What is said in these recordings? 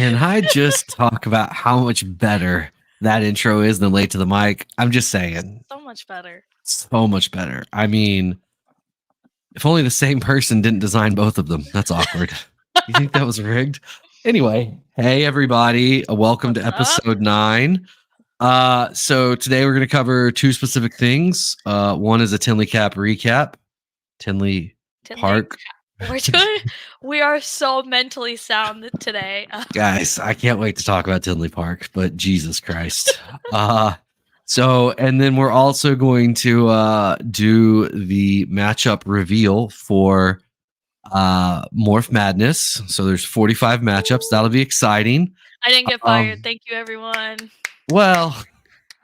Can I just talk about how much better that intro is than Late to the Mic? I'm just saying, So much better. so much better. I mean, if only the same person didn't design both of them. That's awkward. You think that was rigged? Anyway, hey everybody, welcome to What's up? episode 9. So today we're going to cover two specific things. One is a Tinley Cap recap, Tinley Tinley. Park. We are so mentally sound today. Guys, I can't wait to talk about Tinley Park, but Jesus Christ. And then we're also going to do the matchup reveal for MorphMadness. So there's 45 matchups. That'll be exciting. I didn't get fired. Thank you, everyone. Well,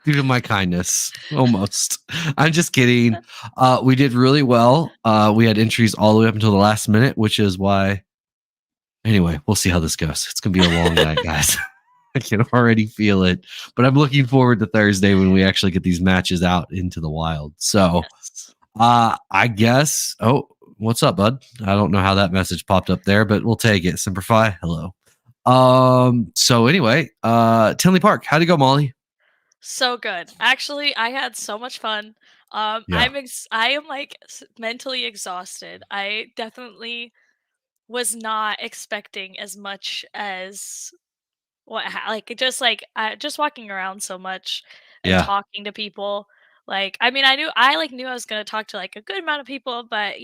due to my kindness, almost. I'm just kidding. We did really well. We had entries all the way up until the last minute, which is why. Anyway, we'll see how this goes. It's going to be a long night, guys. I can already feel it. But I'm looking forward to Thursday when we actually get these matches out into the wild. So, Yes. I guess. Oh, what's up, bud? I don't know how that message popped up there, but we'll take it. Simplify. Hello. So anyway, Tinley Park. How'd it go, Molly? So good. Actually, I had so much fun. Yeah. I am like mentally exhausted. I definitely was not expecting as much as just walking around so much and Yeah. talking to people. Like, I mean, I knew I was gonna talk to like a good amount of people, but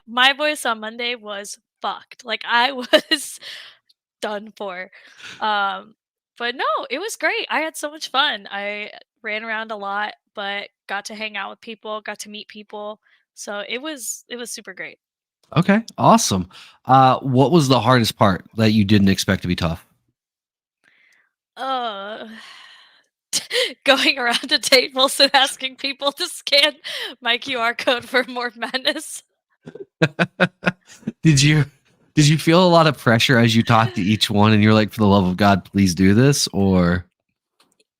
my voice on Monday was fucked. Like, I was done for. But no, it was great. I had so much fun. I ran around a lot, but got to hang out with people, got to meet people. So it was super great. Okay. Awesome. What was the hardest part that you didn't expect to be tough? Uh going around to tables and asking people to scan my QR code for MorphMadness. Did you feel a lot of pressure as you talked to each one and you're like, for the love of God, please do this? Or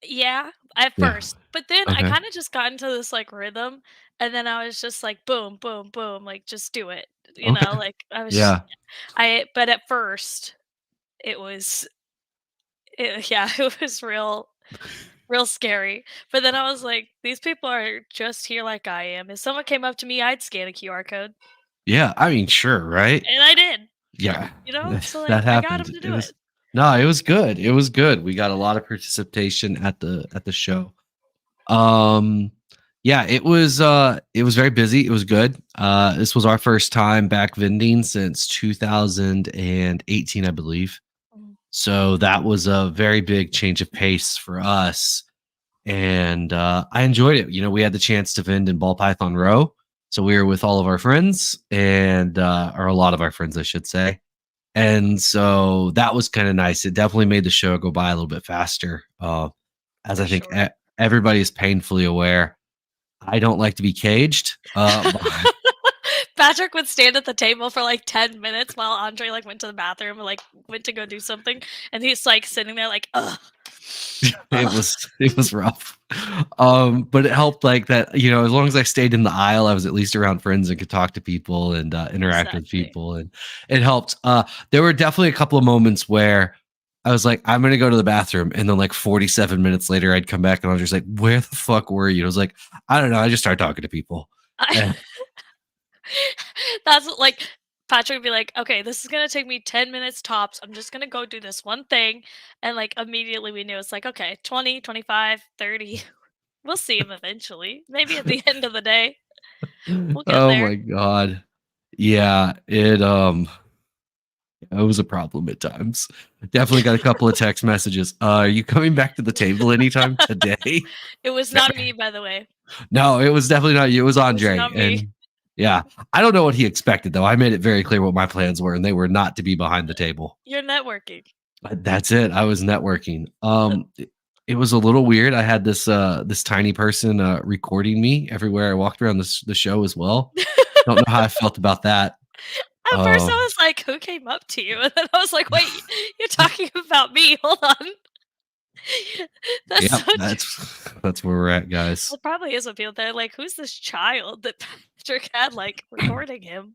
Yeah, at yeah. first. But then I Okay. kind of just got into this like rhythm, and then I was just like boom, boom, boom, like just do it. Okay. Like I was Yeah. but at first it was yeah, it was real scary. But then I was like, these people are just here like I am. If someone came up to me, I'd scan a QR code. Yeah. I mean, sure, right? And I did. Yeah. So like That I got happened. them to It do was it. no, it was good. It was good. We got a lot of participation at the show. Um yeah, it was very busy. It was good. This was our first time back vending since 2018, I believe. Mhm. So that was a very big change of pace for us. And I enjoyed it. We had the chance to vend in Ball Python Row. So we were with all of our friends and, or a lot of our friends, I should say. And so that was kind of nice. It definitely made the show go by a little bit faster. As For I think sure. everybody is painfully aware. I don't like to be caged. Patrick would stand at the table for like 10 minutes while Andre like went to the bathroom or like went to go do something, and he's like sitting there like, ugh. It was rough. But it helped like that, as long as I stayed in the aisle, I was at least around friends and could talk to people and interact with Exactly. people, and it helped. There were definitely a couple of moments where I was like, I'm gonna go to the bathroom, and then like 47 minutes later, I'd come back and I was just like, where the fuck were you? I was like, I don't know. I just started talking to people. I- And That's like Patrick would be like, okay, this is gonna take me 10 minutes tops. I'm just gonna go do this one thing. And like immediately we knew it's like, okay, 20, 25, 30. We'll see him eventually. Maybe at the end of the day. We'll get oh there. my god, yeah, it was a problem at times. Definitely got a couple of text messages. Are you coming back to the table anytime today? It was not me, by the way. No, it was definitely not you. It was It was Andre. not me. And yeah, I don't know what he expected, though. I made it very clear what my plans were, and they were not to be behind the table. You're networking. That's it. I was networking. It was a little weird. I had this tiny person recording me everywhere I walked around the show as well. Don't know how I felt about that. At first, I Um, was like, "Who came up to you?" And then I was like, "Wait, you're talking about me? Hold on." That's yeah, such. that's where we're at, guys. It probably is what people. They're like, "Who's this child that Patrick had like recording him?"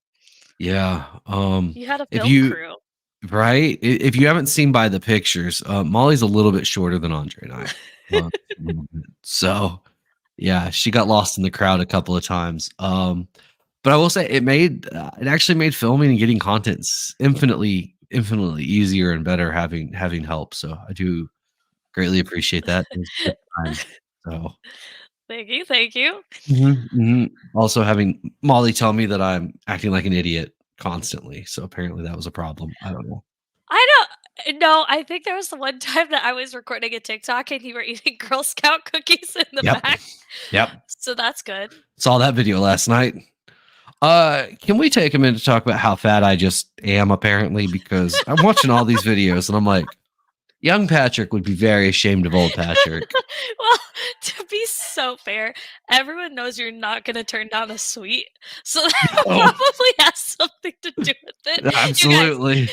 Yeah. You had a If film you crew. Right? If you haven't seen by the pictures, Molly's a little bit shorter than Andre and I. A little bit. So, yeah, she got lost in the crowd a couple of times. But I will say it actually made filming and getting content infinitely easier and better having help. So I do greatly appreciate that. It was a good time. So Thank you, thank you. Also having Molly tell me that I'm acting like an idiot constantly. So apparently that was a problem. I don't know. I don't no, I think there was the one time that I was recording a TikTok and you were eating Girl Scout cookies in the Yep. back, Yep. so that's good. Saw that video last night. Can we take a minute to talk about how fat I just am apparently? Because I'm watching all these videos and I'm like, young Patrick would be very ashamed of old Patrick. Well, to be so fair, everyone knows you're not gonna turn down a sweet, so that Oh, probably has something to do with it. You guys, absolutely.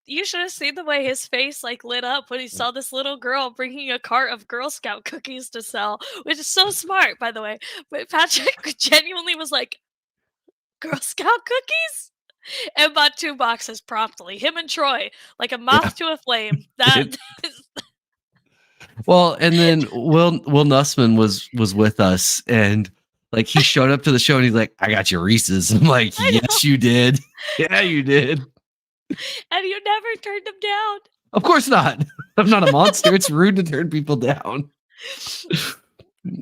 you should have seen the way his face, like, lit up when he saw this little girl bringing a cart of Girl Scout cookies to sell, which is so smart, by the way, but Patrick genuinely was like, "Girl Scout cookies?" And bought 2 boxes promptly, him and Troy, like a Yeah. moth to a flame. That It- well, and then Will Nussman was with us and like he showed up to the show and he's like, I got your Reese's. I'm like, I know, yes, you did. Yeah, you did. and you never turned him down. Of course not. I'm not a monster. It's rude to turn people down.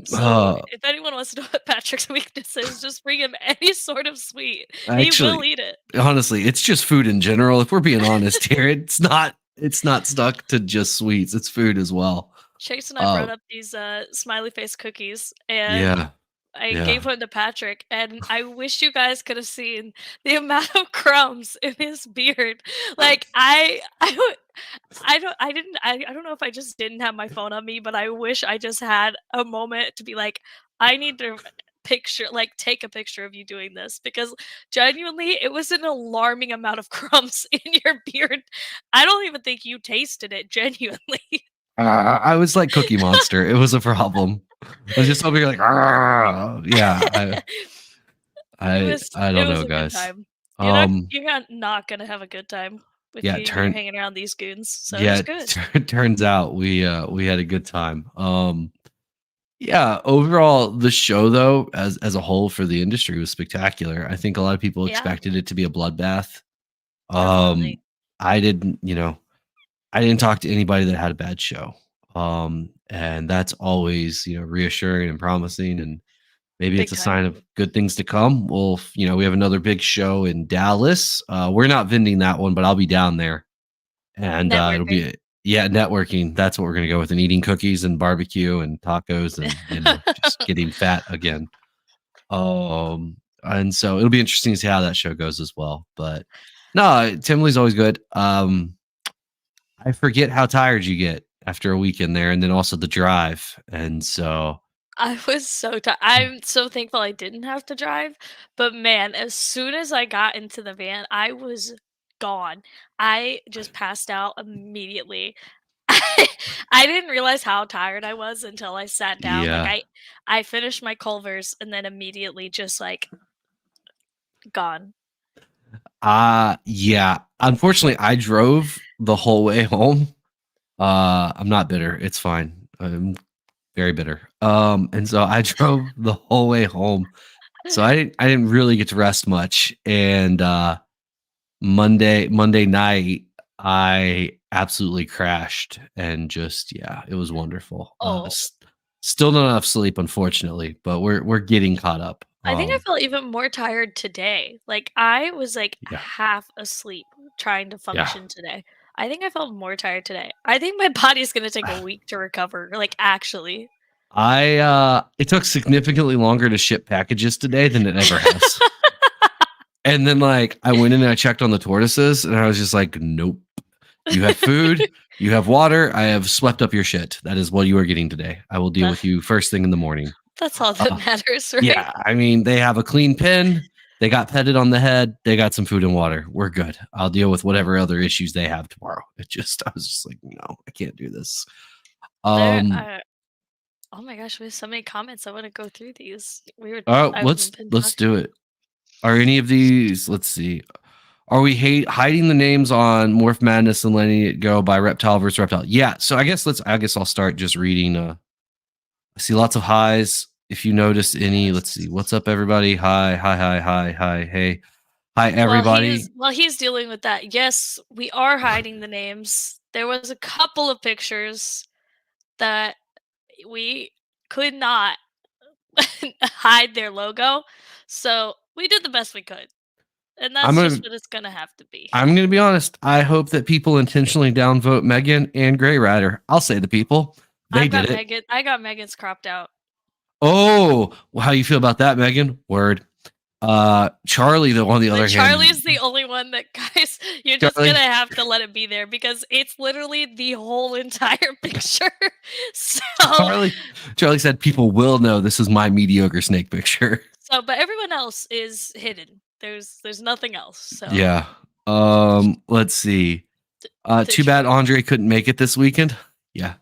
So, if anyone wants to know what Patrick's weakness is, just bring him any sort of sweet. He will Actually, eat it. honestly, it's just food in general. If we're being honest here, it's not stuck to just sweets. It's food as well. Chase and I Uh, brought up these, smiley face cookies, and yeah, I yeah. gave one to Patrick, and I wish you guys could have seen the amount of crumbs in his beard. Like, I don't know if I just didn't have my phone on me, but I wish I just had a moment to be like, "I need to take a picture of you doing this," because genuinely, it was an alarming amount of crumbs in your beard. I don't even think you tasted it, genuinely. I was like Cookie Monster. It was a problem. I was just over here like, "Argh." Yeah. I It don't was know, a good guys. time. Um, Not gonna have a good time with yeah. me and you hanging around these goons, so it was Yeah. good. Turns out we had a good time. Yeah, overall, the show though, as a whole for the industry was spectacular. I think a lot of people Yeah, expected it to be a bloodbath. definitely. Um, I didn't, I didn't talk to anybody that had a bad show. And that's always, reassuring and promising, and maybe Big it's a time. sign of good things to come. Well, we have another big show in Dallas. We're not vending that one, but I'll be down there, and it'll Networking. be yeah, networking. That's what we're gonna go with, and eating cookies and barbecue and tacos and just getting fat again. And so it'll be interesting to see how that show goes as well. But no, Timley's always good. I forget how tired you get after a weekend there, and then also the drive. And so I was so ti I'm so thankful I didn't have to drive, but man, as soon as I got into the van, I was gone. I just passed out immediately. I didn't realize how tired I was until I sat down, like, yeah, I finished my Culvers and then immediately just, like, gone. yeah. Unfortunately, I drove the whole way home. I'm not bitter. It's fine. I'm very bitter. And so I drove the whole way home. So I didn't really get to rest much. And Monday night, I absolutely crashed and just yeah, it was wonderful. Oh, Still not enough sleep, unfortunately, but we're getting caught up. I think I felt even more tired today. Like, I was, like, Yeah, half asleep trying to yeah. function today. I think I felt more tired today. I think my body's gonna take a week to recover, like, actually. It took significantly longer to ship packages today than it ever has. And then like I went in and I checked on the tortoises and I was just like, nope. You have food, you have water, I have swept up your shit. That is what you are getting today. I will deal Tha with you first thing in the morning. that's all that Uh, matters, right? yeah, I mean, they have a clean pen, they got petted on the head, they got some food and water. We're good. I'll deal with whatever other issues they have tomorrow. I was just like, no, I can't do this. There Um, oh my gosh, we have so many comments, I wanna go through these. oh, I've let's been let's talking. do it. Are any of these, let's see. Are we hiding the names on Morph Madness and letting it go by reptile versus reptile? Yeah. So I guess I'll start just reading. I see lots of highs. If you noticed any, let's see. Yes. What's up, everybody? Hi, hi, hi, hi, hi, hey, hi, everybody. While he's dealing with that, yes, we are hiding the names. There was a couple of pictures that we could not hide their logo, so we did the best we could, and I'm that's gonna just what it's gonna have to be. I'm gonna be honest. I hope that people intentionally downvote Megan and Grey Rider. I'll say the people. They did it. I got Megan's cropped out. Oh, well, how you feel about that, Megan? Word. Charlie, though, on the But other hand, Charlie's the only one that guys, you're just Charlie, gonna have to let it be there because it's literally the whole entire picture. So Charlie said people will know this is my mediocre snake picture. but everyone else is hidden. There's nothing else. So Yeah. Let's see. the Too bad Andre couldn't make it this weekend. Yeah.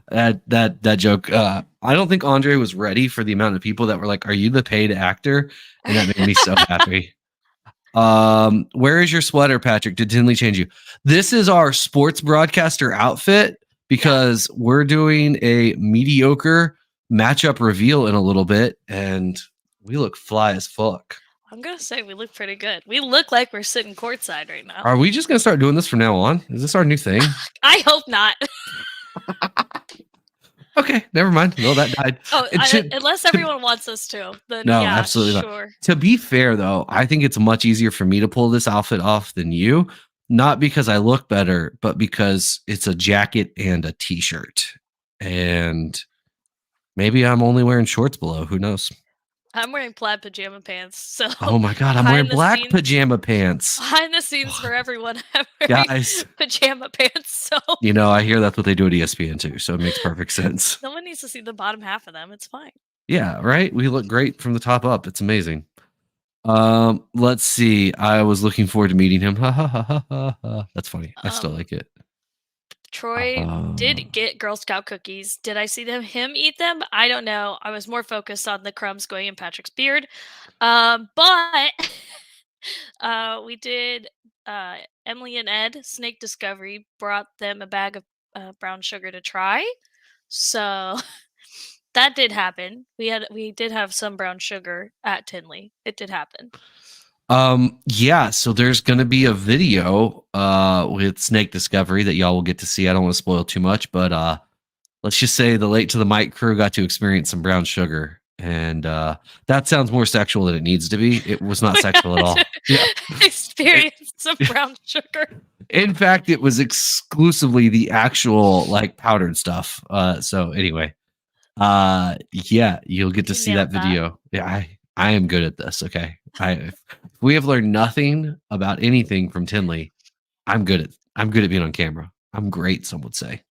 That joke. I don't think Andre was ready for the amount of people that were like, "Are you the paid actor?" And that made me so happy. Where is your sweater, Patrick? Did Tinley change you? This is our sports broadcaster outfit because we're doing a mediocre matchup reveal in a little bit, and we look fly as fuck. I'm gonna say we look pretty good. We look like we're sitting courtside right now. Are we just gonna start doing this from now on? Is this our new thing? I hope not. Okay, never mind. No, that died. Unless everyone wants us to, then No, yeah, absolutely sure. not. To be fair, though, I think it's much easier for me to pull this outfit off than you. Not because I look better, but because it's a jacket and a t-shirt. And maybe I'm only wearing shorts below. Who knows? I'm wearing plaid pajama pants, so Oh my God, I'm wearing black pajama pants. behind the scenes for everyone, I'm wearing Guys, pajama pants. So I hear that's what they do at ESPN too. So it makes perfect sense. no one needs to see the bottom half of them. It's fine. Yeah, right. We look great from the top up. It's amazing. Let's see. I was looking forward to meeting him. That's funny. I still like it. Troy did get Girl Scout cookies. Did I see him eat them? I don't know. I was more focused on the crumbs going in Patrick's beard. But we did. Emily and Ed Snake Discovery brought them a bag of brown sugar to try. So that did happen. We did have some brown sugar at Tinley. It did happen. Yeah, so there's gonna be a video with Snake Discovery that y'all will get to see. I don't want to spoil too much, but let's just say the Late to the Mic crew got to experience some brown sugar. And that sounds more sexual than it needs to be. It was not sexual at all. Yeah. Experience some brown sugar. In fact, it was exclusively the actual like powdered stuff. So anyway, yeah, you'll get to see that video. Yeah, I am good at this. Okay, if we have learned nothing about anything from Tinley, I'm good at being on camera. I'm great. Some would say.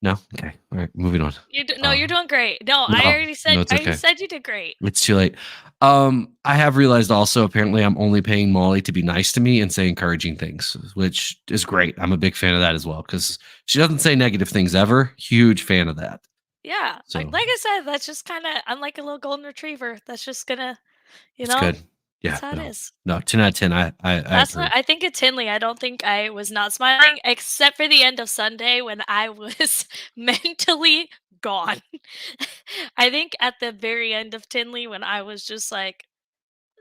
No, okay, all right, moving on. You're doing great. No, I already said. No, it's okay. I said you did great. It's too late. I have realized also apparently I'm only paying Molly to be nice to me and say encouraging things, which is great. I'm a big fan of that as well because she doesn't say negative things ever. Huge fan of that. Yeah, So, like I said, that's just kind of. I'm like a little golden retriever. That's just gonna, it's good. Yeah, that's how it is. No, 10 out of 10. I What I think at Tinley. I don't think I was not smiling, except for the end of Sunday when I was mentally gone. I think at the very end of Tinley when I was just like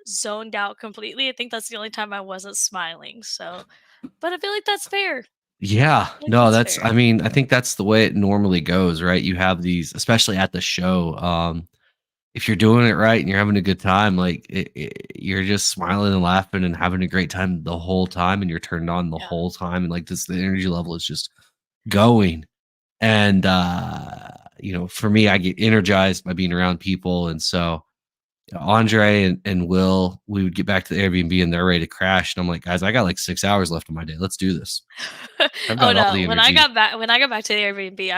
zoned out completely. I think that's the only time I wasn't smiling. So, but I feel like that's fair. Yeah, Like, no, that's fair. I mean, I think that's the way it normally goes, right? You have these, especially at the show. If you're doing it right and you're having a good time, like you're just smiling and laughing and having a great time the whole time, and you're turned on the whole time, and like the energy level is just going. And for me, I get energized by being around people, and so Andre and Will, we would get back to the Airbnb and they're ready to crash, and I'm like, guys, I got like 6 hours left of my day. Let's do this. I've got all the energy. When I got back to the Airbnb,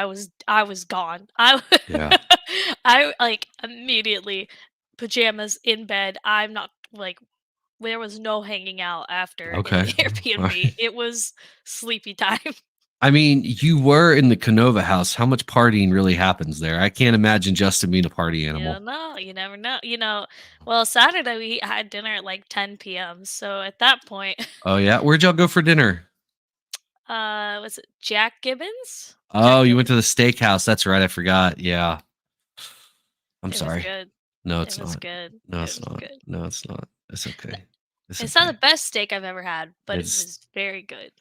I was gone. Yeah. I like immediately pajamas in bed. I'm not like there was no hanging out after in the Okay. Airbnb. It was sleepy time. I mean, you were in the Canova house. How much partying really happens there? I can't imagine Justin being a party You animal. don't know. You never know. Well, Saturday we had dinner at like 10 p.m. So at that point, Oh yeah, where'd y'all go for dinner? was it Jack Gibbons? Oh, Jack you went to Gibbons. the steakhouse. That's right. I forgot. Yeah. I'm It was sorry. good. No, It it's was not. good. No, It it's was not. good. No, it's not. It's okay. It's It's not okay. the best steak I've ever had, but it It's was very good.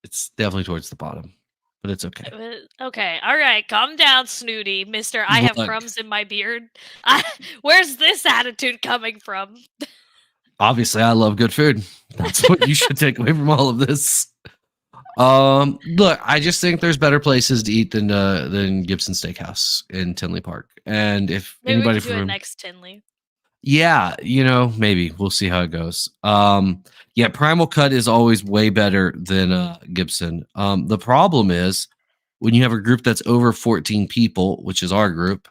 it's definitely towards the bottom, but it's okay. It was okay. All right, calm down, Snooty, Mister. I have Look, crumbs in my beard. I, where's this attitude coming from? obviously, I love good food. That's what you should take away from all of this. Look, I just think there's better places to eat than Gibson Steakhouse in Tinley Park. And if Maybe we anybody could do it from next Tinley. yeah, maybe we'll see how it goes. Yeah, Primal Cut is always way better than Gibson. The problem is when you have a group that's over 14 people, which is our group,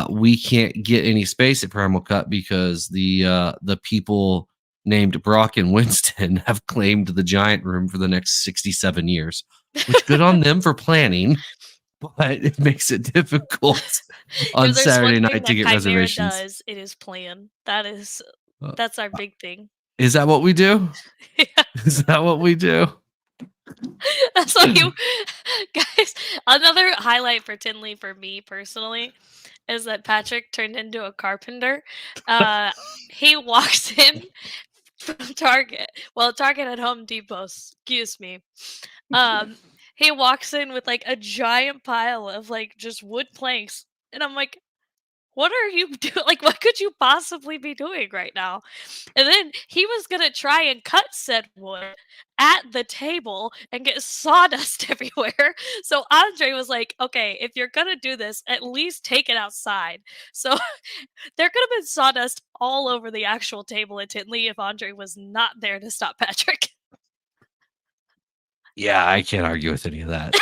we can't get any space at Primal Cut because the people named Brock and Winston have claimed the giant room for the next 67 years, which good on them for planning, but it makes it difficult on If there's one Saturday thing night to that get Chimera reservations. does, it is plan. Uh, That's our big thing. is that what we do? Yeah, Is that what we do? that's why you guys. Another highlight for Tinley for me personally is that Patrick turned into a carpenter. Uh, he walks in from Target. Well, Target at Home Depot. Excuse me. Um, he walks in with like a giant pile of like just wood planks, and I'm like, "What are you doing? Like, what could you possibly be doing right now?" And then he was gonna try and cut said wood at the table and get sawdust everywhere. So Andre was like, "Okay, if you're gonna do this, at least take it outside." So there could have been sawdust all over the actual table at Tinley if Andre was not there to stop Patrick. Yeah, I can't argue with any of that.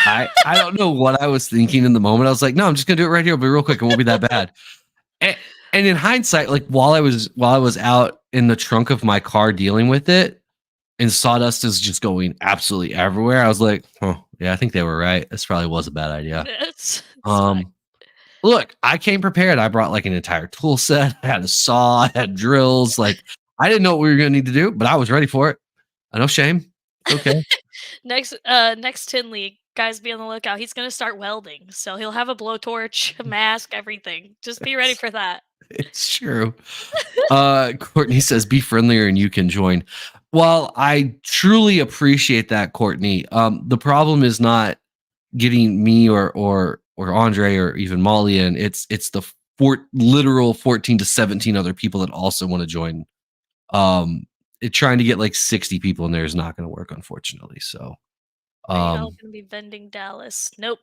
I don't know what I was thinking in the moment. I was like, no, I'm just gonna do it right here. It'll be real quick. It won't be that bad. And, and in hindsight, like while I was out in the trunk of my car dealing with it, and sawdust is just going absolutely everywhere, I was like, oh yeah, I think they were right. This probably was a bad idea. It's fine. Um, look, I came prepared. I brought like an entire tool set. I had a saw, I had drills. Like I didn't know what we were gonna need to do, but I was ready for it. No shame. It's okay. Next Tinley, guys, be on the lookout. He's gonna start welding, so he'll have a blowtorch, a mask, everything. Just be ready for that. It's true. Courtney says, "Be friendlier and you can join." Well, I truly appreciate that, Courtney. The problem is not getting me or Andre or even Molly in. It's the literal 14 to 17 other people that also want to join. Trying to get like 60 people in there is not going to work, unfortunately. So, Are you all um, gonna be vending Dallas? Nope.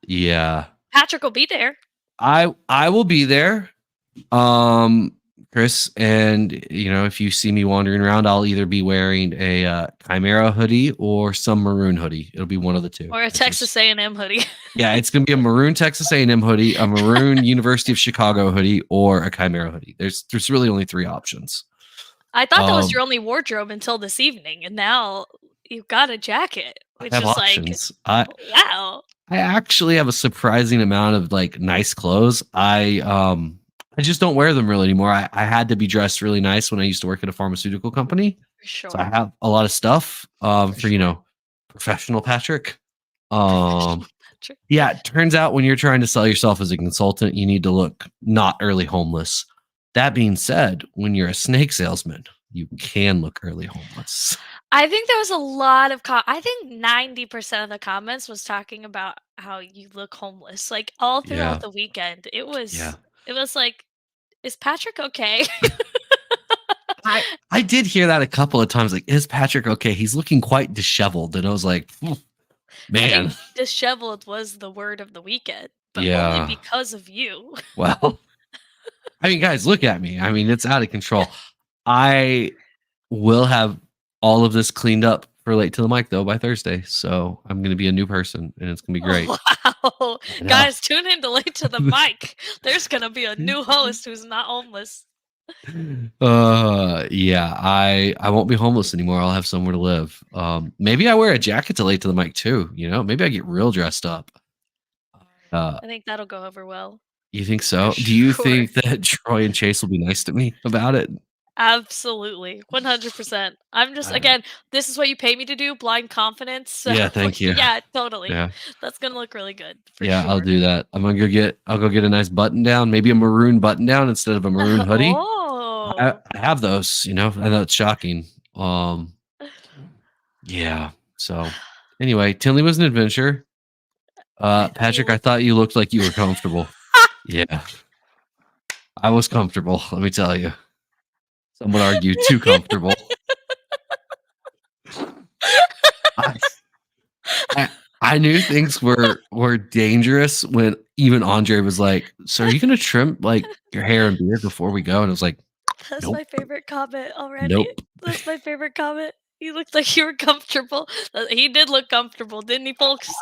yeah, Patrick will be there. I will be there. Um, Chris, and if you see me wandering around, I'll either be wearing a Chimera hoodie or some maroon hoodie. It'll be one of the two. Or a Texas A&M hoodie. Yeah, it's gonna be a maroon Texas A&M hoodie, a maroon University of Chicago hoodie, or a Chimera hoodie. There's really only three options. I thought that was Um, your only wardrobe until this evening, and now you've got a jacket, I which have is like, options. wow. I actually have a surprising amount of like nice clothes. I just don't wear them really anymore. I had to be dressed really nice when I used to work at a pharmaceutical company. For So I sure. have a lot of stuff For for sure. professional Patrick. Professional Um Patrick. yeah, it turns out when you're trying to sell yourself as a consultant, you need to look not early homeless. That being said, when you're a snake salesman, you can look early homeless. I think there was a lot of I think 90% of the comments was talking about how you look homeless. Like all throughout Yeah. the weekend. It Yeah. was it was like, is Patrick okay? I did hear that a couple of times. Like, is Patrick okay? He's looking quite disheveled. And I was like, I man, think disheveled was the word of the weekend, but only yeah. because of you. Well, I mean, guys, look at me. I mean, it's out of control. I will have all of this cleaned up for late to the mic though by Thursday. So I'm gonna be a new person and it's gonna be great. Wow. I know. Guys, tune in to Late to the Mic. There's gonna be a new host who's not homeless. Yeah, I won't be homeless anymore. I'll have somewhere to live. Maybe I wear a jacket to late to the mic too, you know? Maybe I get real dressed up. Uh, I think that'll go over well you think for so? Do you sure. think that Troy and Chase will be nice to me about it? Absolutely, 100%. I'm just Uh, again, this is what you pay me to do, blind confidence, so, yeah, like, thank you. yeah, totally. Yeah. That's gonna look really good, for Yeah, I'll sure. do that. I'll go get a nice button down, maybe a maroon button down instead of a maroon hoodie. Oh. I have those, you know. I know it's shocking. Um, yeah. So anyway, Tinley was an adventure. You Patrick, I look thought you looked like you were comfortable. Yeah, I was comfortable. Let me tell you. Some would argue too comfortable. I, I, I knew things were dangerous when even Andre was like, "So are you gonna trim like your hair and beard before we go?" And I was like, That's "Nope, my favorite comment already. nope." That's my favorite comment. You looked like you were comfortable. He did look comfortable, didn't he, folks?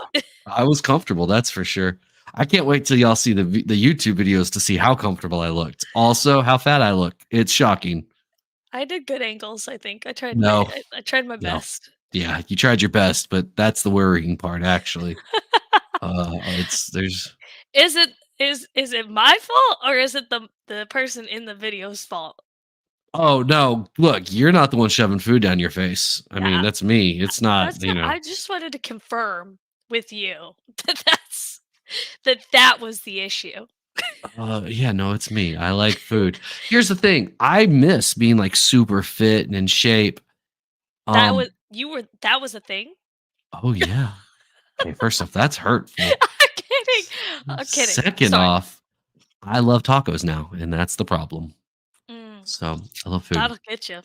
I was comfortable, that's for sure. I can't wait till y'all see the YouTube videos to see how comfortable I looked. Also, how fat I look. It's shocking. I did good angles, I think. No, I tried my no. best. Yeah, you tried your best, but that's the worrying part, actually. It's there's Is it my fault or is it the person in the video's fault? oh no, look, you're not the one shoving food down your face. I mean, Yeah, that's me. It's not, that's you not know. I just wanted to confirm with you that that was the issue. Yeah, no, it's me. I like food. Here's the thing. I miss being like super fit and in shape. Um, That was a thing? oh yeah. Okay, first off, that's hurtful. I'm kidding. I'm kidding. Second Sorry. off, I love tacos now, and that's the problem. Mm, So I love food. that'll get you.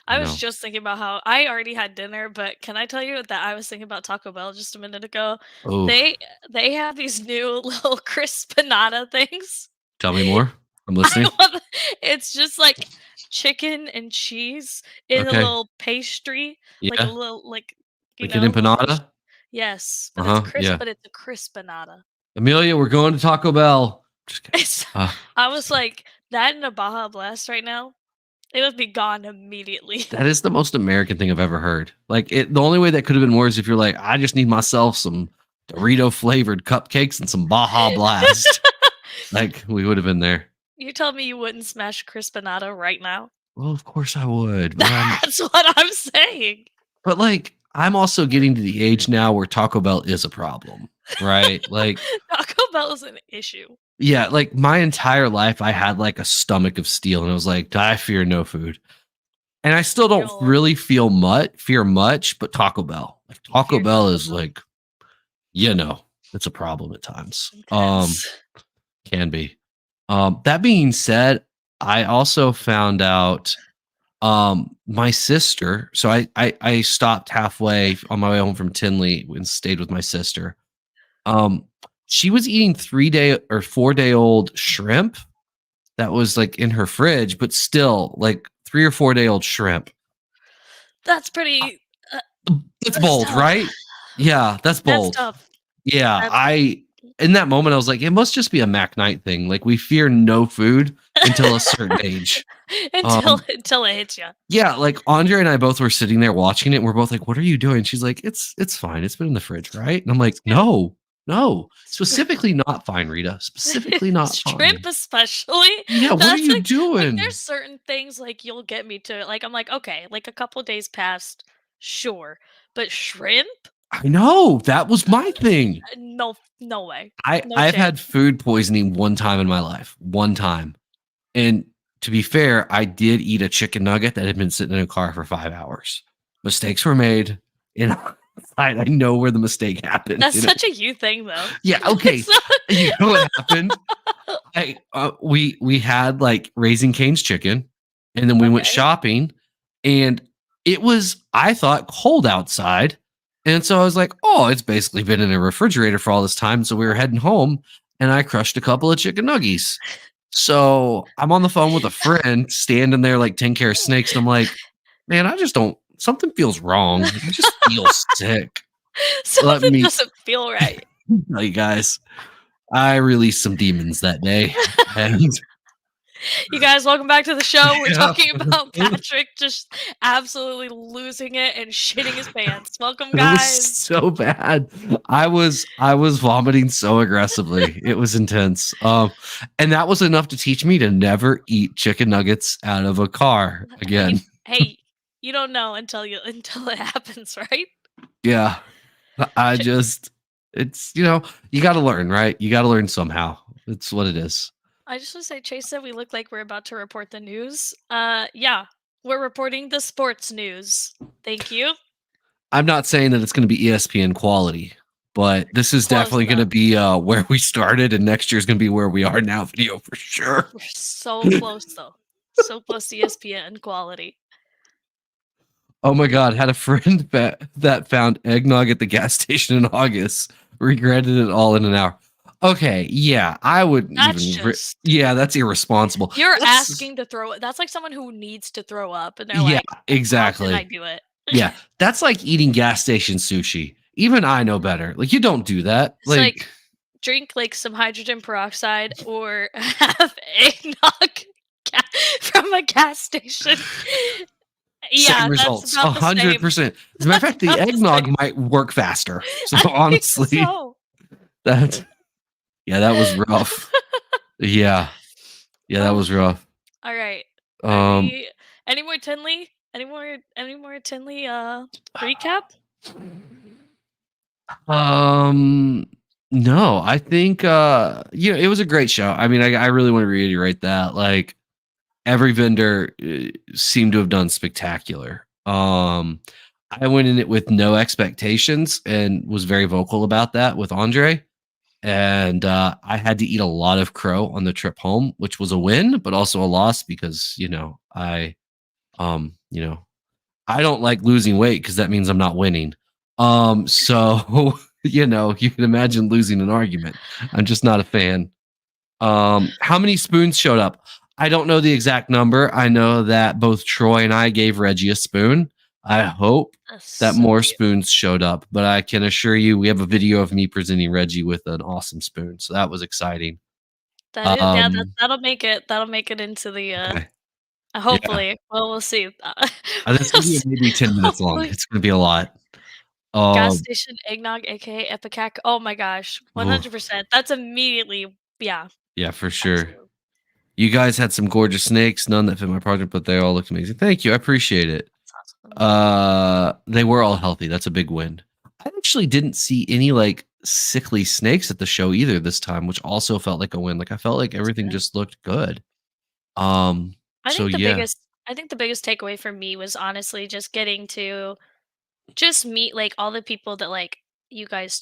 I I was know. just thinking about how I already had dinner, but can I tell you that I was thinking about Taco Bell just a minute ago? Oh, They they have these new little crispanada things. tell me more. I'm I listening. love it's just like chicken and cheese in a Okay. little pastry, like a Yeah. little Like an little empanada. yes, Uh but it's huh. Yeah. a crispanada. Amelia, we're going to Taco Bell. Just kidding. It's Uh, I was like, that in a Baja Blast right now, it would be gone immediately. that is the most American thing I've ever heard. Like it, the only way that could have been worse if you're like, I just need myself some Dorito flavored cupcakes and some Baja Blast. Like we would have been there. You tell me you wouldn't smash a crispanada right now? Well, of course I would, That's what I'm saying. but like I'm also getting to the age now where Taco Bell is a problem, right? Like Taco Bell is an issue. yeah, like my entire life I had like a stomach of steel and I was like, I fear no food. And I still don't You'll really fear much, but Taco Bell. Like Taco fear Bell Taco is Bell. like, you know, it's a problem at times. Intense. Can be. That being said, I also found out my sister, so I stopped halfway on my way home from Tinley and stayed with my sister. Um, she was eating 3 day or 4 day old shrimp that was like in her fridge, but still like 3 or 4 day old shrimp. That's Uh, pretty It's that's bold, tough. right? Yeah, that's That's bold. tough. Yeah, That's I in that moment I was like, it must just be a Mac night thing. Like we fear no food until a certain age. Um, until it hits you. yeah, like Andre and I both were sitting there watching it. And we're both like, "What are you doing?" She's like, "It's fine. It's been in the fridge, right?" And I'm like, It's good. "No, no, specifically not fine, Rita. Specifically not Shrimp fine." especially, Yeah, what are that's you like, there's doing? certain things, like, you'll get me to like, I'm like, "Okay," like, a couple days past, sure, but shrimp? I know that was my thing. No way. No I've chance. had food poisoning one time in my life, one time, and to be fair, I did eat a chicken nugget that had been sitting in a car for 5 hours. Mistakes were made, and I know where the mistake happened. That's You know, such a you thing, though. yeah, okay. It's not You know what happened? We had like Raising Cane's chicken, and then we went Okay. shopping, and it was I thought cold outside, and so I was like, oh, it's basically been in a refrigerator for all this time. So we were heading home, and I crushed a couple of chicken nuggies. So I'm on the phone with a friend standing there like 10 care snakes, and I'm like, man, I just don't. Something feels wrong. Like, I just feel sick. Let Something me doesn't feel right. tell you guys. I released some demons that day, and You guys, welcome back to the show. We're Yeah. talking about Patrick just absolutely losing it and shitting his pants. Welcome, It was guys. so bad. I was vomiting so aggressively. It was intense. And that was enough to teach me to never eat chicken nuggets out of a car Hey, again. hey, you don't know until it happens, right? Yeah. I Ch- just it's you got to learn, right? You got to learn somehow. It's what it is. I just want to say, Chase said we look like we're about to report the news. Yeah, we're reporting the sports news. Thank you. I'm not saying that it's going to be ESPN quality, but this is Close definitely going to though. be where we started, and next year's going to be where we are now. Video for sure. We're so close though. So close to ESPN quality. Oh my god, had a friend that found eggnog at the gas station in August. Regretted it all in an hour. Okay, yeah, I would That's even. just Yeah, that's irresponsible. you're That's asking to throw it. That's like someone who needs to throw up and they're yeah, like, "How can I exactly. do it?" Yeah, that's like eating gas station sushi. Even I know better. Like you don't do that. It's like Like drink like some hydrogen peroxide or have eggnog from a gas station. same Yeah, that's results, about the same. 100%. As a matter of That's fact, the about the eggnog same. might work faster. So I think honestly, so. that yeah, that was rough. Yeah, yeah, that Oh, was rough. all right. Um, Any more Tinley? Any more Tinley recap? Um, no, I think it was a great show. I mean, I really want to reiterate that. Like every vendor seemed to have done spectacular. I went in it with no expectations and was very vocal about that with Andre. And I had to eat a lot of crow on the trip home, which was a win, but also a loss because you know, I don't like losing weight because that means I'm not winning. So you can imagine losing an argument. I'm just not a fan. How many spoons showed up? I don't know the exact number. I know that both Troy and I gave Reggie a spoon. I hope That's that so more cute. spoons showed up, but I can assure you we have a video of me presenting Reggie with an awesome spoon. So that was exciting. That is, yeah. Um, That'll make it. That'll make it into the. okay. Yeah. Hopefully, well, we'll see. This We'll video see. may be 10 minutes long. Hopefully, It's going to be a lot. gas Um, station eggnog, aka Epicac. Oh my gosh, oof. 100%. That's immediately, yeah. Yeah, for sure. Absolutely. You guys had some gorgeous snakes, none that fit my project, but they all looked amazing. Thank you. I appreciate it. That's awesome. They were all healthy. That's a big win. I actually didn't see any like sickly snakes at the show either this time, which also felt like a win. Like I felt like That's everything good. just looked good. Um, I so think the yeah. biggest I think the biggest takeaway for me was honestly just getting to just meet like all the people that like you guys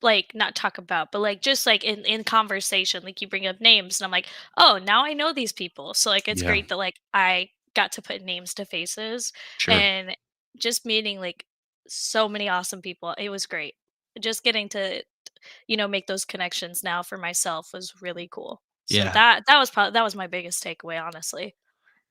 like not talk about but like just like in conversation like you bring up names and I'm like, oh, now I know these people, so like it's Yeah, great that like I got to put names to faces sure. and just meeting like so many awesome people. It was great just getting to make those connections now for myself was really cool. So Yeah. that was my biggest takeaway, honestly.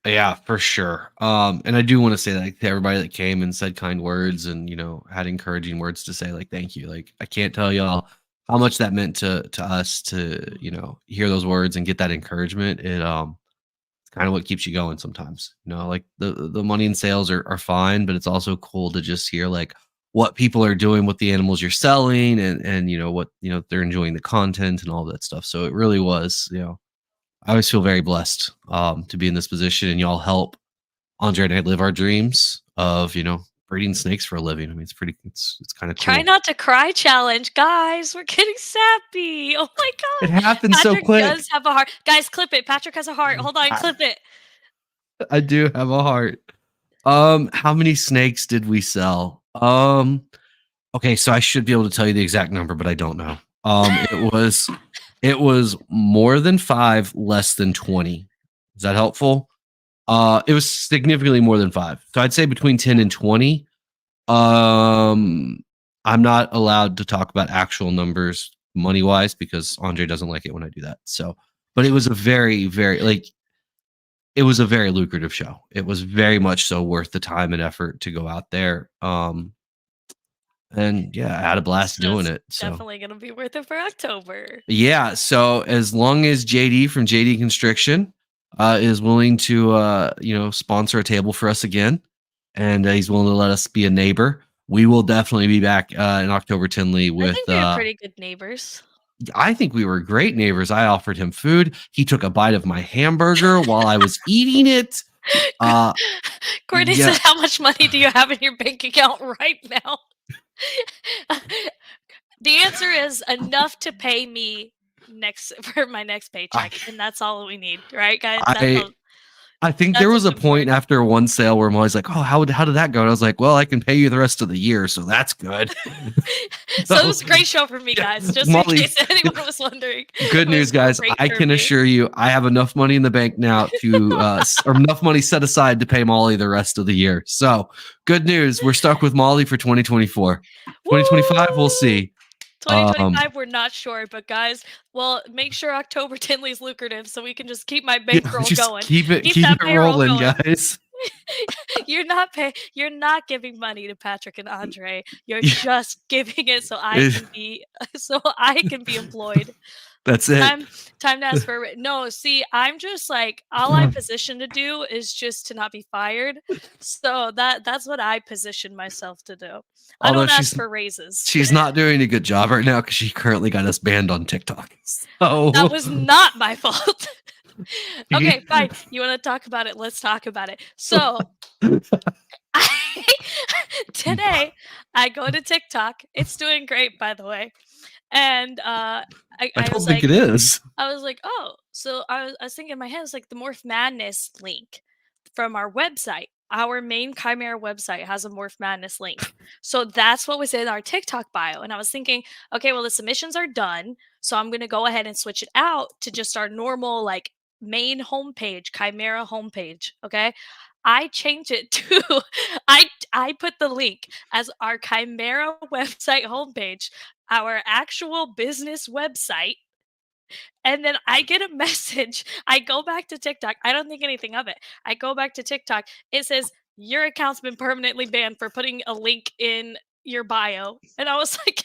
Yeah, for sure. And I do want to say like to everybody that came and said kind words and had encouraging words to say, like thank you. Like I can't tell y'all how much that meant to us to, hear those words and get that encouragement. It's kind of what keeps you going sometimes. Like the money and sales are fine, but it's also cool to just hear like what people are doing with the animals you're selling and what they're enjoying the content and all that stuff. So it really was, I always feel very blessed to be in this position, and y'all help Andre and I live our dreams of breeding snakes for a living. I mean, it's kind of Try cool. not to cry challenge, guys. We're getting sappy. Oh my It god. happened so Patrick quick. does have a heart. Guys, clip it. Patrick has a heart. Hold on, I, clip it. I do have a heart. How many snakes did we sell? Okay, so I should be able to tell you the exact number, but I don't know. It was more than 5, less than 20. Is that helpful? It was significantly more than 5. So I'd say between 10 and 20. I'm not allowed to talk about actual numbers money wise because Andre doesn't like it when I do that. So, but it was a very, very it was a very lucrative show. It was very much so worth the time and effort to go out there. And yeah, I had a blast So doing it's it. So definitely gonna be worth it for October. yeah, so as long as JD from JD Constriction is willing to sponsor a table for us again, and he's willing to let us be a neighbor. We will definitely be back in October, Tinley. I With think we have pretty good neighbors. I think we were great neighbors. I offered him food. He took a bite of my hamburger while I was eating it. Uh, Courtney yeah, said, "How much money do you have in your bank account right now?" The answer is enough to pay me for my next I, paycheck, and that's all we need, right, guys? I I think there That's was what's a point important. after one sale where I'm always like, "Oh, how did that go?" And I was like, "Well, I can pay you the rest of the year, so that's good." So it So, was a great show for me, yeah, guys, just in Molly, case anyone was wondering. It good news, was guys. great I for can me. assure you, I have enough money in the bank now or enough money set aside to pay Molly the rest of the year. So, good news. We're stuck with Molly for 2024. Woo! 2025, we'll see. Um, 2025, we're not sure, but guys, well, make sure October Tinley's lucrative so we can just keep my yeah, bankroll just going. Keep keep that it payroll rolling, going. guys. You're not giving money to Patrick and Andre. You're Yeah, just giving it so I it- can be so I can be employed. that's it. Time to ask for no, see, I'm just like all I'm positioned to do is just to not be fired. So that's what I position myself to do. I Although don't ask for raises. she's not doing a good job right now because she currently got us banned on TikTok. That So was not my fault. she- Okay, fine. You want to talk about it? Let's talk about it. So today I go to TikTok. It's doing great, by the way. And I don't think it is. I was like, oh, so I was thinking in my head, it's like the Morph Madness link from our website. Our main Chimera website has a Morph Madness link. So that's what was in our TikTok bio. And I was thinking, okay, well, the submissions are done. So I'm going to go ahead and switch it out to just our normal, like, main homepage, Chimera homepage. Okay. I changed it to, I put the link as our Chimera website homepage, our actual business website, and then I get a message. I go back to TikTok. I don't think anything of it. I go back to TikTok. It says, your account's been permanently banned for putting a link in your bio. And I was like,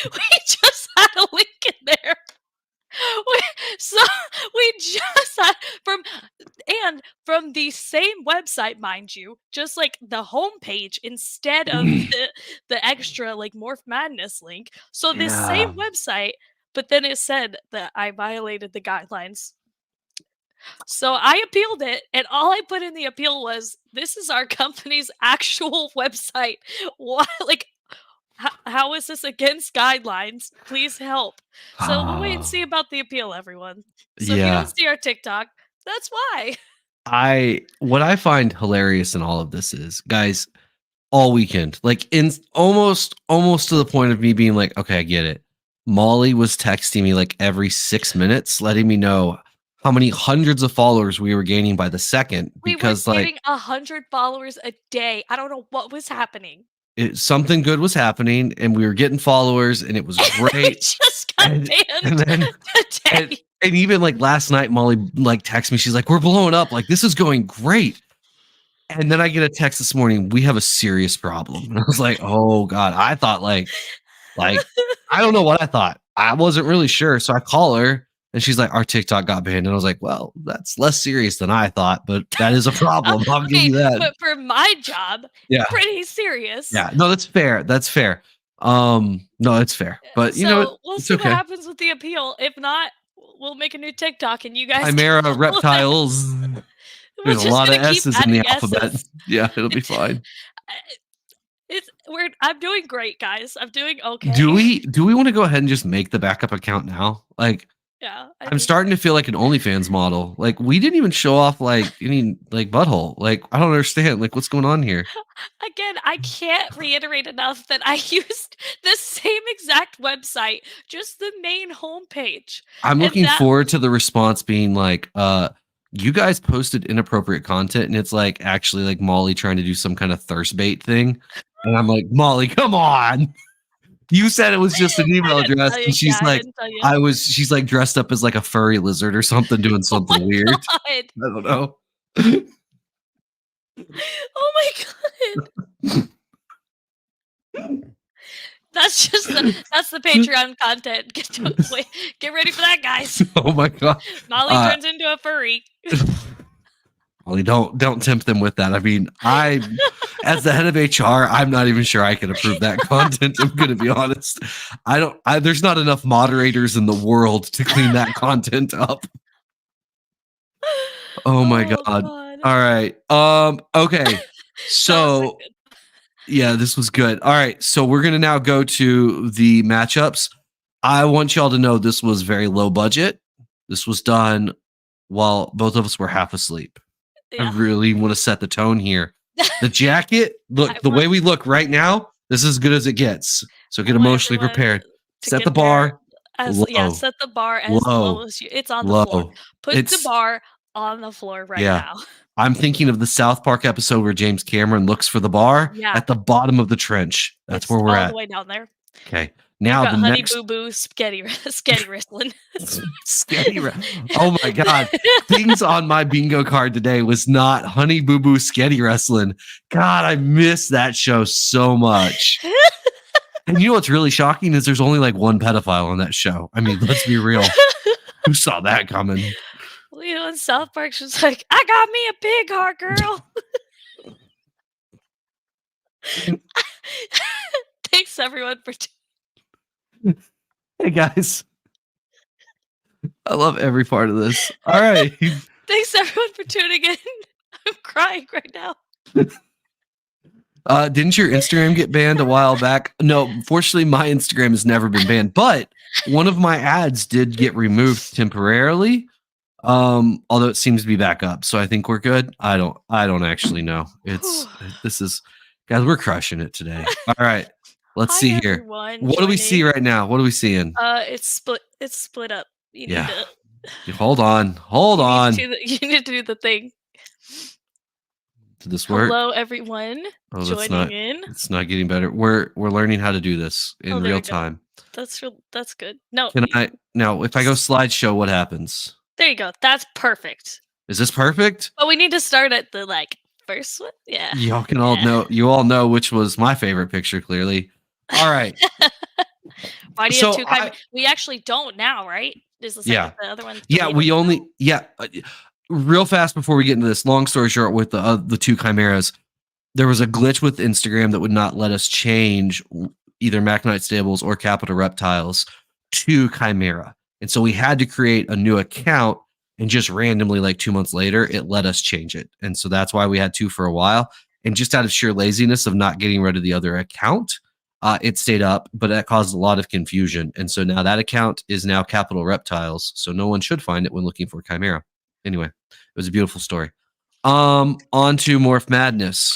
we just had a link in there. We, so we just had from the same website, mind you, just like the homepage instead of the extra like Morph Madness link. So this same Yeah. website, but then it said that I violated the guidelines. So I appealed it, and all I put in the appeal was, "This is our company's actual website. Why, like, how is this against guidelines? Please help." So we'll wait and see about the appeal, everyone. So if you don't Yeah. see our TikTok, that's why. What I find hilarious in all of this is, guys, all weekend, like in almost to the point of me being like, okay, I get it. Molly was texting me like every 6 minutes, letting me know how many hundreds of followers we were gaining by the second We were because like getting 100 followers a day. I don't know what was happening. something good was happening and we were getting followers and it was We great. just got And banned then today. and even like last night, Molly like texted me. She's like, "We're blowing up. Like this is going great." And then I get a text this morning. We have a serious problem. And I was like, "Oh God!" I thought like I don't know what I thought. I wasn't really sure. So I call her, and she's like, "Our TikTok got banned." And I was like, "Well, that's less serious than I thought, but that is a problem. I'll give Okay, you that." but for my job, Yeah, pretty serious. yeah. No, that's fair. That's fair. No, it's fair. But you know, So we'll it's see what okay. happens with the appeal. If not, we'll make a new TikTok and you guys can Chimera follow that. reptiles. We're There's a just lot of gonna keep S's in the adding alphabet. S's. Yeah, it'll be fine. It's weird. I'm doing great, guys. I'm doing Do okay. we want to go ahead and just make the backup account now? Like Yeah, I I'm think starting to feel like an OnlyFans model. Like we didn't even show off like any like butthole. Like I don't understand. Like what's going on here? again, I can't reiterate enough that I used the same exact website, just the main homepage. I'm And looking that forward to the response being like, you guys posted inappropriate content and it's like actually like Molly trying to do some kind of thirst bait thing. And I'm like, Molly, come on. You said it was just an I email didn't address. tell you. And Yeah, she's I like, didn't tell you. she's like dressed up as like a furry lizard or something, doing Oh my something weird. god. I don't know. Oh my god. That's just that's the Patreon content. Get ready for that, guys. Oh my god. Molly turns into a furry. Molly, don't tempt them with that. I mean, as the head of HR, I'm not even sure I can approve that content. I'm gonna be honest. There's not enough moderators in the world to clean that content up. Oh my god. All right. Okay. So yeah, this was good. All right. So we're gonna now go to the matchups. I want y'all to know this was very low budget. This was done while both of us were half asleep. Yeah. I really want to set the tone here. The jacket, look, the way we look right now, this is as good as it gets. So get emotionally prepared. Set the bar low. Yeah, set the bar as low as it's on the floor. Put the bar on the floor right now. I'm thinking of the South Park episode where James Cameron looks for the bar at the bottom of the trench. That's where we're all at. the way down there. Okay. Now the Honey next Boo Boo Sketty Wrestling. Oh my god. Things on my bingo card today was not Honey Boo Boo Sketty Wrestling. God, I miss that show so much. And you know what's really shocking is there's only like one pedophile on that show. I mean, let's be real. Who saw that coming? Well, you know, in South Park, she's like, I got me a pig heart, girl. Thanks everyone for Hey guys. I love every part of this. All right. Thanks everyone for tuning in. I'm crying right now. Didn't your Instagram get banned a while back? No, fortunately my Instagram has never been banned, but one of my ads did get removed temporarily. Although it seems to be back up. So I think we're good. I don't actually know. Guys, we're crushing it today. All right. Let's see here. Everyone, what do we see right now? What are we seeing? It's split up. You need to hold on. You need to do the thing. Did this work? Hello everyone. Joining in. It's not getting better. We're learning how to do this in real time. That's good. No. If I go slideshow, what happens? There you go. That's perfect. Is this perfect? Oh, we need to start at the first one. Yeah. Y'all can all know. You all know which was my favorite picture. Clearly. All right. Why do you have two chimeras? We actually don't now, right? Is the other one? Yeah, we only. Yeah. Real fast before we get into this, long story short, with the two chimeras, there was a glitch with Instagram that would not let us change either Machonite Stables or Capital Reptiles to Chimera. And so we had to create a new account, and just randomly, 2 months later, it let us change it. And so that's why we had two for a while. And just out of sheer laziness of not getting rid of the other account, it stayed up, but that caused a lot of confusion. And so now that account is now Capital Reptiles. So no one should find it when looking for Chimera. Anyway, it was a beautiful story. On to MorphMadness.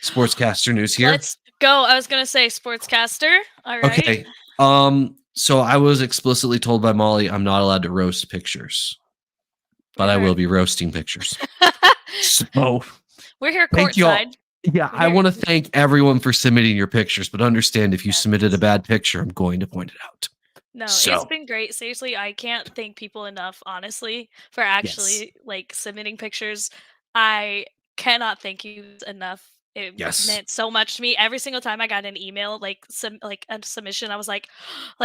Sportscaster news here. Let's go. I was going to say sportscaster. All right. Okay. So I was explicitly told by Molly I'm not allowed to roast pictures, but I will be roasting pictures. So we're here courtside. Yeah, I want to thank everyone for submitting your pictures, but understand if you submitted a bad picture, I'm going to point it out. No, it's been great. Seriously, I can't thank people enough, honestly, for actually submitting pictures. I cannot thank you enough. It meant so much to me. Every single time I got an email, a submission, I was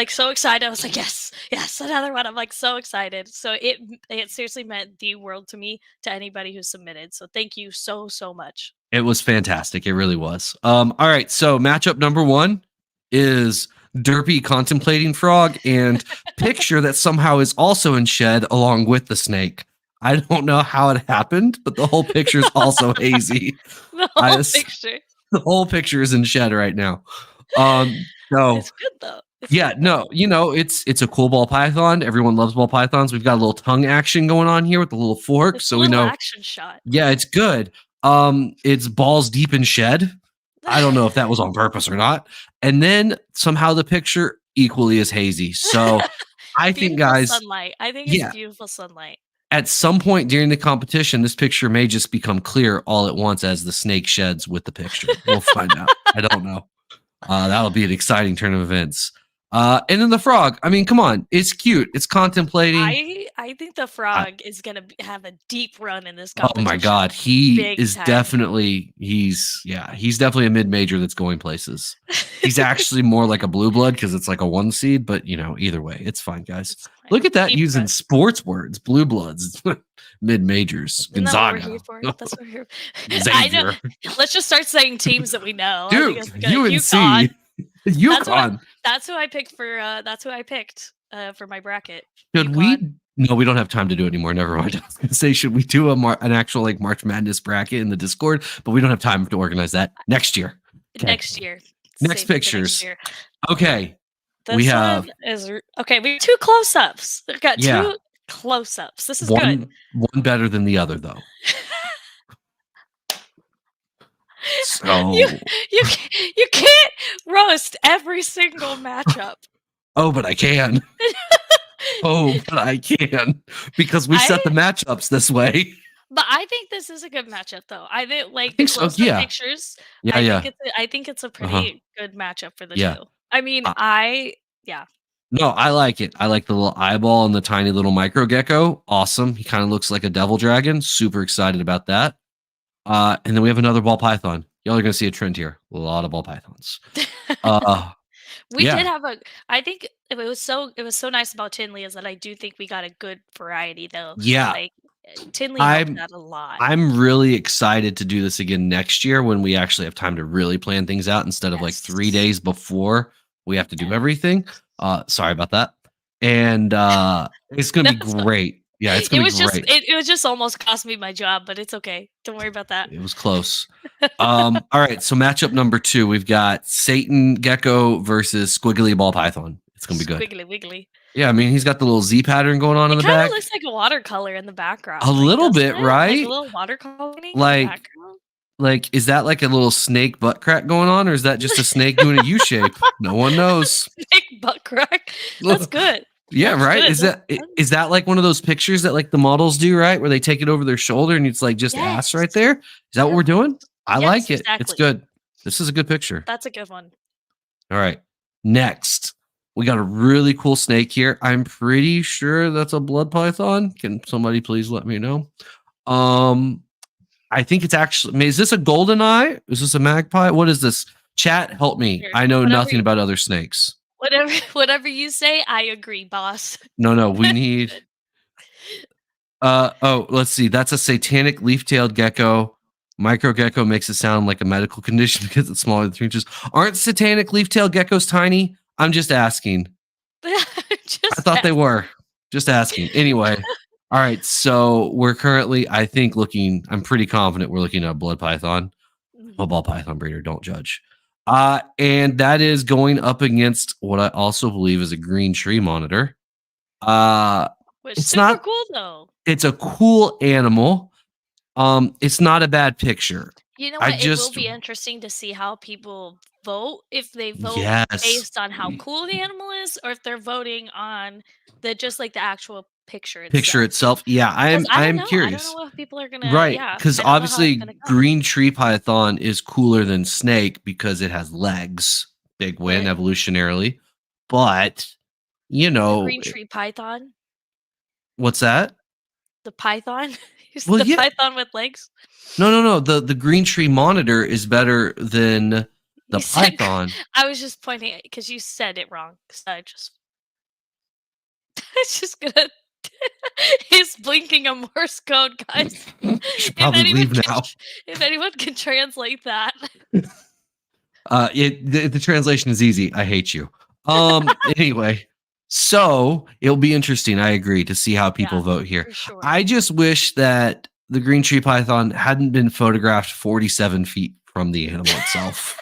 so excited. I was like, yes, another one. I'm so excited. So it seriously meant the world to me, to anybody who submitted. So thank you so much. It was fantastic. It really was. All right. So matchup number one is Derpy contemplating frog and picture that somehow is also in shed along with the snake. I don't know how it happened, but the whole picture is also hazy. The whole picture is in shed right now. No, it's good though. It's a cool ball python. Everyone loves ball pythons. We've got a little tongue action going on here with the little fork, it's so we know action shot. Yeah, it's good. It's balls deep in shed. I don't know if that was on purpose or not. And then somehow the picture equally is hazy. So I think, guys, sunlight. I think it's beautiful sunlight. At some point during the competition, this picture may just become clear all at once as the snake sheds with the picture. We'll find out. I don't know. That'll be an exciting turn of events. And then the frog. I mean, come on, it's cute. It's contemplating. I think the frog is gonna have a deep run in this Oh my competition. god, he Big is time. definitely he's definitely a mid-major that's going places. He's actually more like a blue blood because it's like a 1 seed, but either way, it's fine, guys. It's fine. Look at that Deep using run. sports words, blue bloods, mid-majors, Isn't that what we're here Gonzaga, for? That's what we're here. I know. Xavier, Let's just start saying teams that we know. I think Duke, it's good. UNC, UConn. That's who I picked for. That's who I picked for my bracket. Should UConn. we? No, we don't have time to do it anymore. Never mind. I was going to say, should we do an actual like March Madness bracket in the Discord? But we don't have time to organize that next year. Okay. Next year. Next Save it for pictures. next year. Okay. We have two close-ups. We've got two close-ups. This is good. One better than the other, though. So you can't roast every single matchup. Oh, but I can. Because we set the matchups this way. But I think this is a good matchup, though. I think pictures. I think it's a pretty good matchup for the two. I mean, No, I like it. I like the little eyeball and the tiny little micro gecko. Awesome. He kind of looks like a devil dragon. Super excited about that. And then we have another ball python. Y'all are going to see a trend here. A lot of ball pythons. We did have I think it was so nice about Tinley is that I do think we got a good variety, though. Yeah. Like, Tinley helped out a lot. I'm really excited to do this again next year when we actually have time to really plan things out instead of like 3 days before we have to do everything. Sorry about that. And it's going to be great. Yeah, it's going to be great. It was just almost cost me my job, but it's okay. Don't worry about that. It was close. All right, so matchup number 2, we've got Satan Gecko versus Squiggly Ball Python. It's going to be good. Squiggly Wiggly. Yeah, I mean, he's got the little Z pattern going on in the back. It kind of looks like a watercolor in the background. A little bit, right? Like a little watercoloring in the background. Like, is that like a little snake butt crack going on, or is that just a snake doing a U shape? No one knows. Snake butt crack. That's good. Yeah, That's right. good. Is that like one of those pictures that like the models do, right? Where they take it over their shoulder and it's like just ass right there. Is that what we're doing? I like it. Exactly. It's good. This is a good picture. That's a good one. All right. Next, we got a really cool snake here. I'm pretty sure that's a blood python. Can somebody please let me know? I think it's actually. Is this a golden eye? Is this a magpie? What is this? Chat, help me. I know nothing about other snakes. Whatever you say, I agree, boss. No, we need. Let's see. That's a satanic leaf-tailed gecko. Micro gecko makes it sound like a medical condition because it's smaller than 3 inches. Aren't satanic leaf-tailed geckos tiny? I'm just asking. I thought they were. Just asking. Anyway. All right. So we're currently, I think, I'm pretty confident we're looking at a blood python. A ball python breeder. Don't judge. And that is going up against what I also believe is a green tree monitor. Which is super cool, though. It's a cool animal. It's not a bad picture. You know what? It will be interesting to see how people vote. If they vote based on how cool the animal is, or if they're voting on the actual picture itself. Yeah, I'm curious. I don't know if people are gonna because obviously green tree python is cooler than snake because it has legs. Big win evolutionarily, but the green tree python. What's that? The python. Python with legs. No. The green tree monitor is better than the python. I was just pointing at because you said it wrong. So it's just gonna. He's blinking a Morse code, guys. Should probably leave now. If anyone can translate that. The translation is easy. I hate you. Anyway, so it'll be interesting. I agree to see how people vote here. Sure. I just wish that the green tree python hadn't been photographed 47 feet from the animal itself.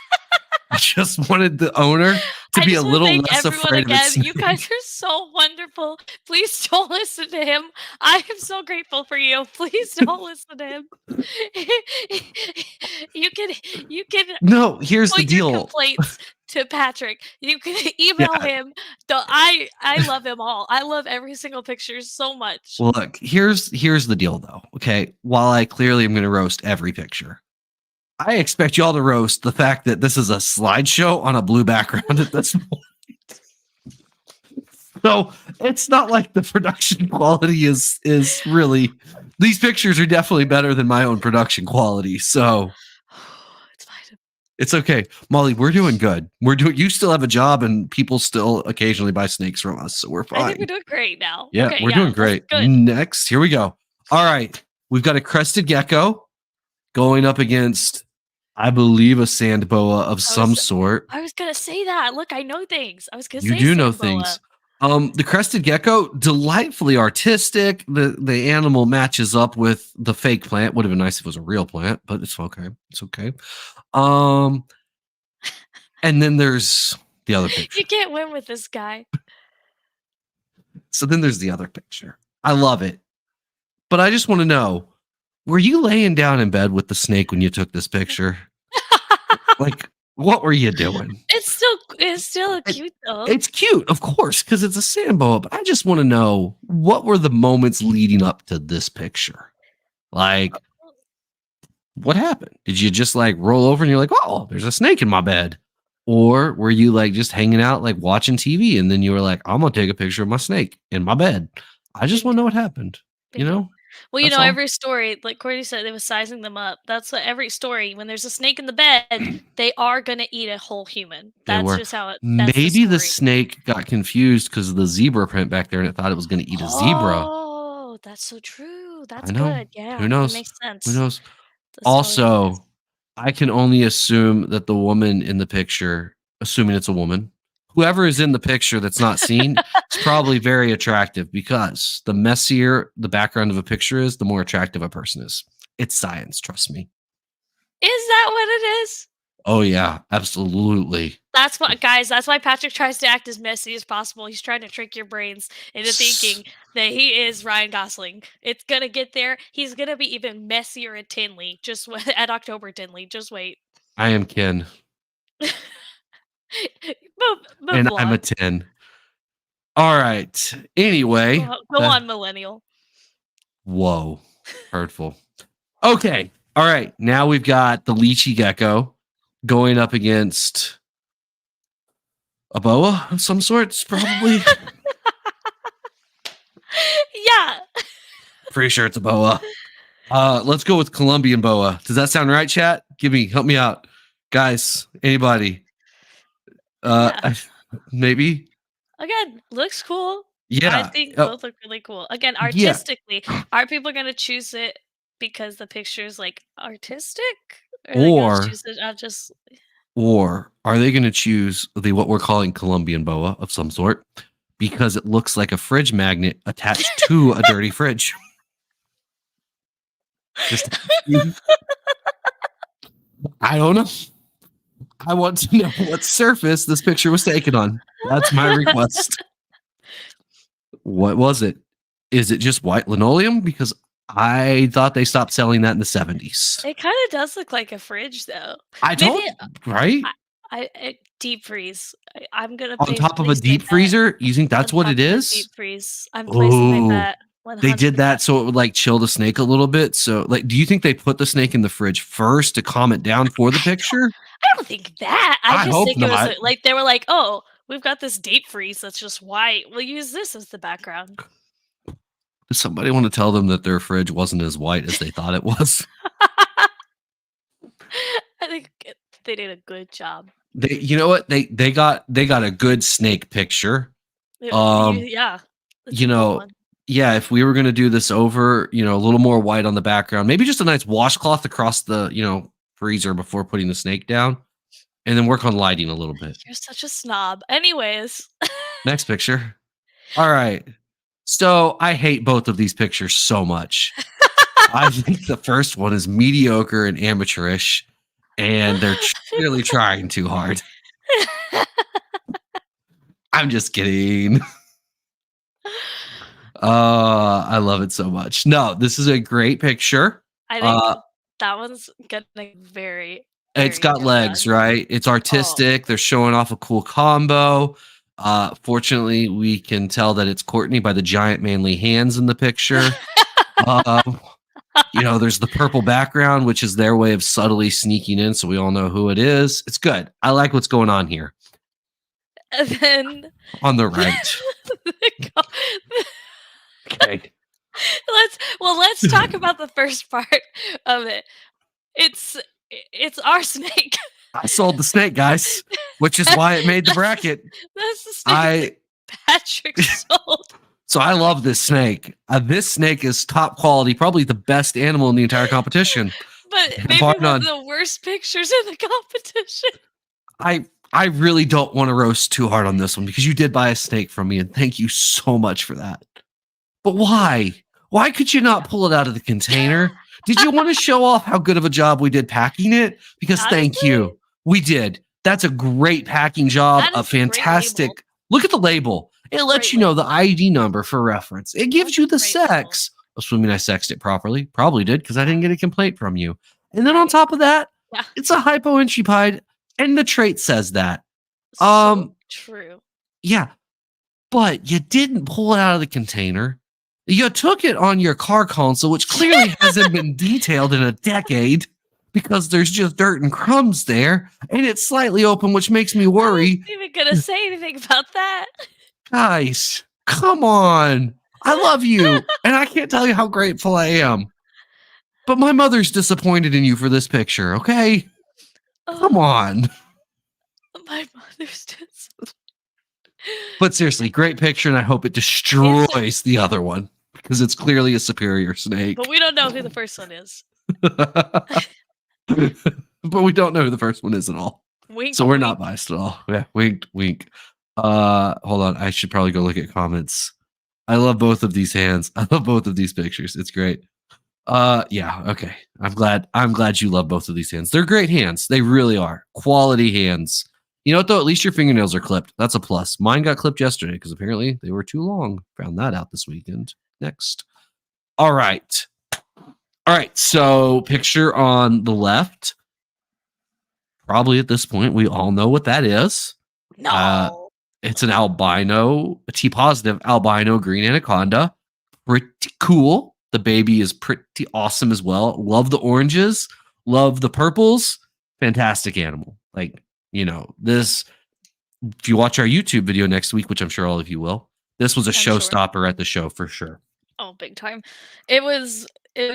I just wanted the owner to be a little less afraid of it. You guys are so wonderful. Please don't listen to him. I am so grateful for you. Please don't listen to him. You can. No, here's the deal. Your complaints to Patrick. You can email him. I love him all. I love every single picture so much. Well, look, here's the deal, though. Okay, while I clearly am going to roast every picture, I expect y'all to roast the fact that this is a slideshow on a blue background at this point. So it's not like the production quality is really. These pictures are definitely better than my own production quality. So It's fine. it's okay. Molly, we're doing good. You still have a job and people still occasionally buy snakes from us. So we're I think we're fine. doing great now. Yeah, Okay, we're yeah, doing that's great. good. Next, here we go. All right. We've got a crested gecko going up against, I believe, a sand boa of some sort. I was gonna say that. Look, I know things. I was gonna You say do know sand things. boa. The crested gecko, delightfully artistic. The animal matches up with the fake plant. Would have been nice if it was a real plant, but it's okay. It's okay. And then there's the other picture. You can't win with this guy. So then there's the other picture. I love it. But I just want to know, were you laying down in bed with the snake when you took this picture? Like, what were you doing? It's still cute though. It's cute, of course, because it's a sand boa, but I just want to know, what were the moments leading up to this picture? Like, what happened? Did you just like roll over and you're like, oh, there's a snake in my bed? Or were you like just hanging out, like watching TV, and then you were like, I'm gonna take a picture of my snake in my bed? I just want to know what happened. You Bingo. know? Well, you That's know, all. every story, like Courtney said, they was sizing them up. That's what every story. When there's a snake in the bed, they are gonna eat a whole human. They That's were. just how it. That's the Maybe the story. snake got confused because of the zebra print back there and it thought it was going to eat a zebra. Oh, that's so true. I That's know. good. Who Yeah, that knows? makes Who sense. knows? That's totally makes sense. Also, I can only assume that the woman in the picture, assuming it's a woman, whoever is in the picture that's not seen, is probably very attractive, because the messier the background of a picture is, the more attractive a person is. It's science, trust me. Is that what it is? Oh, yeah, absolutely. That's what, guys. That's why Patrick tries to act as messy as possible. He's trying to trick your brains into thinking that he is Ryan Gosling. It's gonna get there. He's gonna be even messier at Tinley. At October Tinley. Just wait. I am Ken, Move and I'm a along. 10. All right. Anyway, Go on, millennial. whoa, hurtful. Okay. All right. Now we've got the lychee gecko going up against a boa of some sorts, probably. Yeah. Pretty sure it's a boa. Let's go with Colombian boa. Does that sound right, chat? Help me out. Guys, anybody? Yeah. Maybe? Again, looks cool. I Yeah. think both look really cool. Again, Yeah. artistically, are people gonna choose it because the picture's like artistic? Or are they gonna choose it not just Or are they going to choose what we're calling Colombian boa of some sort because it looks like a fridge magnet attached to a dirty fridge? Just, I don't know. I want to know what surface this picture was taken on. That's my request. What was it? Is it just white linoleum? Because I thought they stopped selling that in the 70s. It kinda does look like a fridge though. Right? Deep freeze. I'm gonna On top of a place my deep bet freezer? You think that's on what top it of a is? deep freeze. I'm placing my Oh, bet they did that 100%. so it would like chill the snake a little bit. So, like, do you think they put the snake in the fridge first to calm it down for the picture? I don't think that. I just hope think it was not. like they were like, "Oh, we've got this deep freeze that's just white. We'll use this as the background." Does somebody want to tell them that their fridge wasn't as white as they thought it was? I think they did a good job. You know what? They got a good snake picture. Yeah, it's You a good know, one. yeah, if we were going to do this over, a little more white on the background, maybe just a nice washcloth across the, freezer before putting the snake down, and then work on lighting a little bit. You're such a snob. Anyways. Next picture. All right. So I hate both of these pictures so much. I think the first one is mediocre and amateurish, and they're clearly trying too hard. I'm just kidding. I love it so much. No, this is a great picture. I think that one's gonna very, It's very got good legs, run. right? It's artistic. They're showing off a cool combo. Fortunately, we can tell that it's Courtney by the giant manly hands in the picture. There's the purple background, which is their way of subtly sneaking in, so we all know who it is. It's good. I like what's going on here. And then On the right. Okay. Let's talk about the first part of it. It's our snake. I sold the snake, guys, which is why it made the bracket. That's the snake that Patrick sold. So I love this snake. This snake is top quality, probably the best animal in the entire competition. But maybe one of the worst pictures in the competition. I really don't want to roast too hard on this one because you did buy a snake from me, and thank you so much for that. But why? Why could you not pull it out of the container? Did you want to show off how good of a job we did packing it? Because thank you. We did. That's a great packing job. A fantastic. Look at the label. It lets you know the ID number for reference. It gives you the sex. Assuming I sexed it properly. Probably did because I didn't get a complaint from you. And then on top of that, it's a hypoenchipide, and the trait says that. So true. Yeah. But you didn't pull it out of the container. You took it on your car console, which clearly hasn't been detailed in a decade because there's just dirt and crumbs there, and it's slightly open, which makes me worry. I wasn't even going to say anything about that. Guys, come on. I love you, and I can't tell you how grateful I am. But my mother's disappointed in you for this picture, okay? Come on. My mother's disappointed. But seriously, great picture, and I hope it destroys the other one because it's clearly a superior snake. But we don't know who the first one is. But we don't know who the first one is at all. Wink, so we're not biased at all. Yeah, wink, wink. Hold on. I should probably go look at comments. I love both of these hands. I love both of these pictures. It's great. Yeah, okay. I'm glad you love both of these hands. They're great hands. They really are. Quality hands. You know what, though? At least your fingernails are clipped. That's a plus. Mine got clipped yesterday because apparently they were too long. Found that out this weekend. Next. All right. So picture on the left. Probably at this point, we all know what that is. No. It's an albino, a T-positive albino green anaconda. Pretty cool. The baby is pretty awesome as well. Love the oranges. Love the purples. Fantastic animal. Like, this, if you watch our YouTube video next week, which I'm sure all of you will, this was a showstopper at the show for sure. Oh, big time. It was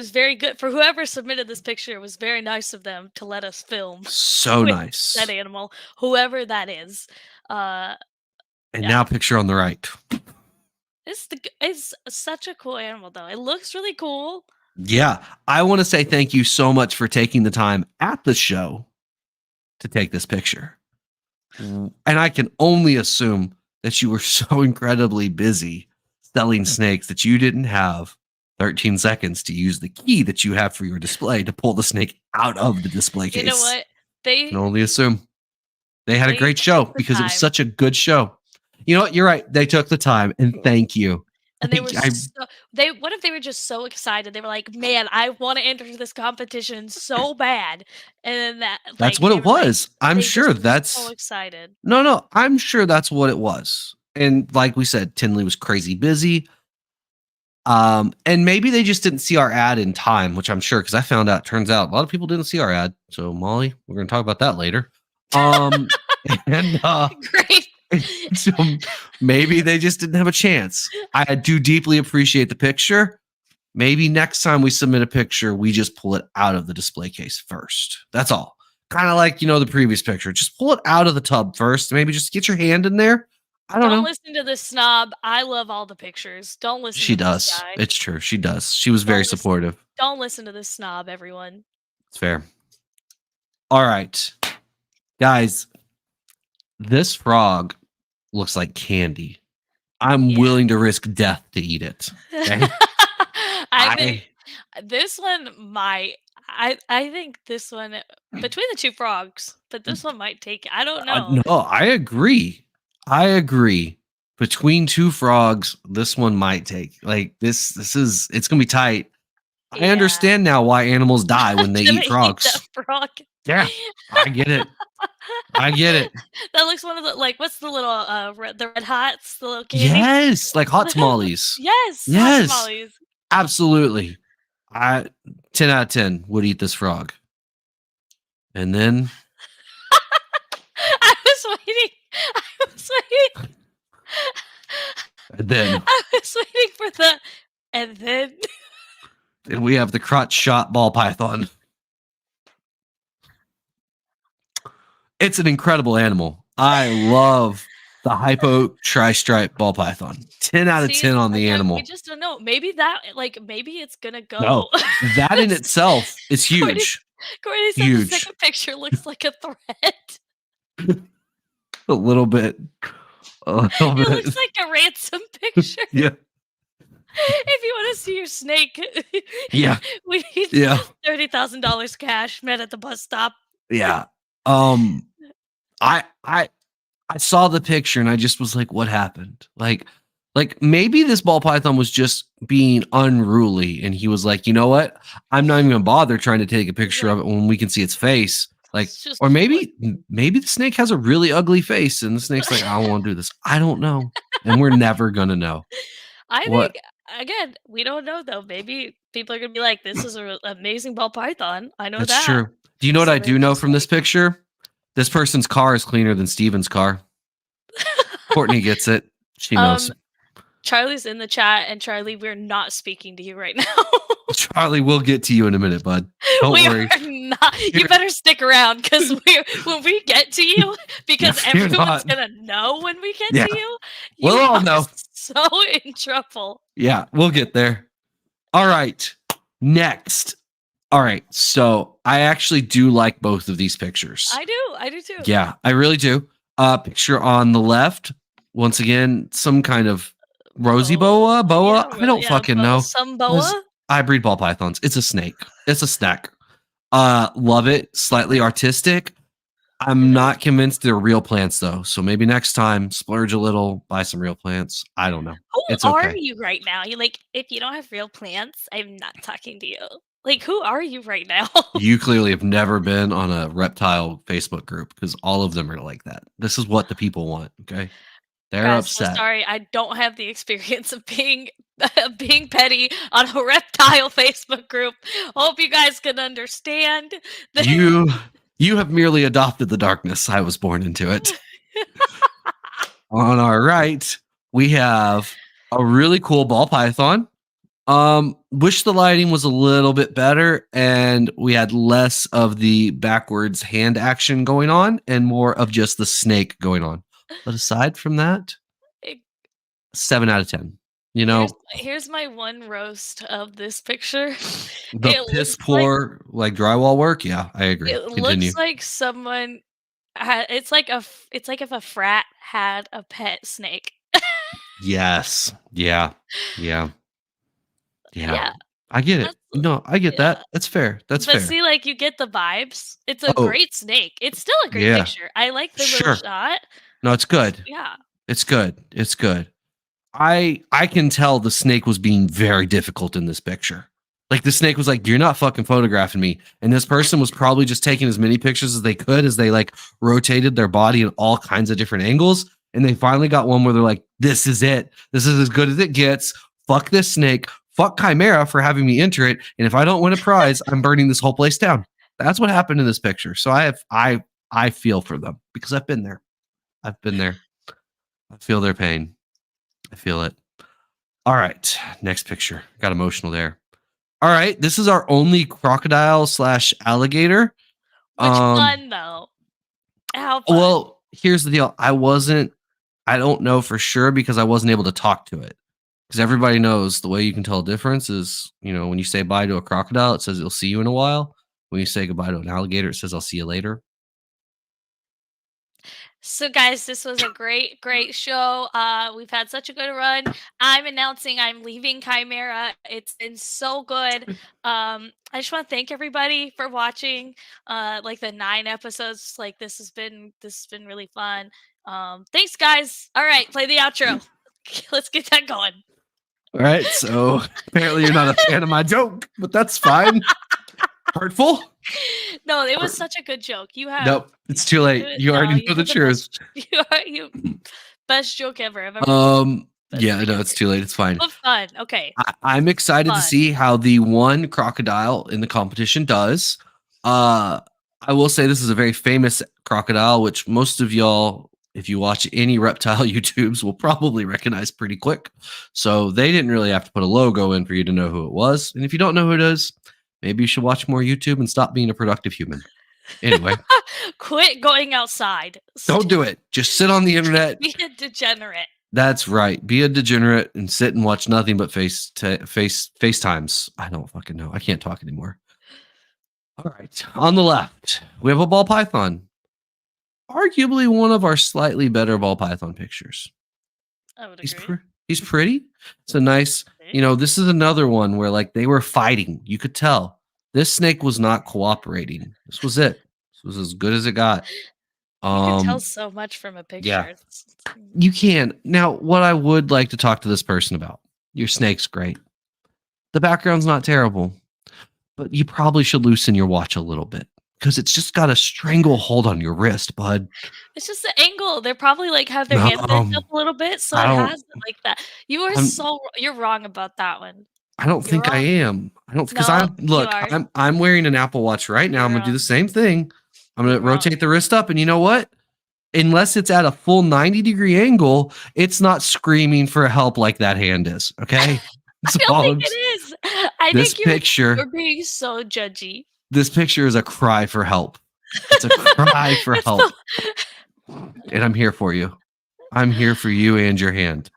very good for whoever submitted this picture. It was very nice of them to let us film. So nice. That animal, whoever that is. And now picture on the right. It's such a cool animal, though. It looks really cool. Yeah. I want to say thank you so much for taking the time at the show to take this picture. And I can only assume that you were so incredibly busy selling snakes that you didn't have 13 seconds to use the key that you have for your display to pull the snake out of the display case. You know what? I can only assume. They had a great show because it was such a good show. You know what? You're right. They took the time, and thank you. And they were what if they were just so excited? They were like, "Man, I want to enter this competition so bad." And then that's what it was. I'm sure that's so excited. No, I'm sure that's what it was. And like we said, Tinley was crazy busy. And maybe they just didn't see our ad in time, which I'm sure because I found out, turns out a lot of people didn't see our ad. So Molly, we're going to talk about that later. Great. So maybe they just didn't have a chance. I do deeply appreciate the picture. Maybe next time we submit a picture, we just pull it out of the display case first. That's all. Kind of like, the previous picture. Just pull it out of the tub first. Maybe just get your hand in there. I don't know. Don't listen to this snob. I love all the pictures. Don't listen She to does. this guy. It's true. She does. She was very supportive. Don't listen to this snob, everyone. It's fair. All right. Guys, this frog looks like candy. I'm willing to risk death to eat it. Okay? I think this one might. I think this one between the two frogs, but this one might take it. I don't know. No, I agree. Between two frogs, this one might take. Like this is it's gonna be tight. Yeah. I understand now why animals die when they eat frogs. Eat that frog. Yeah, I get it. That looks one of the what's the little the red hots, the little candy? Yes, like hot tamales. Yes, hot tamales. Absolutely. 10 out of 10 would eat this frog. And then I was waiting. And then I was waiting for the And then And we have the crotch shot ball python. It's an incredible animal. I love the hypo tri-stripe ball python. 10 out of see, 10 on the again, we animal. just don't know. Maybe that, like, maybe it's gonna No, go. that in itself is Courtney, huge. Courtney said the Huge. second picture looks like a threat. A little bit. A little It bit. looks like a ransom picture. Yeah. If you want to see your snake, Yeah. we need Yeah. $30,000 cash met at the bus stop. Yeah. I saw the picture and I just was like, what happened? Like maybe this ball python was just being unruly and he was like, you know what? I'm not even gonna bother trying to take a picture of it when we can see its face. Like, It's just or like, maybe the snake has a really ugly face and the snake's like, I don't want to do this. I don't know. And we're never gonna know. I What? think, again, we don't know though. Maybe people are gonna be like, "This is an amazing ball python." I know That's that. true. Do you know This what is a I very do know cool from this snake. picture? This person's car is cleaner than Steven's car. Courtney gets it. She knows. Charlie's in the chat, and Charlie, we're not speaking to you right now. Charlie, we'll get to you in a minute, bud. Don't We worry. are not. You You're- better stick around because when we get to you, because If you're everyone's not- gonna know when we get Yeah. to you. We'll You all are know. so in trouble. Yeah, we'll get there. All right. Next. All right. So I actually do like both of these pictures. I do too. Yeah, I really do. Picture on the left, once again, some kind of rosy boa. Yeah, I don't fucking know. Some This- boa. I breed ball pythons. It's a snake. It's a snack. Love it. Slightly artistic. I'm not convinced they're real plants though. So maybe next time splurge a little, buy some real plants. I don't know. Who It's are okay. you right now? You like, if you don't have real plants, I'm not talking to you. Like, who are you right now? You clearly have never been on a reptile Facebook group because all of them are like that. This is what the people want. Okay. They're Guys, so upset. sorry, I don't have the experience of being being petty on a reptile Facebook group. Hope you guys can understand. You have merely adopted the darkness. I was born into it. On our right, we have a really cool ball python. Wish the lighting was a little bit better and we had less of the backwards hand action going on and more of just the snake going on. But aside from that, 7 out of 10. You know, here's my one roast of this picture. the It piss looks poor like drywall work. Yeah, I agree. It Continue. looks like someone had. It's like if a frat had a pet snake. Yes. Yeah. Yeah. Yeah. Yeah, I get it. that's- No, I get yeah. that. That's fair. That's But fair. see, like, you get the vibes. It's a Oh. great snake. It's still a great Yeah. picture. I like the Sure. little shot. No, it's good. Yeah. It's good. It's good. I can tell the snake was being very difficult in this picture. Like the snake was like, "You're not fucking photographing me." And this person was probably just taking as many pictures as they could as they like rotated their body in all kinds of different angles. And they finally got one where they're like, "This is it. This is as good as it gets. Fuck this snake. Fuck Chimera for having me enter it. And if I don't win a prize, I'm burning this whole place down." That's what happened in this picture. So I feel for them because I've been there. I've been there. I feel their pain. I feel it. All right. Next picture. Got emotional there. All right. This is our only crocodile / alligator. Which fun though. How fun. Well, here's the deal. I don't know for sure because I wasn't able to talk to it. Because everybody knows the way you can tell a difference is, when you say bye to a crocodile, it says it'll see you in a while. When you say goodbye to an alligator, it says I'll see you later. So guys, this was a great show. We've had such a good run. I'm announcing I'm leaving Chimera. It's been so good. I just want to thank everybody for watching. Like the 9 episodes. Like this has been really fun. Thanks guys. All right, play the outro. Let's get that going. All right. So apparently you're not a fan of my joke, but that's fine. Hurtful? No, it was such a good joke. You have Nope. It's too late. You already know the truth. You best joke ever. I've ever Yeah, no, it's too late. It's fine. But fun. Okay. I'm excited to see how the one crocodile in the competition does. I will say this is a very famous crocodile, which most of y'all if you watch any reptile YouTubes, will probably recognize pretty quick. So they didn't really have to put a logo in for you to know who it was. And if you don't know who it is, maybe you should watch more YouTube and stop being a productive human. Anyway, Quit going outside. don't do it. Just sit on the internet. Be a degenerate. That's right. Be a degenerate and sit and watch nothing but FaceTimes. I don't fucking know. I can't talk anymore. All right. On the left, we have a ball python. Arguably one of our slightly better ball python pictures. I would agree. He's pretty. It's a nice, this is another one where like they were fighting. You could tell this snake was not cooperating. This was it. This was as good as it got. You can tell so much from a picture. Yeah. You can. Now, what I would like to talk to this person about, your snake's great. The background's not terrible, but you probably should loosen your watch a little bit because it's just got a stranglehold on your wrist, bud. It's just the angle. They're probably like have their hands bent up a little bit, so it has it like that. You're wrong about that one. I don't think I am. I don't because I'm wearing an Apple Watch right now. I'm gonna do the same thing. I'm gonna rotate the wrist up, and you know what? Unless it's at a full 90-degree angle, it's not screaming for help like that hand is. Okay. I don't think it is. I think you're being so judgy. This picture is a cry for help. It's a cry for help. And I'm here for you. I'm here for you and your hand.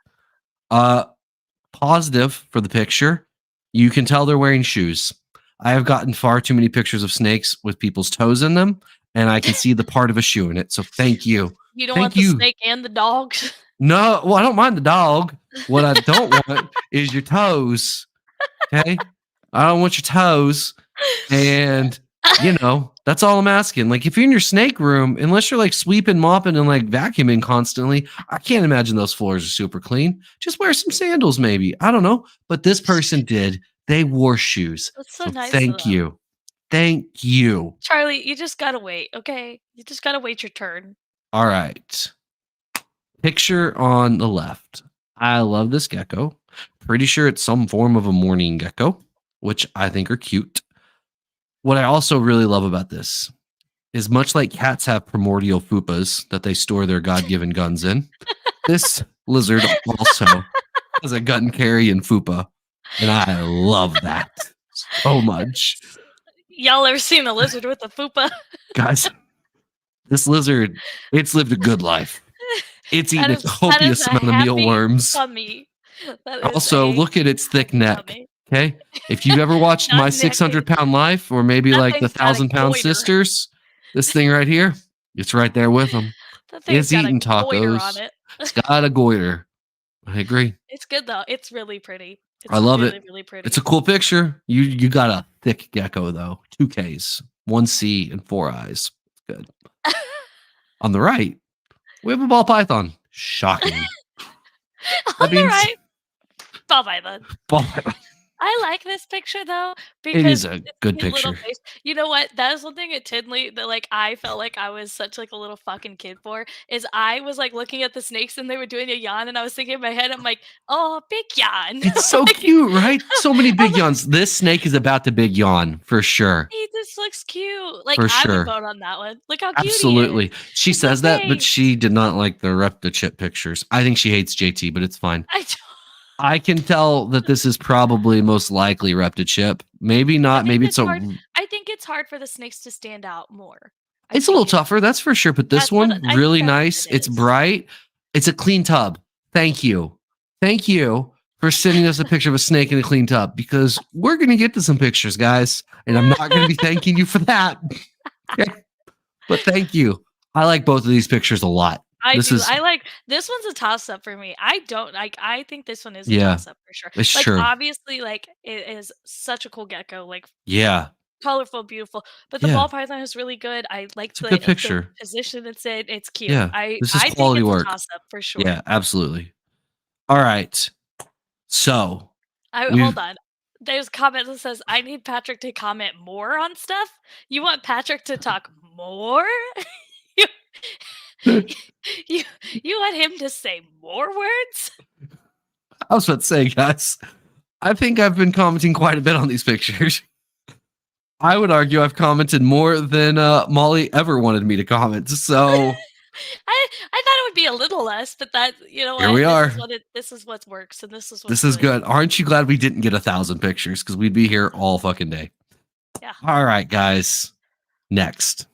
Positive for the picture. You can tell they're wearing shoes. I have gotten far too many pictures of snakes with people's toes in them, and I can see the part of a shoe in it. So thank you. You don't want the snake and the dog? No, well, I don't mind the dog. What I don't want is your toes. Okay? I don't want your toes. And, that's all I'm asking. Like, if you're in your snake room, unless you're like sweeping, mopping, and like vacuuming constantly, I can't imagine those floors are super clean. Just wear some sandals, maybe. I don't know. But this person did. They wore shoes. That's so nice. Thank you. Thank you. Charlie, you just gotta wait, okay? You just gotta wait your turn. All right. Picture on the left. I love this gecko. Pretty sure it's some form of a mourning gecko, which I think are cute. What I also really love about this is much like cats have primordial fupas that they store their God-given guns in, this lizard also has a gun carrying fupa. And I love that so much. Y'all ever seen a lizard with a fupa? Guys, this lizard, it's lived a good life. It's eaten a copious amount of mealworms. Also, look at its thick neck. Tummy. Okay? If you've ever watched My 600-Pound Life or maybe like the 1,000-Pound Sisters, this thing right here, it's right there with them. It's eating tacos. It's got a goiter. I agree. It's good though. It's really pretty. I love it. Really pretty. It's a cool picture. You got a thick gecko though. 2 Ks, 1 C, and 4 eyes. Good. On the right, we have a ball python. Shocking. On the right, ball python. I like this picture though because it is a good picture. You know what? That is one thing at Tinley that like I felt like I was such like a little fucking kid for is I was like looking at the snakes and they were doing a yawn and I was thinking in my head I'm like, oh, big yawn. It's so cute, right? So many big yawns. This snake is about to big yawn for sure. Hey, this looks cute. Like I would vote on that one. Look how cute. Absolutely. She says that, but she did not like the Repta Chip pictures. I think she hates JT, but it's fine. I can tell that this is probably most likely Repta Chip. Maybe not. Maybe it's hard. I think it's hard for the snakes to stand out more. It's a little tougher, that's for sure. But this one, really nice. It's bright. It's a clean tub. Thank you. Thank you for sending us a picture of a snake in a clean tub because we're going to get to some pictures, guys. And I'm not going to be thanking you for that. Okay? But thank you. I like both of these pictures a lot. I like this one's a toss up for me. I don't like. I think this one is a toss up for sure. It's like true. Obviously, like it is such a cool gecko. Like colorful, beautiful. But the ball python is really good. I like the position it's in. It's cute. Yeah, this is quality think it's work. A toss up for sure. Yeah, absolutely. All right. So hold on. There's a comment that says, "I need Patrick to comment more on stuff." You want Patrick to talk more? You want him to say more words? I was about to say, guys, I think I've been commenting quite a bit on these pictures. I would argue I've commented more than Molly ever wanted me to comment. So I thought it would to be a little less, but that you know Here what? we are. This is what works, and this is what's This is good. Aren't you glad we didn't get 1,000 pictures? Because we'd be here all fucking day. Yeah. All right, guys. Next.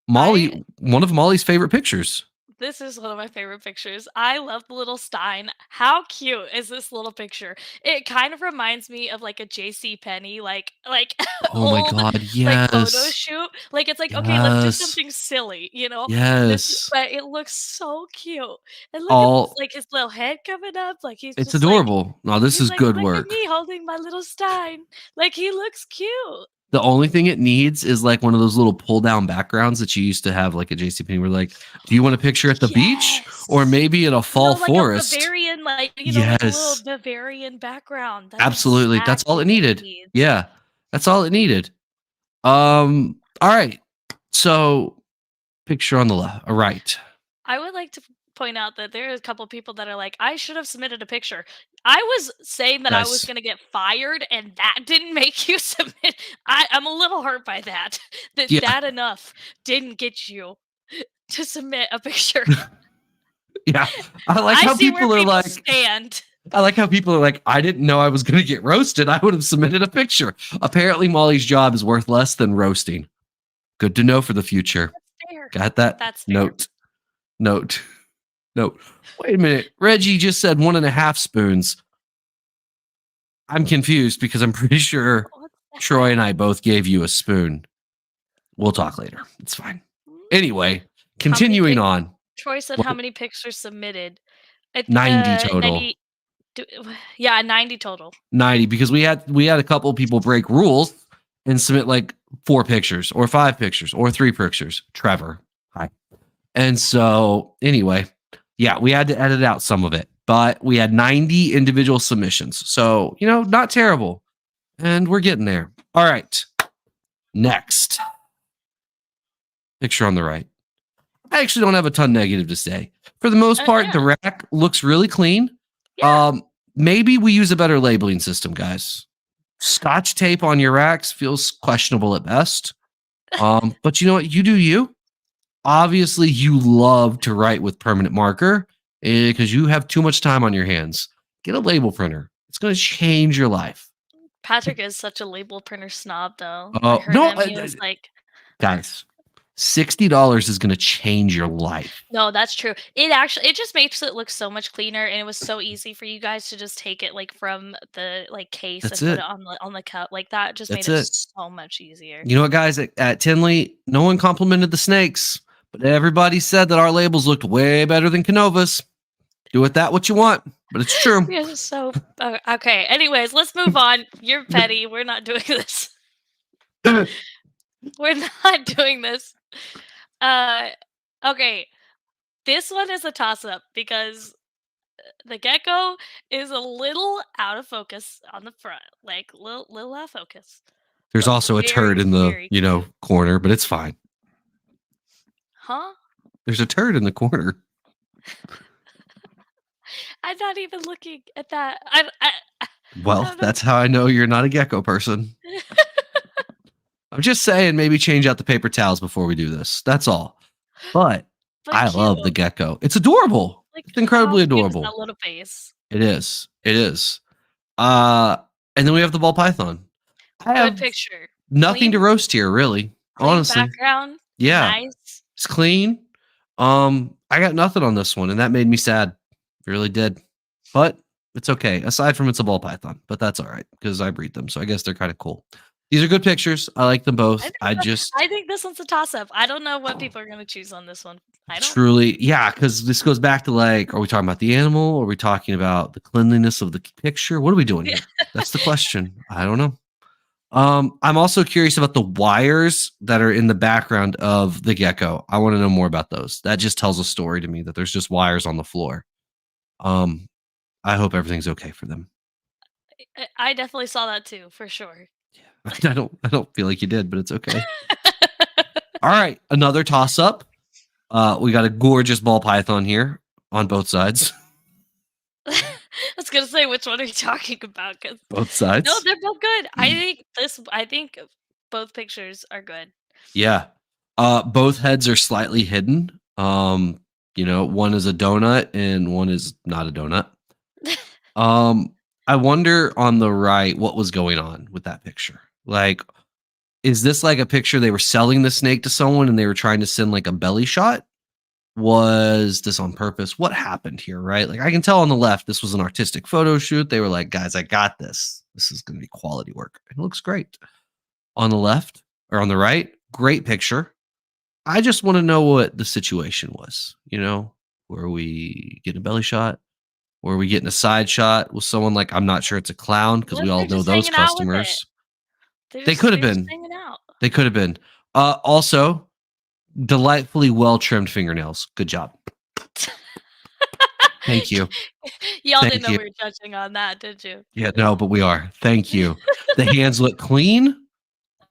Molly, one of Molly's favorite pictures. This is one of my favorite pictures. I love the little Stein. How cute is this little picture? It kind of reminds me of like a JC Penney, like Oh my old God. like photo Yes. shoot. Like it's like okay, let's do Yes. something silly, you know. Yes. But it looks so cute. And look at All like his little head coming up. Like he's it's just like adorable. No, this he's is like good look at work. me holding my little Stein. Like he looks cute. The only thing it needs is like one of those little pull down backgrounds that you used to have like a JCPenney where like, do you want a picture at the beach or maybe in a fall like forest? a Bavarian, like like a little Yes. Bavarian background. That's Absolutely. That's all it exactly what needed. needs. Yeah. That's all it needed. All right. So picture on the left, right. I would like to point out that there are a couple people that are like, I should have submitted a picture. I was saying that I was Guys. going to get fired, and that didn't make you submit. I'm a little hurt by that. Yeah. That enough didn't get you to submit a picture. Yeah. I like how see people where are like, stand. I like how people are like, I didn't know I was going to get roasted. I would have submitted a picture. Apparently, Molly's job is worth less than roasting. Good to know for the future. That's fair. Got that? That's fair. Note. Wait a minute. Reggie just said 1.5 spoons. I'm confused because I'm pretty sure Troy and I both gave you a spoon. We'll talk later. It's fine. Anyway, continuing on. Troy said how many pictures submitted? 90 total. 90 total. 90 because we had a couple of people break rules and submit like 4 pictures or 5 pictures or 3 pictures. Trevor. Hi. And so anyway, yeah, we had to edit out some of it, but we had 90 individual submissions. So, not terrible. And we're getting there. All right. Next. Picture on the right. I actually don't have a ton negative to say. For the most part, the rack looks really clean. Yeah. Maybe we use a better labeling system, guys. Scotch tape on your racks feels questionable at best. But you know what? You do you. Obviously, you love to write with permanent marker because you have too much time on your hands. Get a label printer. It's going to change your life. Patrick is such a label printer snob, though. Oh, no. He was like, guys, $60 is going to change your life. No, that's true. It just makes it look so much cleaner, and it was so easy for you guys to just take it like from the case and put it on the cup. Like that just made it so much easier. You know what, guys? At Tinley, no one complimented the snakes, but everybody said that our labels looked way better than Canova's. Do with that what you want, but it's true. You're so okay. Anyways, let's move on. You're petty. We're not doing this. We're not doing this. Okay. This one is a toss-up because the gecko is a little out of focus on the front, like little out of focus. There's also a turd in the corner, but it's fine. Huh? There's a turd in the corner. I'm not even looking at that. Well, that's how I know you're not a gecko person. I'm just saying, maybe change out the paper towels before we do this. That's all. But I love the gecko. It's adorable. It's incredibly adorable. That little face. It is. And then we have the ball python. Good picture. Nothing to roast here, really. Honestly. Background. Yeah. Nice. It's clean. I got nothing on this one, and that made me sad. It really did. But it's okay. Aside from it's a ball python, but that's all right because I breed them, so I guess they're kind of cool. These are good pictures. I like them both. I think this one's a toss-up. I don't know what people are going to choose on this one. Truly, yeah, because this goes back to like, are we talking about the animal? Or are we talking about the cleanliness of the picture? What are we doing here? That's the question. I don't know. I'm also curious about the wires that are in the background of the gecko. I want to know more about those. That just tells a story to me that there's just wires on the floor. I hope everything's okay for them. I definitely saw that too, for sure. Yeah. I don't feel like you did, but it's okay. All right, another toss up. We got a gorgeous ball python here on both sides. I was gonna say, which one are you talking about? Both sides. No, they're both good. I think both pictures are good. Yeah. Both heads are slightly hidden. One is a donut and one is not a donut. I wonder on the right what was going on with that picture. Like, is this like a picture they were selling the snake to someone and they were trying to send like a belly shot? Was this on purpose? What happened here, right? Like, I can tell on the left, this was an artistic photo shoot. They were like, guys, I got this. This is going to be quality work. It looks great. On the left or on the right, great picture. I just want to know what the situation was. Were we getting a belly shot? Were we getting a side shot with someone like, I'm not sure it's a clown because What we if all they're know just those hanging out with it? customers. They could have They're just been. hanging out. They could have been. Also, delightfully well trimmed fingernails. Good job. Thank you. Y'all Thank didn't know you. we were judging on that, did you? Yeah, no, but we are. Thank you. The hands look clean,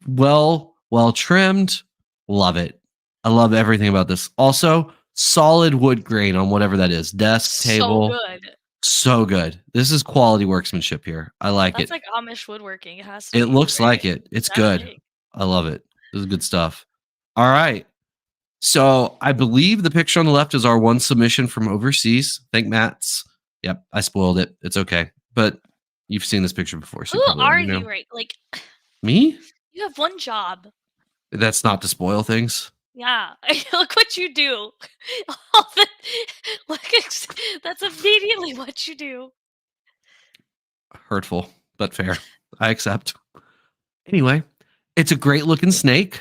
well trimmed. Love it. I love everything about this. Also, solid wood grain on whatever that is. Desk, table. So good. So good. This is quality workmanship here. I like That's it. like Amish woodworking. It has to be. It looks right? like it. It's Gotta good. be. I love it. This is good stuff. All right. So I believe the picture on the left is our one submission from overseas. Thank Matt's. Yep, I spoiled it. It's okay. But you've seen this picture before. So Who probably are already know. you, right? Like, Me? you have one job. That's not to spoil things. Yeah. Look what you do. That's immediately what you do. Hurtful, but fair. I accept. Anyway, it's a great looking snake.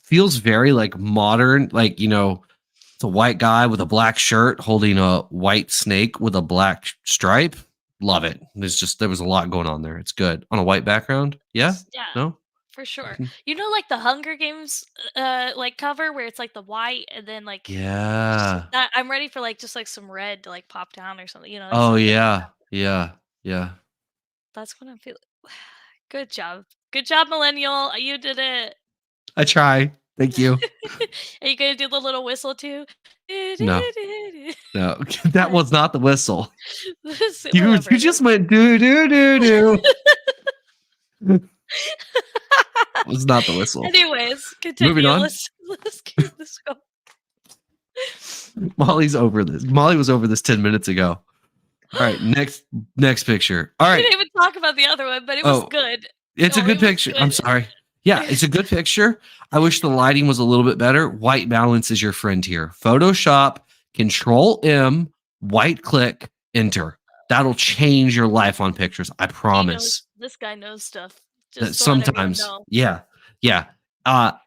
Feels very like modern, like it's a white guy with a black shirt holding a white snake with a black stripe. Love it. There was a lot going on there. It's good on a white background. Yeah. Yeah. No. For sure. Like the Hunger Games like cover where it's like the white and then like Yeah. I'm ready for like just like some red to like pop down or something, like Oh something. yeah. Yeah. That's what I'm feeling. Good job. Good job, millennial. You did it. I try. Thank you. Are you gonna do the little whistle too? No. That was not the whistle. You Whatever it just is. went do do do do. It was not the whistle. Anyways, continue. Moving on. Let's keep this going. Molly's over this. Molly was over this 10 minutes ago. All right, next picture. All We right. didn't even talk about the other one, but it was good. It's a good picture. I'm sorry. Yeah, it's a good picture. I wish the lighting was a little bit better. White balance is your friend here. Photoshop, Control M, white click, enter. That'll change your life on pictures. I promise. This guy knows stuff. Sometimes. Yeah.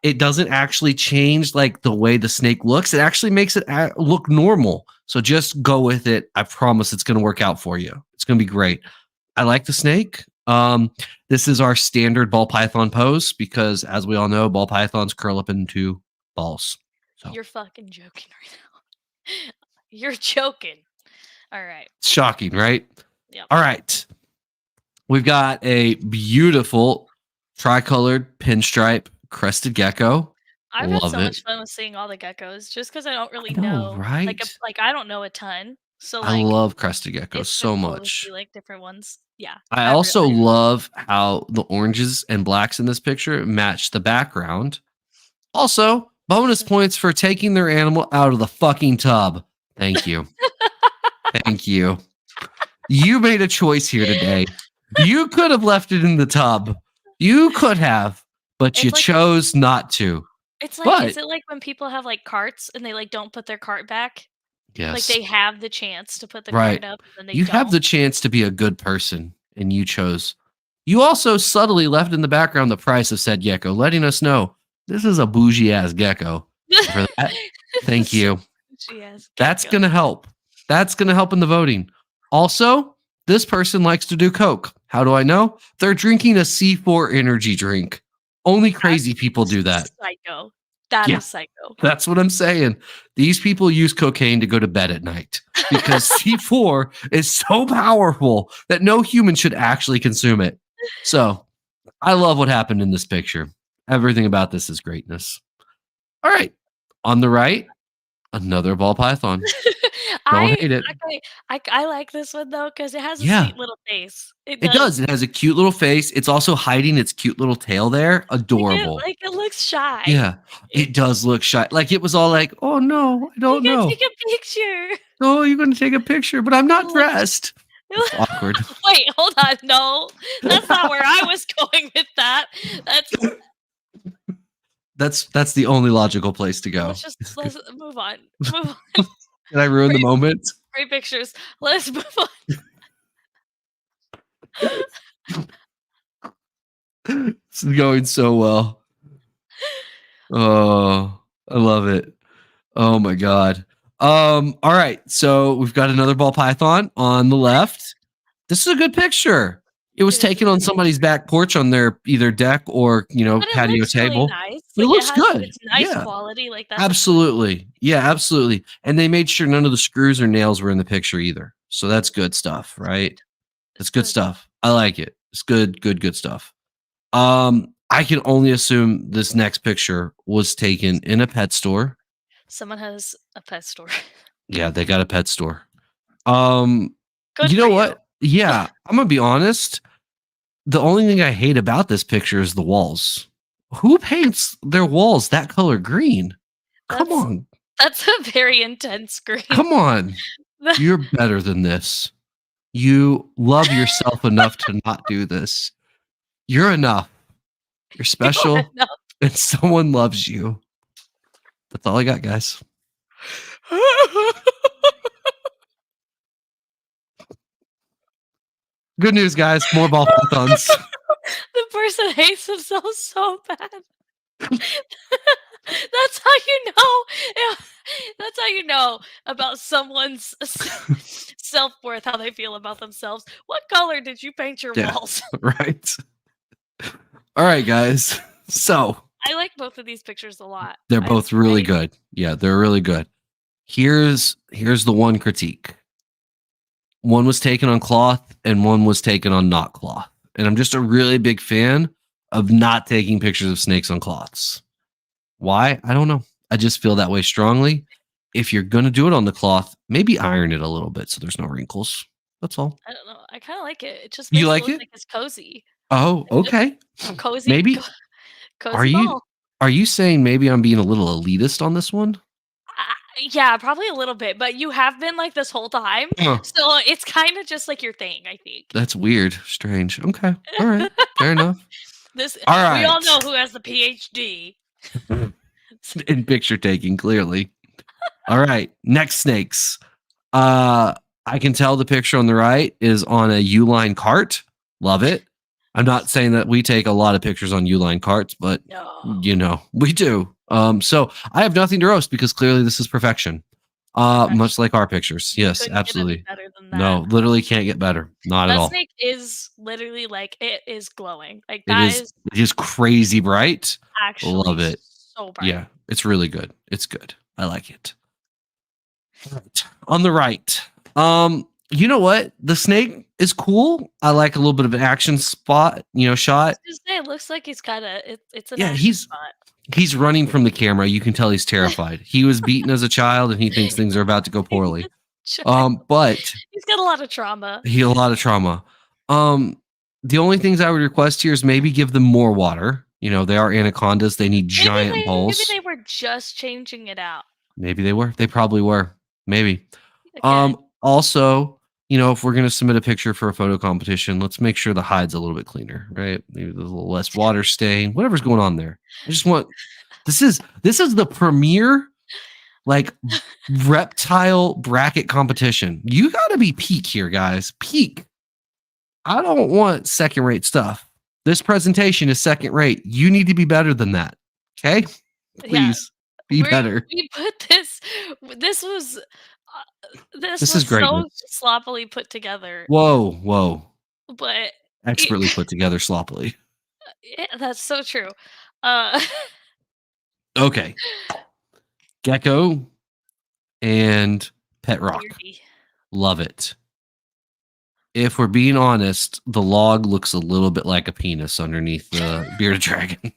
It doesn't actually change like the way the snake looks. It actually makes it look normal. So just go with it. I promise it's going to work out for you. It's going to be great. I like the snake. This is our standard ball python pose because, as we all know, ball pythons curl up into balls. So. You're fucking joking right now. You're joking. All right. It's shocking, right? Yep. All right. We've got a beautiful tricolored pinstripe crested gecko. I've had so much fun with seeing all the geckos just because I don't really know. Right? Like I don't know a ton. So I love crested geckos so much. See, like different ones. Yeah. I also love how the oranges and blacks in this picture match the background. Also, bonus points for taking their animal out of the fucking tub. Thank you. Thank you. You made a choice here today. You could have left it in the tub. You could have, but you chose not to. It's like, is it like when people have like carts and they like don't put their cart back? Yes. Like they have the chance to put the cart up and then they don't. Have the chance to be a good person and you chose. You also subtly left in the background the price of said gecko, letting us know this is a bougie ass gecko. For that, thank you. That's going to help. That's going to help in the voting. Also, this person likes to do coke. How do I know? They're drinking a C4 energy drink. Only crazy people do that. Psycho. That is psycho. That's what I'm saying. These people use cocaine to go to bed at night because C4 is so powerful that no human should actually consume it. So I love what happened in this picture. Everything about this is greatness. All right. On the right, Another ball python. Don't I hate it. okay, I like this one though because it has a Yeah, sweet little face. It it does. does. It has a cute little face. It's also hiding its cute little tail there. Adorable. Like, it looks shy. Yeah, It it does look shy. Like it was all like, "Oh no, I You don't gotta know. take a picture. Oh, you're gonna take a picture, but I'm It not looks dressed." It's awkward. Wait, hold on, no. That's not where I was going with that. That's That's the only logical place to go. let's move on. Move on. Did I ruin the Great moment? great pictures. Let's move on. This is going so well. Oh, I love it. Oh my god. All right. So we've got another ball python on the left. This is a good picture. It was It is a taken on good somebody's back porch on their either deck or, But it patio looks really table. nice. But it Like, looks good. it's nice Yeah, quality, like, that's important. absolutely. Yeah, absolutely. And they made sure none of the screws or nails were in the picture either. So that's good stuff, right? It's That's good good. stuff. I like it. It's good, good, good stuff. I can only assume this next picture was taken in a pet store. Someone has a pet store. Yeah, they got a pet store. Um, Good you for know you. what? Yeah, I'm gonna be honest. The only thing I hate about this picture is the walls. Who paints their walls that color green? Come That's on. that's a very intense green. Come on. You're better than this. You love yourself enough to not do this. You're enough. You're You're special enough. and someone loves you. That's all I got, guys. Good news, guys. More ball pythons. The person hates themselves so bad. That's how you know that's how you know about someone's self-worth, how they feel about themselves. What color did you paint your Yeah, walls? right. All right, guys. So I like both of these pictures a lot. they're both really good. Yeah, they're really good. Here's the one critique. One was taken on cloth and one was taken on not cloth. And I'm just a really big fan of not taking pictures of snakes on cloths. Why? I don't know. I just feel that way strongly. If you're going to do it on the cloth, maybe iron it a little bit so there's no wrinkles. That's all. I don't know. I kinda like it. It just You makes it like look it? like it's cozy. Oh, It's just okay. cozy Maybe are cozy you ball. are you saying maybe I'm being a little elitist on this one? Yeah, probably a little bit, but you have been like this whole time, Huh. so it's kinda just like your thing, I think. That's weird. Strange. Okay. All right. Fair enough. This All we all right. know who has the PhD. In picture taking, clearly. All right. Next snakes. I can tell the picture on the right is on a U-line cart. Love it. I'm not saying that we take a lot of pictures on U-line carts, but No. we do. So I have nothing to roast because clearly this is perfection. Perfection. Much like our pictures. Yes, Couldn't get any absolutely. better than that. No, literally can't get better. Not at That all. snake is literally like it is glowing. Like, It that is is it is crazy bright. actually Love it. so bright. Yeah, it's really good. It's good. I like it. All right. On the right. You know what? The snake is cool. I like a little bit of an action spot, I was shot. gonna say, it looks like he's it's an Yeah, action spot. he's running from the camera. You can tell he's terrified. He was beaten as a child and he thinks things are about to go poorly. But He's got a lot of trauma. he had a lot of trauma. The only things I would request here is maybe give them more water. They are anacondas. They need giant Maybe bowls. they were just changing it out. Maybe they were. They probably were. Maybe. Again, Also, if we're gonna submit a picture for a photo competition, let's make sure the hide's a little bit cleaner, right? Maybe there's a little less water stain, whatever's going on there. I just want this is the premier like reptile bracket competition. You gotta be peak here, guys. Peak. I don't want second rate stuff. This presentation is second rate. You need to be better than that. Okay? yeah, Please be better. we put this was this This is was so greatness. sloppily put together, Whoa. but Expertly put together sloppily. yeah, that's so true. Uh, Okay. Gecko and Pet Rock. Beardy. Love it. If we're being honest, the log looks a little bit like a penis underneath the bearded dragon.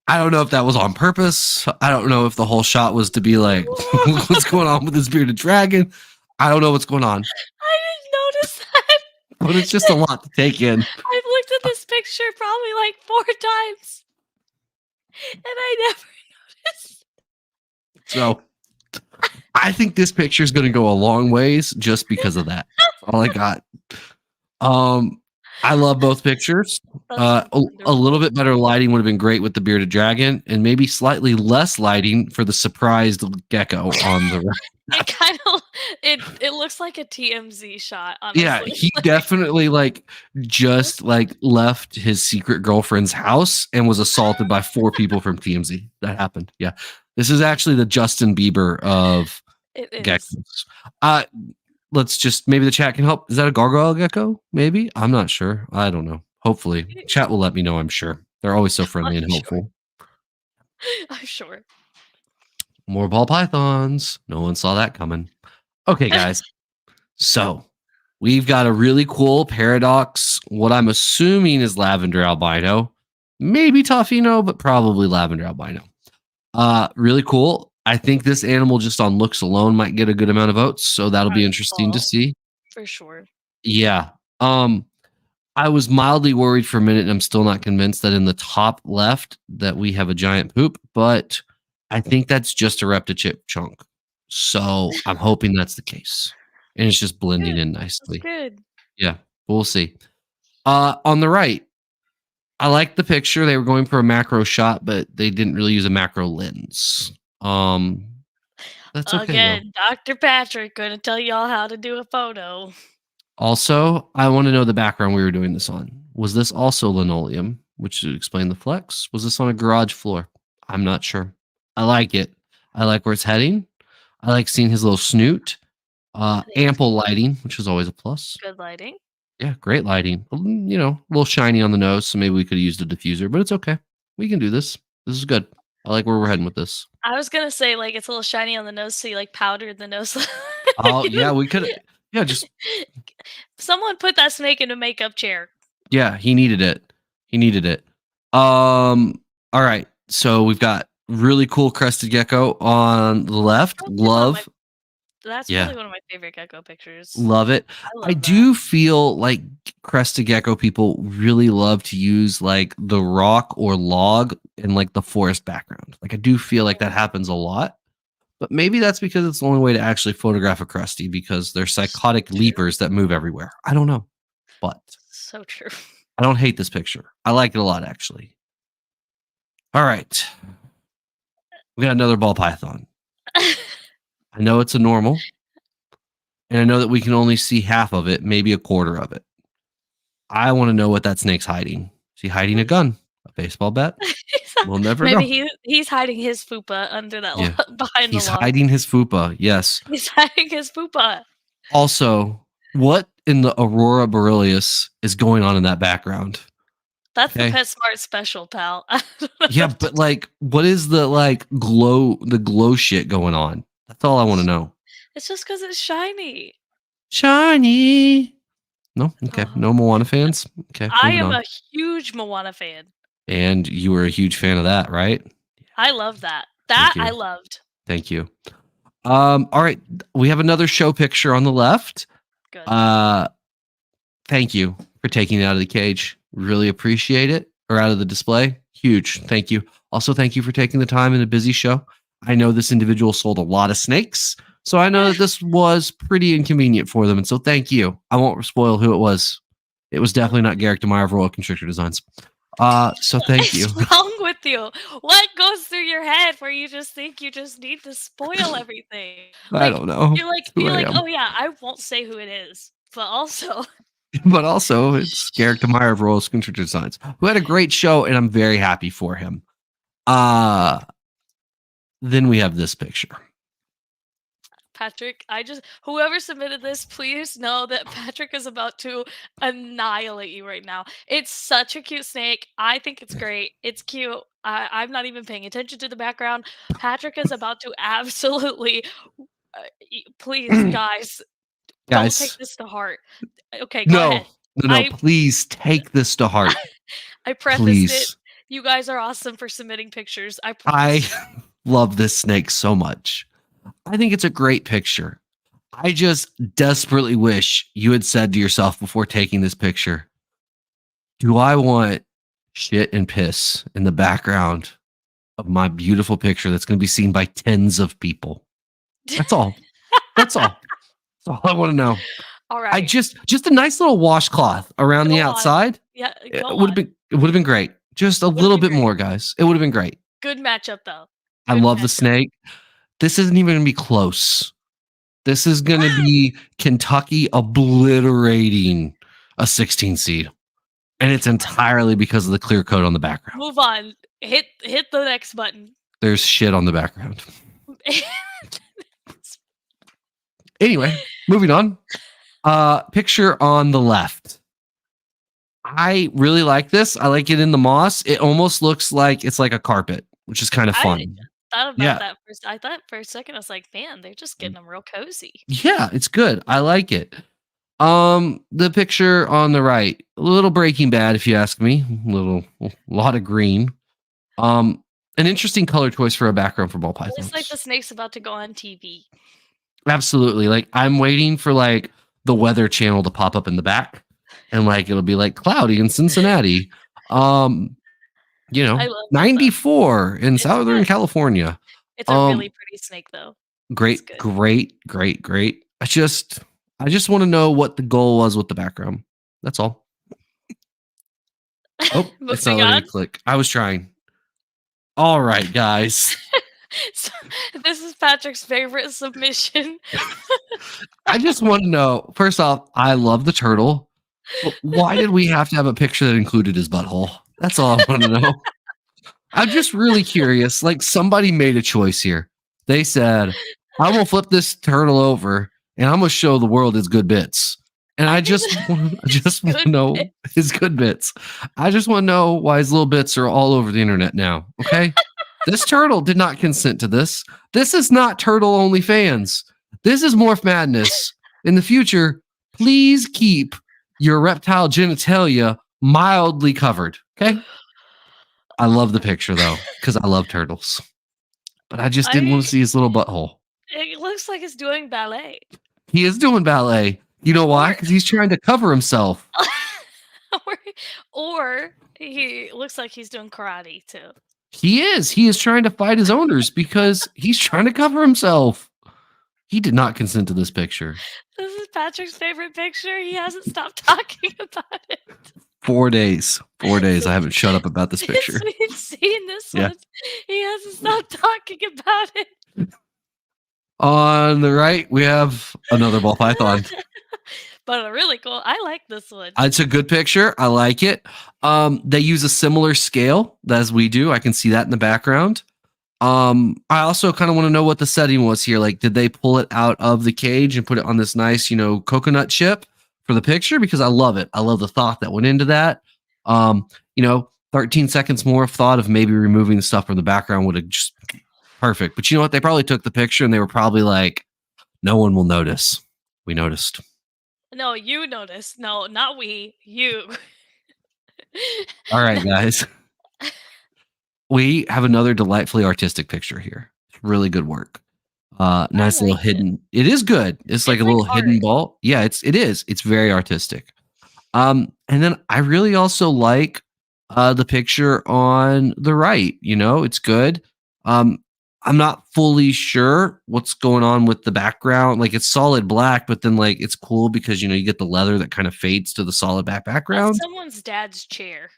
I don't know if that was on purpose. I don't know if the whole shot was to be like, what's going on with this bearded dragon? I don't know what's going on, I didn't notice that. but it's just a lot to take in. I've looked at this picture probably like 4 times, and I never noticed. So I think this picture is going to go a long ways just because of that. That's all I got. I love both pictures. That's A little bit better lighting would have been great with the bearded dragon, and maybe slightly less lighting for the surprised gecko on the right. It kind of it looks like a TMZ shot, Yeah, honestly. he definitely just left his secret girlfriend's house and was assaulted by 4 people from TMZ. That happened. Yeah. This is actually the Justin Bieber of It is. geckos. Let's just maybe the chat can help. Is that a gargoyle gecko? Maybe. I'm not sure. I don't know. Hopefully, chat will let me know. I'm sure they're always so friendly and helpful. I'm sure. More ball pythons. No one saw that coming. Okay, guys. So we've got a really cool paradox. What I'm assuming is lavender albino, maybe toffino, but probably lavender albino. Really cool. I think this animal just on looks alone might get a good amount of votes, so that'll be interesting to see. For sure. Yeah. I was mildly worried for a minute, and I'm still not convinced that in the top left that we have a giant poop, but I think that's just a reptichip chunk. So I'm hoping that's the case. And it's just blending in nicely. That's good. Yeah, we'll see. On the right, I like the picture. They were going for a macro shot, but they didn't really use a macro lens. That's okay. Again, Dr. Patrick gonna tell y'all how to do a photo. Also, I want to know the background we were doing this on. Was this also linoleum, which would explain the flex? Was this on a garage floor? I'm not sure. I like it. I like where it's heading. I like seeing his little snoot. Ample lighting, which is always a plus. Good lighting. Yeah, great lighting. A little shiny on the nose, so maybe we could have used a diffuser, but it's okay. We can do this. This is good. I like where we're heading with this. I was gonna say it's a little shiny on the nose, so you powdered the nose. Oh yeah, we could. Yeah, just someone put that snake in a makeup chair. Yeah, he needed it. All right. So we've got really cool crested gecko on the left. Love. That's probably one of my favorite gecko pictures. Love it. I do feel like crested gecko people really love to use the rock or log in the forest background. I do feel like that happens a lot. But maybe that's because it's the only way to actually photograph a cresty because they're psychotic leapers that move everywhere. I don't know. But so true. I don't hate this picture. I like it a lot, actually. All right. We got another ball python. I know it's a normal. And I know that we can only see half of it, maybe a quarter of it. I want to know what that snake's hiding. Is he hiding a gun? A baseball bat? We'll never know. Maybe he's hiding his fupa under that behind the He's log. hiding his fupa, yes. He's hiding his fupa. Also, what in the Aurora Borealis is going on in that background? That's the PetSmart special, pal. Yeah, but what is the glow shit going on? That's all I want to know. It's just because it's shiny. Shiny. No, okay. No Moana fans. Okay, I am a huge Moana fan. And you were a huge fan of that, right? I love that. That I loved. Thank you. All right, we have another show picture on the left. Good. Thank you for taking it out of the cage. Really appreciate it. Or out of the display. Huge. Thank you. Also, thank you for taking the time in a busy show. I know this individual sold a lot of snakes, so I know that this was pretty inconvenient for them. And so thank you. I won't spoil who it was. It was definitely not Garrick DeMeyer of Royal Constrictor Designs. So thank you. What's wrong with you? What goes through your head where you just think you just need to spoil everything? I don't know. You're like, oh yeah, I won't say who it is, but also it's Garrick DeMeyer of Royal Constrictor Designs, who had a great show, and I'm very happy for him. Then we have this picture. Patrick, whoever submitted this, please know that Patrick is about to annihilate you right now. It's such a cute snake. I think it's great. It's cute. I'm not even paying attention to the background. Patrick is about to absolutely, please, guys, don't take this to heart. Okay, go ahead. No, please take this to heart. I prefaced it. You guys are awesome for submitting pictures. I I promise. love this snake so much. I think it's a great picture. I just desperately wish you had said to yourself before taking this picture, do I want shit and piss in the background of my beautiful picture that's going to be seen by tens of people? That's all. That's all. That's all I want to know. All I right, just a nice little washcloth around go the on. outside. Yeah, It go would have on. been it would have been great. Just a Would've little been bit great. more, guys. It would have been great. Good matchup, though. I Good love the matchup. snake. This isn't even gonna be close. This is gonna What? be Kentucky obliterating a 16 seed. And it's entirely because of the clear coat on the background. Move on. Hit the next button. There's shit on the background. Anyway, moving on. Picture on the left. I really like this. I like it in the moss. It almost looks like it's like a carpet, which is kind of I fun. thought about Yeah. that first. I thought for a second, I was like, man, they're just getting them real cozy. Yeah, it's good. I like it. The picture on the right, a little Breaking Bad, if you ask me. A lot of green. An interesting color choice for a background for ball It looks like the pythons. snake's about to go on TV. Absolutely. Like I'm waiting for like the weather channel to pop up in the back, and like it'll be like cloudy in Cincinnati. Um, I love it though. 94 in It's Southern good. California. It's a Um, really pretty snake though. It's great, good. great, great, great. I just want to know what the goal was with the background. That's all. Oh, it's not Moving letting on. me click. I was trying. All right, guys. So, this is Patrick's favorite submission. I just want to know. First off, I love the turtle, but why did we have to have a picture that included his butthole? That's all I want to know. I'm just really curious. Like somebody made a choice here. They said, "I'm gonna flip this turtle over and I'm gonna show the world his good bits." And I I think just, I it's just want to good. know his good bits. I just want to know why his little bits are all over the internet now. Okay, this turtle did not consent to this. This is not turtle only fans. This is Morph Madness. In the future, please keep your reptile genitalia mildly covered. Okay. I love the picture though, because I love turtles. But I just didn't want to I see his little butthole. It looks like it's doing ballet. He is doing ballet. You know why? Or Because he's trying to cover himself. or or he looks like he's doing karate too. He is. He is trying to fight his owners because he's trying to cover himself. He did not consent to this picture. This is Patrick's favorite picture. He hasn't stopped talking about it. 4 days. 4 days. I haven't shut up about this Since picture. we've seen this Yeah. one, he hasn't stopped talking about it. On the right, we have another ball python. But really cool. I like this one. It's a good picture. I like it. They use a similar scale as we do. I can see that in the background. I also kind of want to know what the setting was here. Like, did they pull it out of the cage and put it on this nice, coconut chip for the picture? Because I love it. I love the thought that went into that. 13 seconds more of thought of maybe removing the stuff from the background would have just perfect. But you know what? They probably took the picture and they were probably like, no one will notice. We noticed. No, you noticed. No, not we. You. All right, guys. We have another delightfully artistic picture here. Really good work. Nice little like it. hidden. It is good. It's like It's a like little hidden art. ball. Yeah, it is. It's very artistic. And then I really also like the picture on the right. It's good. I'm not fully sure what's going on with the background. Like it's solid black, but then like it's cool because you get the leather that kind of fades to the solid That's background. someone's dad's chair.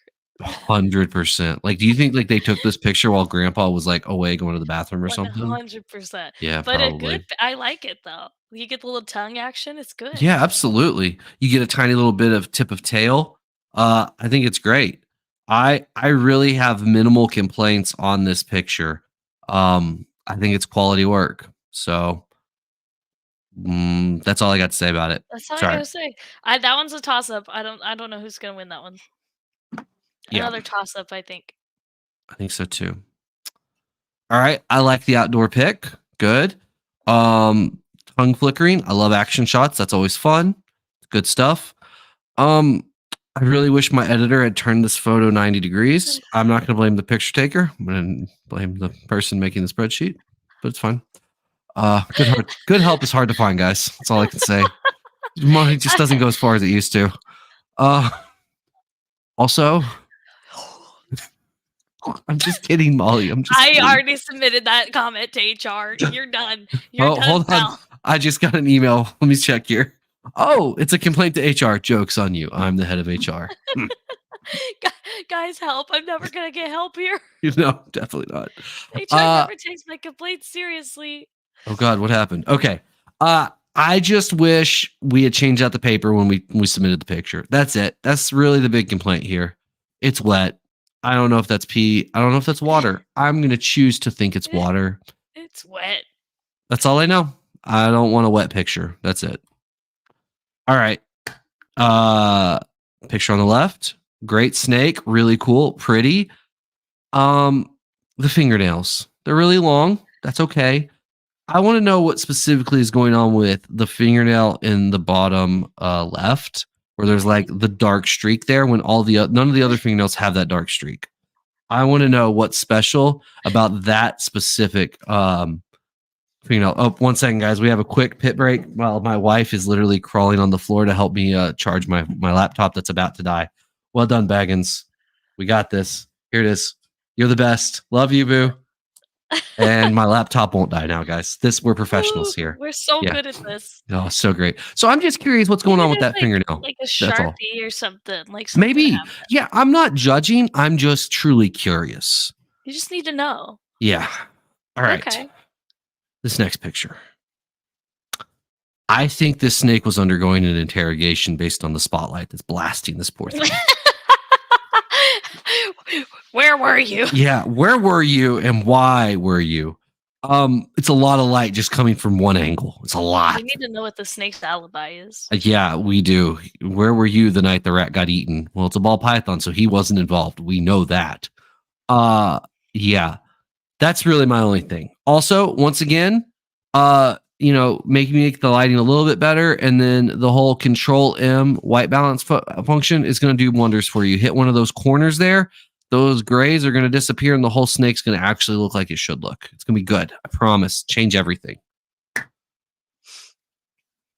100%. Like, do you think like they took this picture while grandpa was like away going to the bathroom or something? 100%. Yeah, But a good probably. I like it though. You get the little tongue action, it's good. Yeah, absolutely. You get a tiny little bit of tip of tail. I think it's great. I really have minimal complaints on this picture. I think it's quality work. So that's all I got to say about it. That's all I Sorry. gotta say. That one's a toss up. I don't know who's gonna win that one. Yeah, Another toss up, I think. I think so too. All right. I like the outdoor pick. Good. Tongue flickering. I love action shots. That's always fun. Good stuff. I I really wish my editor had turned this photo 90 degrees. I'm not going to blame the picture taker. I'm going to blame the person making the spreadsheet, but it's fine. Good help is hard to find, guys. That's all I can say. Money just doesn't go as far as it used to. Also, I'm just kidding, Molly. I already submitted that comment to HR. You're done. You're done, hold on. pal. I just got an email. Let me check here. Oh, it's a complaint to HR. Joke's on you. I'm the head of HR. Guys, help. I'm never going to get help here. No, definitely not. HR never takes my complaints seriously. Oh, God, what happened? Okay. I just wish we had changed out the paper when we submitted the picture. That's it. That's really the big complaint here. It's wet. I don't know if that's pee. I don't know if that's water. I'm going to choose to think it's water. It's wet. That's all I know. I don't want a wet picture. That's it. All right. Picture on the left. Great snake. Really cool. Pretty. The fingernails. They're really long. That's okay. I want to know what specifically is going on with the fingernail in the bottom left, where there's like the dark streak there when none of the other fingernails have that dark streak. I want to know what's special about that specific fingernail. Oh, 1 second, guys. We have a quick pit break while my wife is literally crawling on the floor to help me charge my laptop that's about to die. Well done, Baggins. We got this. Here it is. You're the best. Love you, boo. And my laptop won't die now, guys. We're professionals here. We're so good at this. Oh, so great. So I'm just curious what's going on with that fingernail. Like a Sharpie or something. Maybe. Yeah, I'm not judging. I'm just truly curious. You just need to know. Yeah. All right. Okay. This next picture. I think this snake was undergoing an interrogation based on the spotlight that's blasting this poor thing. Where were you? Yeah, where were you and why were you? It's a lot of light just coming from one angle. It's a lot. We need to know what the snake's alibi is. Yeah, we do. Where were you the night the rat got eaten? Well, it's a ball python, so he wasn't involved. We know that. Yeah. That's really my only thing. Also, once again, make the lighting a little bit better, and then the whole Control M white balance function is going to do wonders for you. Hit one of those corners there, those grays are going to disappear, and the whole snake's going to actually look like it should look. It's going to be good. I promise. Change everything.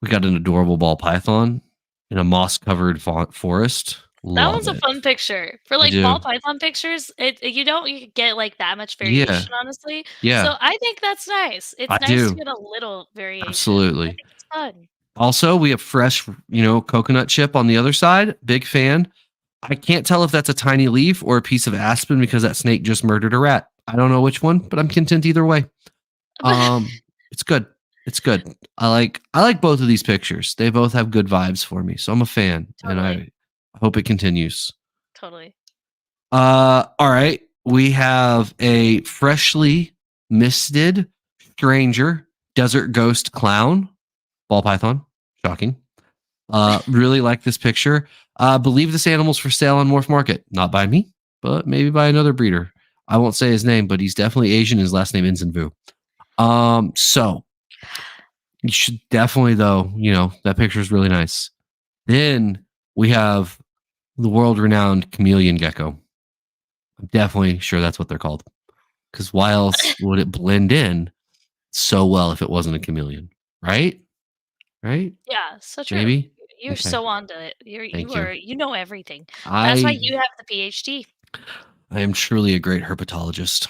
We got an adorable ball python in a moss-covered forest. That one's a fun picture. For ball python pictures, you don't get like that much variation, honestly. Yeah. So I think that's nice. It's nice to get a little variation. Absolutely. I think it's fun. Also, we have fresh, coconut chip on the other side. Big fan. I can't tell if that's a tiny leaf or a piece of aspen because that snake just murdered a rat. I don't know which one, but I'm content either way. It's good. It's good. I like both of these pictures. They both have good vibes for me. So I'm a fan, and I hope it continues. Totally. All right. We have a freshly misted stranger desert ghost clown ball python. Shocking. Really like this picture. Believe this animal's for sale on Morph Market. Not by me, but maybe by another breeder. I won't say his name, but he's definitely Asian. His last name ends in Vu. So you should definitely, though, that picture is really nice. Then we have the world-renowned chameleon gecko. I'm definitely sure that's what they're called. Because why else would it blend in so well if it wasn't a chameleon? Right? Right? Yeah, so true. Maybe? You're so onto it. You know everything. That's why you have the PhD. I am truly a great herpetologist.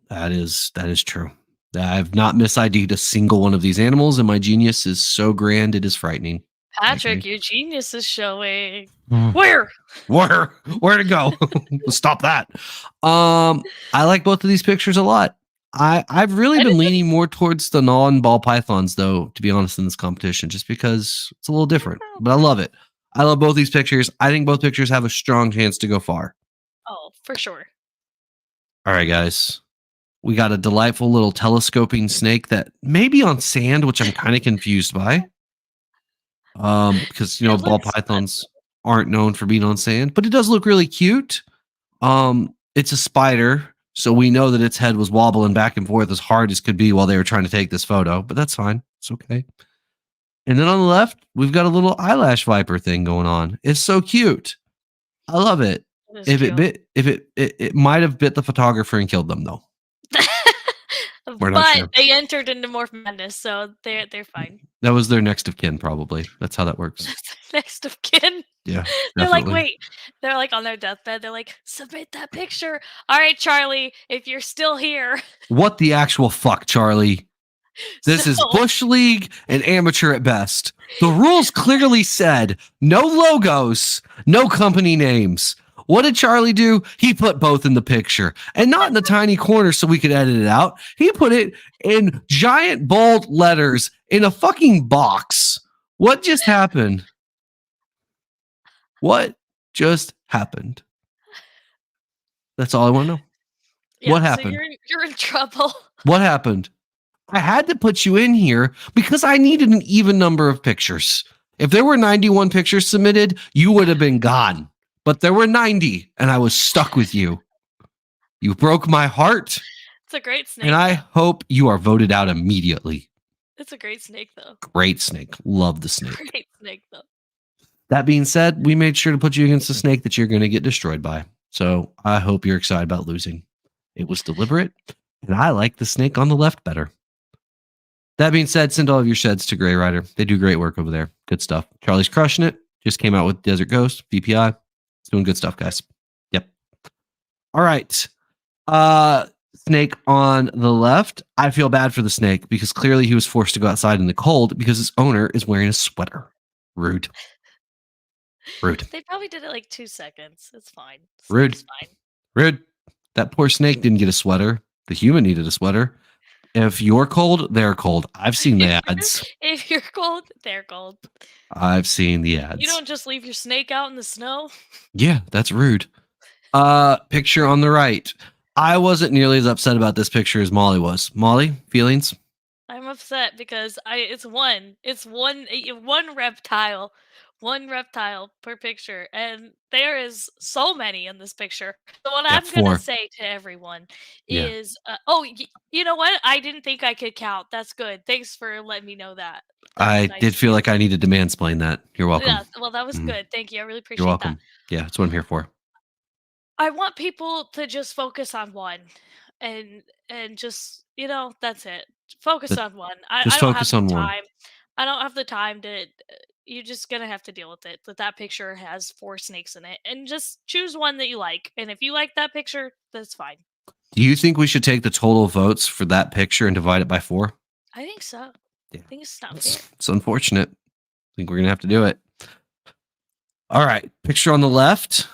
That is true. I've not misid'd a single one of these animals, and my genius is so grand it is frightening. Patrick, your genius is showing. Where to go? Stop that. I like both of these pictures a lot. I've really been leaning more towards the non-ball pythons, though, to be honest, in this competition, just because it's a little different. But I love it. I love both these pictures. I think both pictures have a strong chance to go far. Oh, for sure. All right, guys. We got a delightful little telescoping snake that may be on sand, which I'm kind of confused by. Because ball pythons aren't known for being on sand, but it does look really cute. It's a spider, so we know that its head was wobbling back and forth as hard as could be while they were trying to take this photo, but that's fine. It's okay. And then on the left, we've got a little eyelash viper thing going on. It's so cute. I love it. It is If it cute. bit, if it might have bit the photographer and killed them though. We're not But sure. they entered into MorphMadness, so they're fine. That was their next of kin, probably. That's how that works. Next of kin. Yeah, They're like, definitely. wait. They're like on their deathbed. They're like, submit that picture. All right, Charlie, if you're still here. What the actual fuck, Charlie? This is So- Bush League and amateur at best. The rules clearly said no logos, no company names. What did Charlie do? He put both in the picture and not in the tiny corner so we could edit it out. He put it in giant bold letters in a fucking box. What just happened? What just happened? That's all I want to know. Yeah, What so happened? you're in trouble. What happened? I had to put you in here because I needed an even number of pictures. If there were 91 pictures submitted, you would have been gone. But there were 90, and I was stuck with you. You broke my heart, It's a great snake. and I hope you are voted out immediately. It's a great snake, though. Great snake. Love the snake. Great snake, though. That being said, we made sure to put you against a snake that you're going to get destroyed by. So I hope you're excited about losing. It was deliberate, and I like the snake on the left better. That being said, send all of your sheds to Grey Rider. They do great work over there. Good stuff. Charlie's crushing it. Just came out with Desert Ghost, VPI. It's doing good stuff, guys. Yep. All right. Snake on the left. I feel bad for the snake because clearly he was forced to go outside in the cold because his owner is wearing a sweater. Rude. Rude. They probably did it like 2 seconds. It's fine. Rude. Snake's fine. Rude. That poor snake didn't get a sweater. The human needed a sweater. If you're cold, they're cold. I've seen the ads. If you're cold, they're cold. I've seen the ads. You don't just leave your snake out in the snow. Yeah, that's rude. Picture on the right. I wasn't nearly as upset about this picture as Molly was. Molly, feelings? I'm upset because it's one reptile. One reptile per picture, and there is so many in this picture. So what I'm four. gonna say to everyone is, you know what? I didn't think I could count. That's good. Thanks for letting me know that. I did feel like I needed to mansplain that. You're welcome. Yeah, well, that was good. Thank you. I really appreciate You're welcome. that. Yeah, that's what I'm here for. I want people to just focus on one, and just that's it. Focus on one. I Just don't focus have on the one. time. I don't have the time to. You're just gonna have to deal with it. That picture has 4 snakes in it, and just choose one that you like. And if you like that picture, that's fine. Do you think we should take the total votes for that picture and divide it by 4? I think so. Yeah. I think it's not fair. It's unfortunate. I think we're gonna have to do it. All right, picture on the left.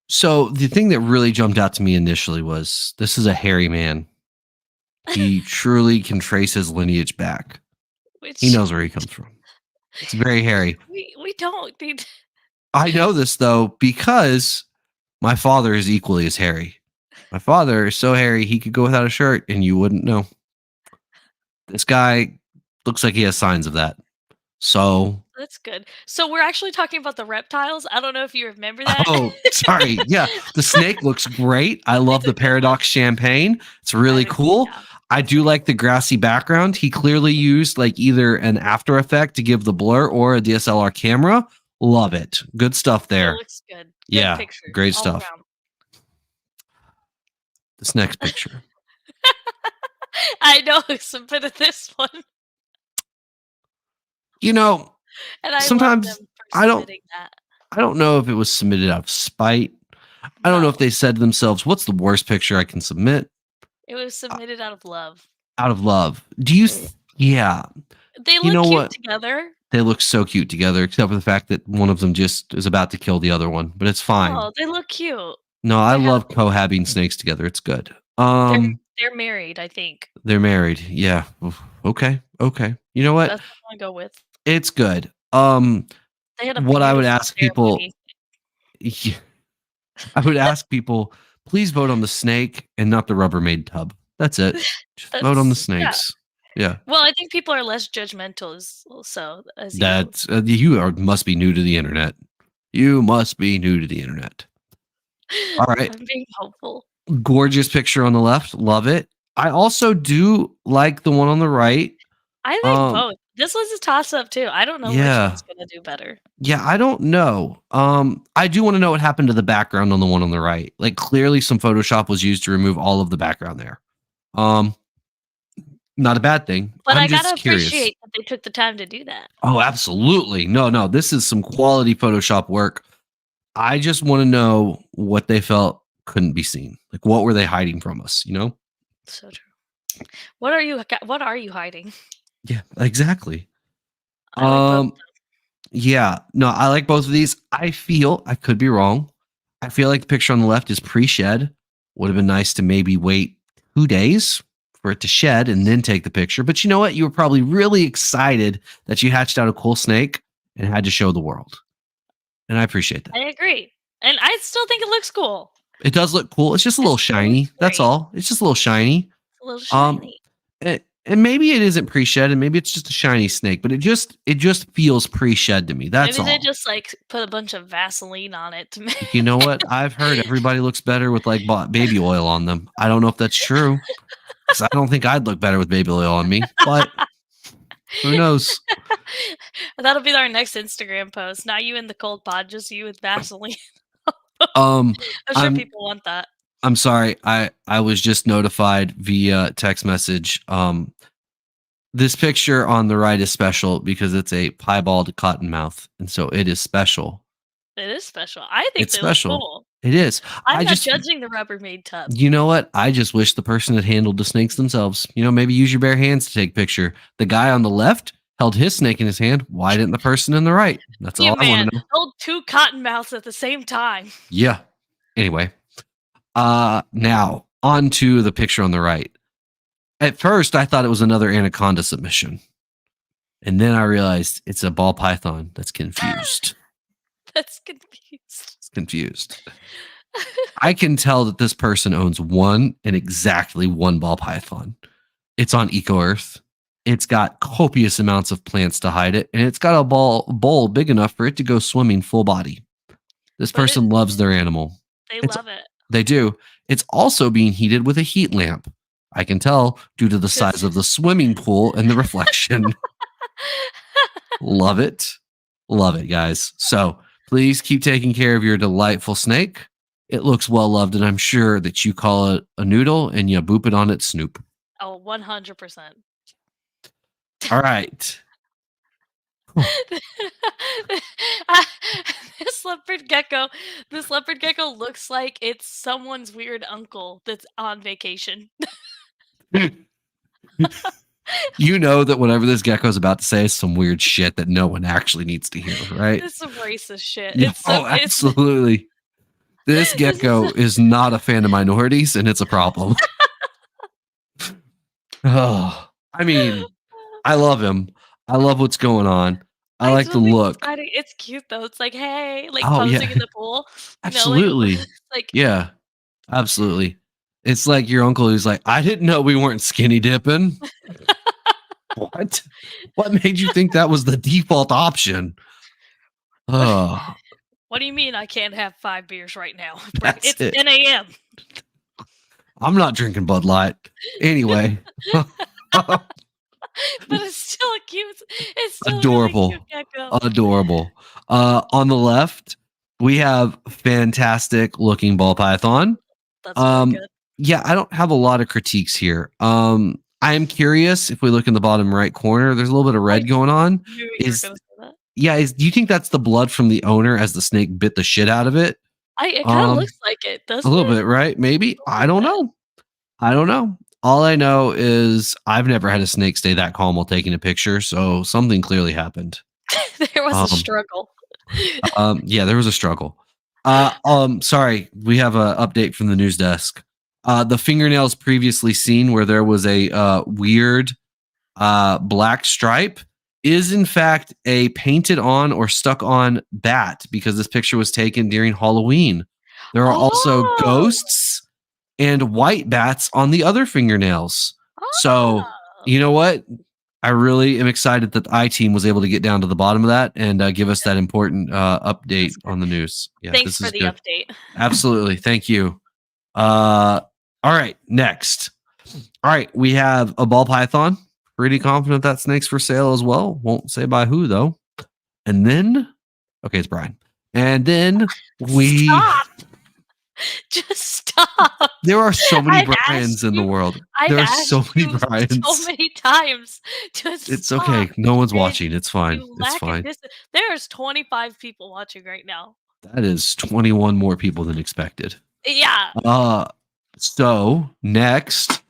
So the thing that really jumped out to me initially was this is a hairy man. He truly can trace his lineage back. He knows where he comes from. It's very hairy. We don't need. I know this though because my father is equally as hairy. My father is so hairy he could go without a shirt and you wouldn't know. This guy looks like he has signs of that. So That's good. So we're actually talking about the reptiles. I don't know if you remember that. Oh, sorry. Yeah, the snake looks great. I love the Paradox champagne. It's really cool. Yeah. I do like the grassy background. He clearly used like either an After Effect to give the blur or a DSLR camera. Love it. Good stuff there. It looks good. Good Yeah, picture, great all stuff. around. This next picture. I know submitted of this one. You know, And I sometimes love them for I don't- submitting that. I don't know if it was submitted out of spite. I don't know if they said to themselves, what's the worst picture I can submit? It was submitted out of love. Out of love. Do you? Yeah. They You look know cute what? together. They look so cute together, except for the fact that one of them just is about to kill the other one, but it's fine. Oh, they look cute. No, I they have- love cohabiting snakes together. It's good. They're married, I think. They're married. Yeah. Oof. Okay. You know what? That's what I'm gonna go with. It's good. They had a What I would beautiful ask people, ceremony. I would ask people, please vote on the snake and not the Rubbermaid tub. That's it. Just vote on the That's- yeah. snakes. Yeah. Well, I think people are less judgmental as you. That's must be new to the internet. You must be new to the internet. All right. I'm being hopeful. Gorgeous picture on the left. Love it. I also do like the one on the right. I like both. This was a toss-up too. I don't know which Yeah. one's gonna do better. Yeah, I don't know. I do want to know what happened to the background on the one on the right. Like clearly some Photoshop was used to remove all of the background there. Um, Not a bad thing. But I'm I gotta just curious. appreciate that they took the time to do that. Oh, absolutely. No, no, this is some quality Photoshop work. I just want to know what they felt couldn't be seen. Like what were they hiding from us, you know? So true. What are you hiding? Yeah, exactly. I like both. Um yeah, no, I like both of these. I feel I could be wrong. I feel like the picture on the left is pre-shed. Would have been nice to maybe wait 2 days for it to shed and then take the picture. But you know what? You were probably really excited that you hatched out a cool snake and had to show the world. And I appreciate that. I agree. And I still think it looks cool. It does look cool. It's just a It little still looks shiny. That's great. all. It's just a little shiny. It's a little Um, shiny. and maybe it isn't pre-shed, and maybe it's just a shiny snake, but it just feels pre-shed to me. That's Maybe they all. just, like, put a bunch of Vaseline on it to You make know what? I've heard everybody looks better with like baby oil on them. I don't know if that's true because I don't think I'd look better with baby oil on me, but who knows? That'll be our next Instagram post. Not you in the cold pod, just you with Vaseline. Um, I'm sure I'm people want that. I'm sorry. I was just notified via text message. This picture on the right is special because it's a piebald cottonmouth, and so it is special. It is special. I think It's they look special. cool. It is. I'm I not just judging the Rubbermaid tub. You know what? I just wish the person had handled the snakes themselves. You know, maybe use your bare hands to take a picture. The guy on the left held his snake in his hand. Why didn't the person in the right? That's You all I want man, to know. hold 2 cottonmouths at the same time. Yeah. Anyway, now on to the picture on the right. At first, I thought it was another anaconda submission. And then I realized it's a ball python that's confused. That's confused. It's confused. I can tell that this person owns one and exactly one ball python. It's on EcoEarth. It's got copious amounts of plants to hide it, and it's got a bowl big enough for it to go swimming full body. This But person loves their animal. they It's love it. They do. It's also being heated with a heat lamp. I can tell due to the 'Cause size of the swimming pool and the reflection. Love it. Love it, guys. So please keep taking care of your delightful snake. It looks well loved, and I'm sure that you call it a noodle and you boop it on its snoop. Oh, 100%. All right. This leopard gecko this leopard gecko looks like it's someone's weird uncle that's on vacation. You know that whatever this gecko is about to say is some weird shit that no one actually needs to hear, right? It's some racist shit. Yeah. It's so Oh, it's absolutely. This this is gecko is not a fan of minorities, and it's a problem. Oh, I mean, I love him. I love what's going on. I I like the still think it's look. funny. It's cute though. It's like, "Hey," like Oh, yeah. posing in the pool. You know, like Absolutely. like Yeah, absolutely. It's like your uncle who's like, "I didn't know we weren't skinny dipping." What? What made you think that was the default option? Oh, "What do you mean I can't have 5 beers right now? that's It's it. 10 AM." I'm not drinking Bud Light. Anyway. But it's still a really Adorable. cute gecko. Adorable. On the left, we have fantastic looking ball python. That's really Um, good. yeah, I don't have a lot of critiques here. I am curious if we look in the bottom right corner, there's a little bit of I red going on. knew you were Is gonna say that. do you think that's the blood from the owner as the snake bit the shit out of it? It kinda Um, looks like it, a doesn't little it? bit, right? Maybe. A I little don't bit. know. I don't know. All I know is I've never had a snake stay that calm while taking a picture, so something clearly happened. There was a Um, struggle. yeah, there was a struggle. Sorry, we have a update from the news desk. The fingernails previously seen where there was a weird black stripe is in fact a painted on or stuck on bat because this picture was taken during Halloween. There are also Oh! ghosts and white bats on the other fingernails. So, Oh! you know what? I really am excited that the I team was able to get down to the bottom of that and give us that important update That's good. on the news. Yeah, Thanks this for is the good. update. Absolutely. Thank you. All right. Next. All right. We have a ball python. pretty confident that snake's for sale as well. Won't say by who though. And then, okay, it's Brian. And then we. Stop! Just stop. There are so many I've Brians asked in the you. world. I've There are so asked many you so Brians. many times to It's stop. okay. No one's And watching. It's fine. you It's lack a fine. dis- There's 25 people watching right now. That is 21 more people than expected. Yeah. So next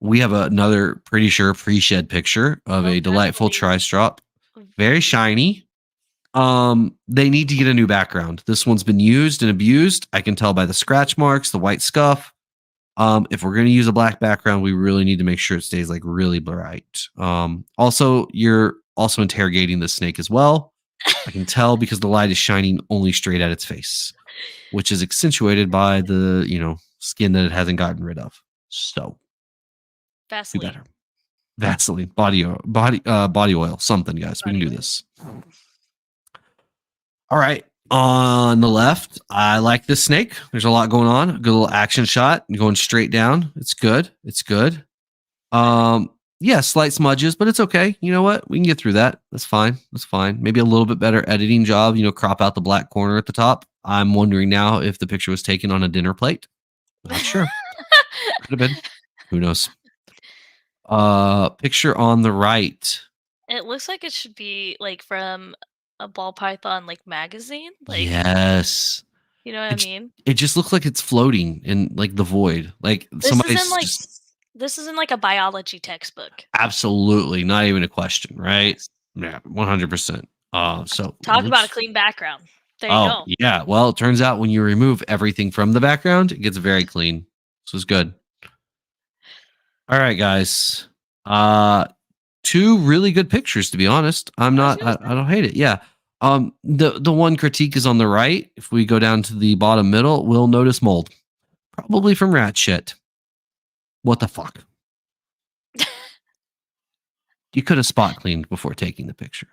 we have another pretty sure pre-shed picture of a delightful tri-strop. Very shiny. They need to get a new background. This one's been used and abused. I can tell by the scratch marks, the white scuff. If we're going to use a black background, we really need to make sure it stays like really bright. Also, you're also interrogating the snake as well. I can tell because the light is shining only straight at its face, which is accentuated by the, skin that it hasn't gotten rid of. So, Vaseline. do better. Vaseline, body oil, something, guys. We can do this. All right. On the left, I like this snake. There's a lot going on. A good little action shot going straight down. It's good. It's good. Yeah, slight smudges, but it's okay. You know what? We can get through that. That's fine. That's fine. Maybe a little bit better editing job, crop out the black corner at the top. I'm wondering now if the picture was taken on a dinner plate. Not sure. Could have been. Who knows? Picture on the right. It looks like it should be like from a ball python like magazine. Like, Yes. you know what I mean? It just looks like it's floating in like the void. Like This somebody's isn't like just this isn't like a biology textbook. absolutely not even a question, right? Yes. Yeah, 100%. So Talk about a clean background. There you oh, go. yeah. Well, it turns out when you remove everything from the background, it gets very clean. So it's good. All right, guys. Two really good pictures, to be honest. I don't hate it. Yeah. The one critique is on the right. If we go down to the bottom middle, we'll notice mold. Probably from rat shit. What the fuck? You could have spot cleaned before taking the picture.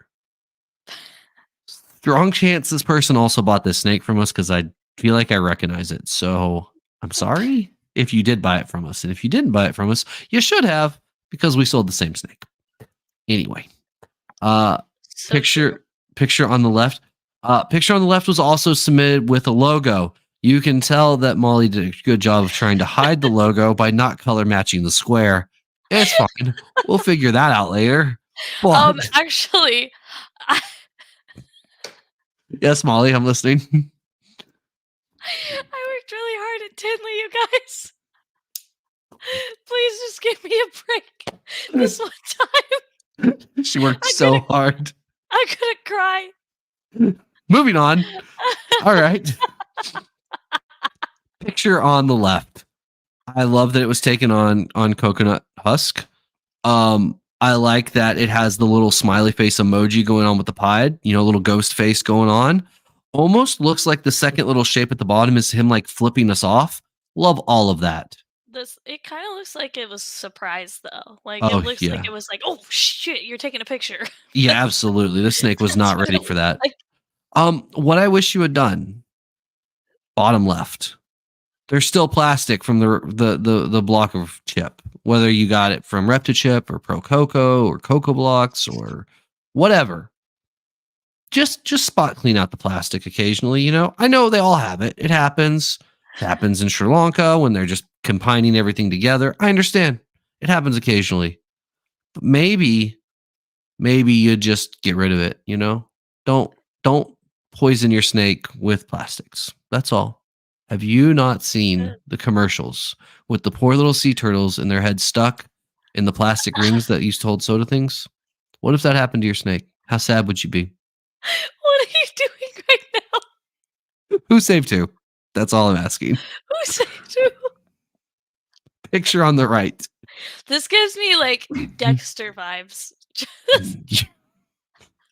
Strong chance this person also bought this snake from us because I feel like I recognize it. So I'm sorry if you did buy it from us. And if you didn't buy it from us, you should have because we sold the same snake. Anyway, picture on the left. Picture on the left was also submitted with a logo. You can tell that Molly did a good job of trying to hide the logo by not color matching the square. It's fine. We'll figure that out later. But actually, yes, Molly, I'm listening. I worked really hard at Tinley, you guys. Please just give me a break this one time. She worked so hard. I'm gonna cry. Moving on. All right. Picture on the left. I love that it was taken on coconut husk. I like that it has the little smiley face emoji going on with the pied, a little ghost face going on. Almost looks like the second little shape at the bottom is him like flipping us off. Love all of that. It kind of looks like it was surprised though. Like Oh, it looks yeah. like it was like, oh shit, you're taking a picture. Yeah, absolutely. This snake was not ready for that. Like, What I wish you had done, bottom left. There's still plastic from the block of chip, whether you got it from ReptiChip or Pro Coco or Coco Blocks or whatever. Just spot clean out the plastic occasionally. I know they all have it. It happens. It happens in Sri Lanka when they're just combining everything together. I understand. It happens occasionally. But maybe you just get rid of it, Don't poison your snake with plastics. That's all. Have you not seen the commercials with the poor little sea turtles and their heads stuck in the plastic rings that used to hold soda things? What if that happened to your snake? How sad would you be? What are you doing right now? Who saved who? That's all I'm asking. Who saved who? Picture on the right. This gives me like Dexter vibes.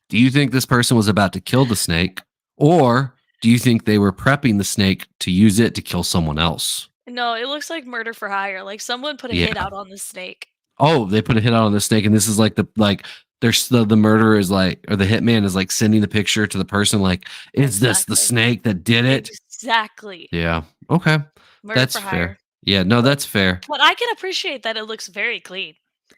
Do you think this person was about to kill the snake, or do you think they were prepping the snake to use it to kill someone else? No, it looks like murder for hire. Like someone put a hit out on the snake. Oh, they put a hit out on the snake, and this is like there's the murderer is like, or the hitman is like sending the picture to the person like, is this the snake that did it? Exactly. Yeah. Okay. Murder That's for fair. hire. Yeah, no, that's fair. But I can appreciate that it looks very clean.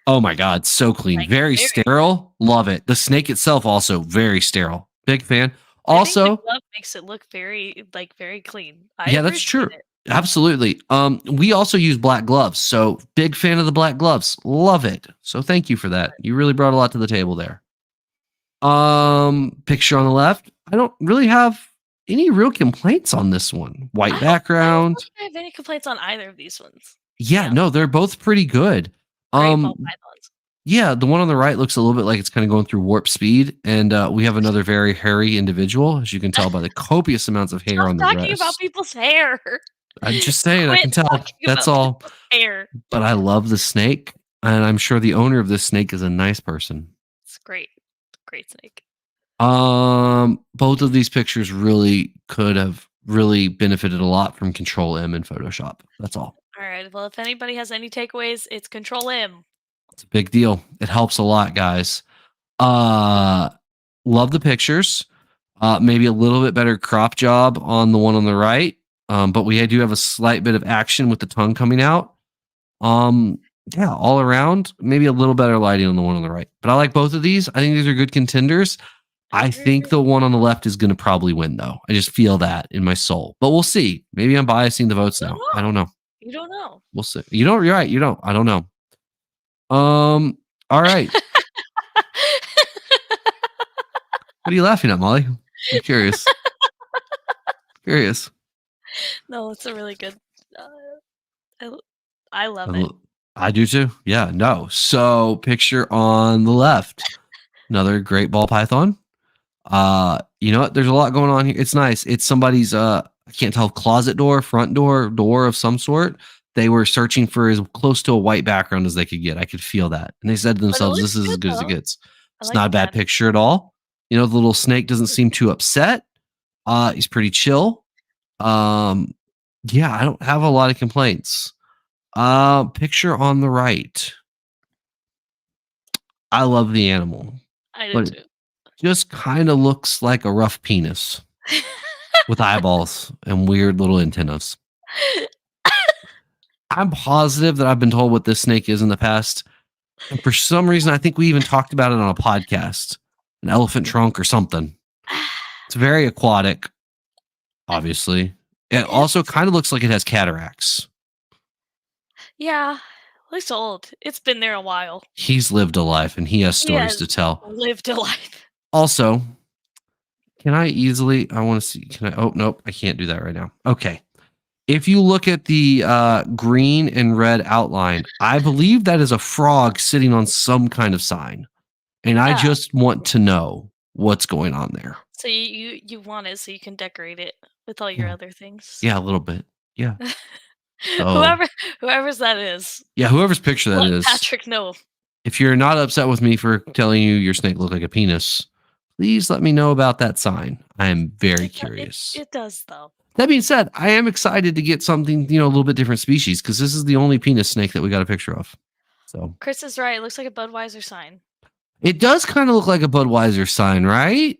Oh my God, so clean. Like, Very very sterile. Love it. The snake itself also very sterile. Big fan. I think the Also, glove makes it look very clean. I yeah, that's appreciate true. it. Absolutely. We also use black gloves, so big fan of the black gloves. Love it. So thank you for that. You really brought a lot to the table there. Picture on the left. I don't really have any real complaints on this one. White I don't background. think I have any complaints on either of these ones, to be Yeah, no, honest. they're both pretty good. Great ball Um, pythons. yeah, the one on the right looks a little bit like it's kind of going through warp speed, and we have another very hairy individual, as you can tell by the copious amounts of hair Stop on the talking about wrist. people's hair. I'm just saying, I Quit can tell. talking That's about all. people's hair. But I love the snake, and I'm sure the owner of this snake is a nice person. It's great. Great snake. Both of these pictures really could have really benefited a lot from Control M in Photoshop. That's all. Alright, well, if anybody has any takeaways, it's Control M. It's a big deal. It helps a lot, guys. Uh, love the pictures. Maybe a little bit better crop job on the one on the right. But we do have a slight bit of action with the tongue coming out. Yeah, all around, maybe a little better lighting on the one on the right. But I like both of these. I think these are good contenders. I think the one on the left is going to probably win, though. I just feel that in my soul. But we'll see. Maybe I'm biasing the votes now. I don't know. You don't know. We'll see. You don't. You're right. You don't. I don't know. All right. What are you laughing at, Molly? I'm curious. Curious. No, it's a really good. I love it. I do too. Yeah. No. So picture on the left, another great ball python. You know what? There's a lot going on here. It's nice. It's somebody's I can't tell, closet door, front door of some sort. They were searching for as close to a white background as they could get. I could feel that. And they said to themselves, this is as good as it gets. It's not a bad picture at all. You know, the little snake doesn't seem too upset. He's pretty chill. Yeah, I don't have a lot of complaints. Picture on the right. I love the animal. I do too. Just kind of looks like a rough penis with eyeballs and weird little antennas. I'm positive that I've been told what this snake is in the past. And for some reason, I think we even talked about it on a podcast, an elephant trunk or something. It's very aquatic, obviously. It also kind of looks like it has cataracts. Yeah, looks old. It's been there a while. He's lived a life and he has stories to tell. Lived a life. Also, I want to see, oh, nope, I can't do that right now. Okay. If you look at the green and red outline, I believe that is a frog sitting on some kind of sign. And I just want to know what's going on there. So you want it so you can decorate it with all your other things? Yeah, a little bit. Yeah. Whoever's that is. Yeah, whoever's picture that is. Patrick, no. If you're not upset with me for telling you your snake looked like a penis, please let me know about that sign. I am very curious. It does, though. That being said, I am excited to get something, a little bit different species because this is the only penis snake that we got a picture of. So Chris is right. It looks like a Budweiser sign. It does kind of look like a Budweiser sign, right?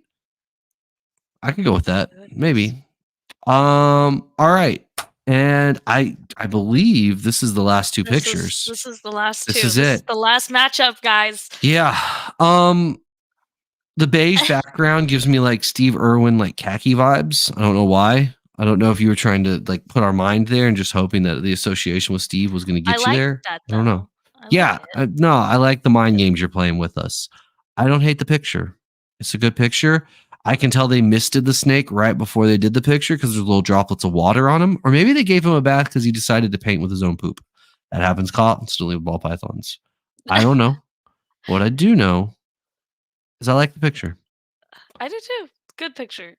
I could go with that. Maybe. All right. And I believe this is the last two pictures. This is the last two. This is it. The last matchup, guys. Yeah. The beige background gives me like Steve Irwin, like khaki vibes. I don't know why. I don't know if you were trying to like put our mind there and just hoping that the association with Steve was going to get you there. I don't know. No, I like the mind games you're playing with us. I don't hate the picture. It's a good picture. I can tell they misted the snake right before they did the picture because there's little droplets of water on him. Or maybe they gave him a bath because he decided to paint with his own poop. That happens constantly with ball pythons. I don't know. What I do know is I like the picture. I do too. Good picture.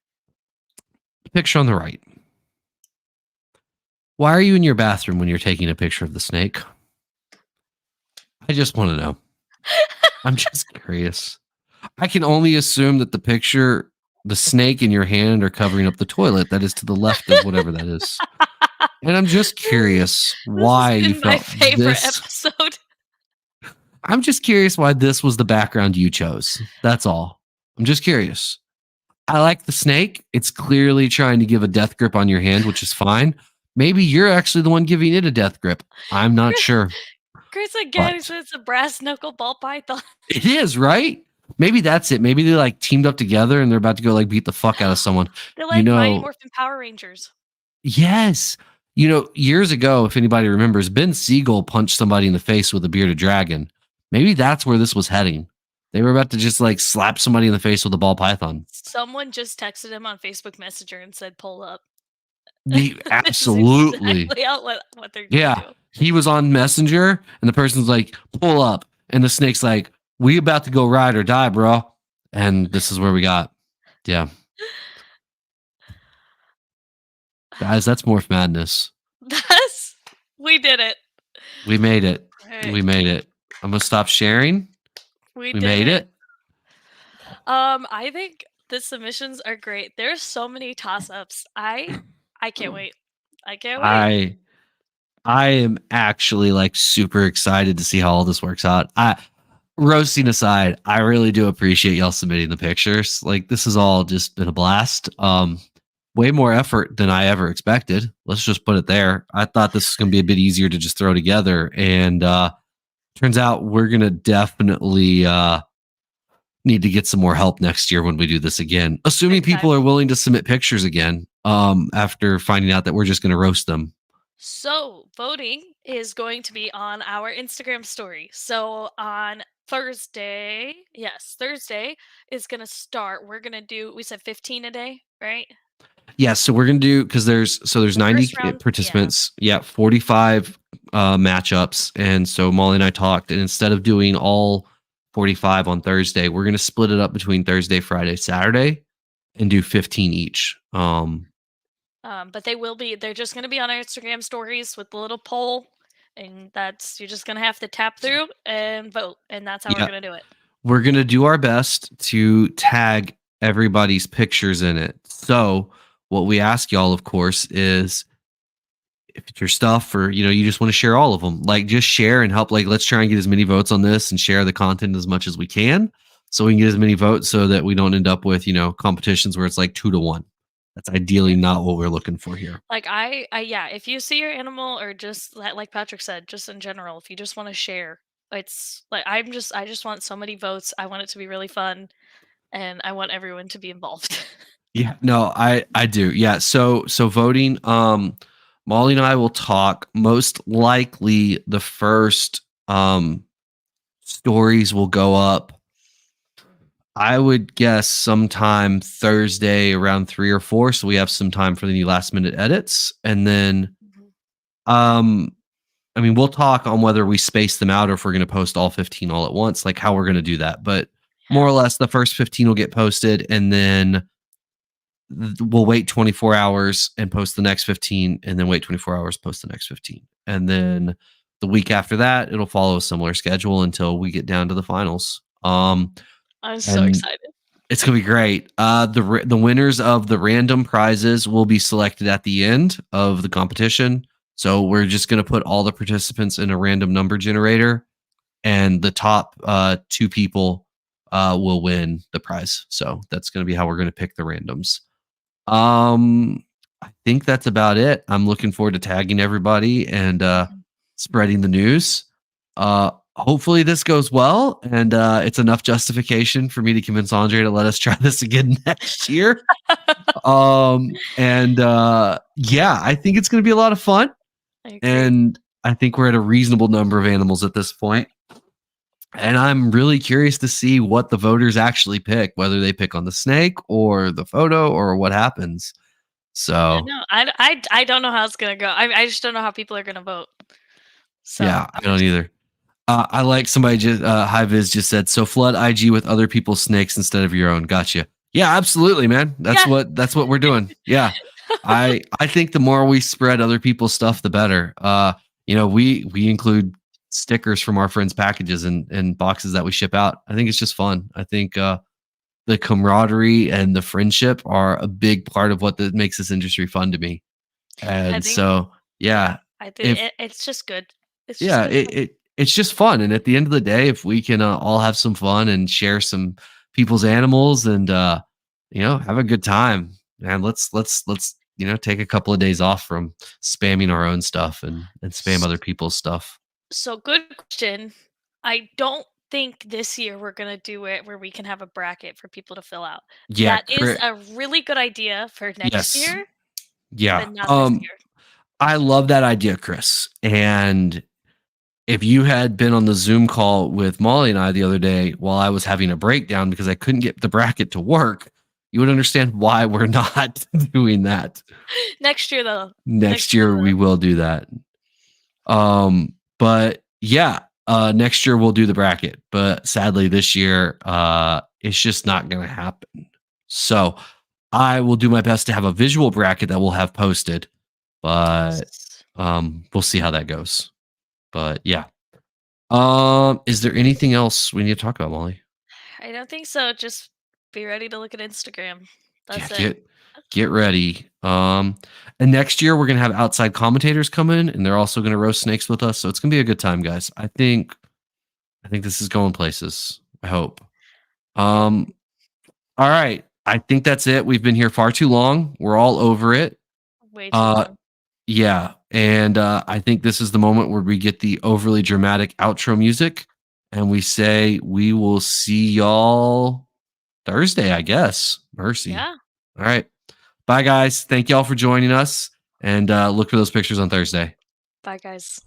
The picture on the right. Why are you in your bathroom when you're taking a picture of the snake? I just want to know. I'm just curious. I can only assume that the snake in your hand are covering up the toilet that is to the left of whatever that is. And I'm just curious why you felt my favorite this. episode. I'm just curious why this was the background you chose. That's all. I'm just curious. I like the snake. It's clearly trying to give a death grip on your hand, which is fine. Maybe you're actually the one giving it a death grip. I'm not sure. Chris again, he But says it's a brass knuckle ball python. it is, right? Maybe that's it. Maybe they like teamed up together and they're about to go like beat the fuck out of someone. They're You like Mighty know, Morphin Power Rangers. yes. You know, years ago, if anybody remembers, Ben Siegel punched somebody in the face with a bearded dragon. Maybe that's where this was heading. They were about to just like slap somebody in the face with a ball python. Someone just texted him on Facebook Messenger and said, "Pull up." The This is absolutely. exactly what they're gonna Yeah. do. He was on Messenger and the person's like, pull up. And the snake's like, we about to go ride or die, bro. And this is where we got. Yeah. Guys, that's Morph Madness. We did it. We made it. Alright. We made it. I'm gonna stop sharing. We We did made it. I think the submissions are great. There's so many toss-ups. I can't wait. I can't wait. I am actually like super excited to see how all this works out. Roasting aside, I really do appreciate y'all submitting the pictures. Like this has all just been a blast. Way more effort than I ever expected. Let's just put it there. I thought this was gonna be a bit easier to just throw together. And turns out we're gonna definitely need to get some more help next year when we do this again. Assuming Big time. people are willing to submit pictures again, after finding out that we're just gonna roast them. So, voting is going to be on our Instagram story. So, on Thursday, yes, Thursday is going to start. We're going to do, we said 15 a day, right? Yeah, so we're gonna do because there's The 90 first round, yeah. participants. Yeah, 45 matchups, and so Molly and I talked, and instead of doing all 45 on Thursday, we're gonna split it up between Thursday, Friday, Saturday, and do 15 each. But they're just going to be on our Instagram stories with the little poll. And you're just going to have to tap through and vote. And that's how Yeah. we're going to do it. We're gonna do our best to tag everybody's pictures in it. So what we ask y'all, of course, is if it's your stuff or you just want to share all of them, like just share and help. Like let's try and get as many votes on this and share the content as much as we can, so we can get as many votes so that we don't end up with competitions where it's like 2-1. That's ideally not what we're looking for here. Like yeah, if you see your animal or just like Patrick said, just in general, if you just want to share, it's like I just want so many votes. I want it to be really fun, and I want everyone to be involved. Yeah, no, I do. Yeah, so voting. Molly and I will talk. Most likely, the first stories will go up. I would guess sometime Thursday around 3 or 4, so we have some time for any last minute edits, and then I mean, we'll talk on whether we space them out or if we're going to post all 15 all at once, like how we're going to do that. But more or less, the first 15 will get posted, and then we'll wait 24 hours and post the next 15, and then wait 24 hours, post the next 15. And then the week after that, it'll follow a similar schedule until we get down to the finals. I'm so excited. It's gonna be great. The winners of the random prizes will be selected at the end of the competition. So we're just gonna put all the participants in a random number generator, and the top 2 people will win the prize. So that's gonna be how we're gonna pick the randoms. I think that's about it. I'm looking forward to tagging everybody and spreading the news. Hopefully this goes well, and it's enough justification for me to convince Andre to let us try this again next year. Yeah, I think it's going to be a lot of fun, and I think we're at a reasonable number of animals at this point. And I'm really curious to see what the voters actually pick, whether they pick on the snake or the photo or what happens. So I don't know how it's gonna go. I just don't know how people are gonna vote. So yeah, I don't either. I like somebody just Highviz just said, so flood IG with other people's snakes instead of your own. Gotcha. Yeah, absolutely, man. That's what we're doing. Yeah. I think the more we spread other people's stuff, the better. We include stickers from our friends' packages and boxes that we ship out. I think it's just fun. I think the camaraderie and the friendship are a big part of what makes this industry fun to me. And I think it's just good. It's just it's just fun. And at the end of the day, if we can all have some fun and share some people's animals and have a good time, and let's take a couple of days off from spamming our own stuff and spam other people's stuff. So good question. I don't think this year we're gonna do it where we can have a bracket for people to fill out. Yeah, That is a really good idea for next yes. year, Yeah. but not this year. I love that idea, Chris. And if you had been on the Zoom call with Molly and I the other day while I was having a breakdown because I couldn't get the bracket to work, you would understand why we're not doing that. Next year though. Next Next year year we though. will do that. But yeah, next year we'll do the bracket. But sadly this year, it's just not gonna happen. So I will do my best to have a visual bracket that we'll have posted, but Yes. we'll see how that goes. But yeah. Is there anything else we need to talk about, Molly? I don't think so. Just be ready to look at Instagram. Yeah, That's it. get ready. And next year we're gonna have outside commentators come in, and they're also gonna roast snakes with us. So it's gonna be a good time, guys. I think this is going places. I hope. Yep. All right. I think that's it. We've been here far too long. We're all over it. Way too Uh, long. yeah, and I think this is the moment where we get the overly dramatic outro music, and we say we will see y'all Thursday, I guess. Mercy. Yeah. All right. Bye, guys. Thank y'all for joining us. And look for those pictures on Thursday. Bye guys.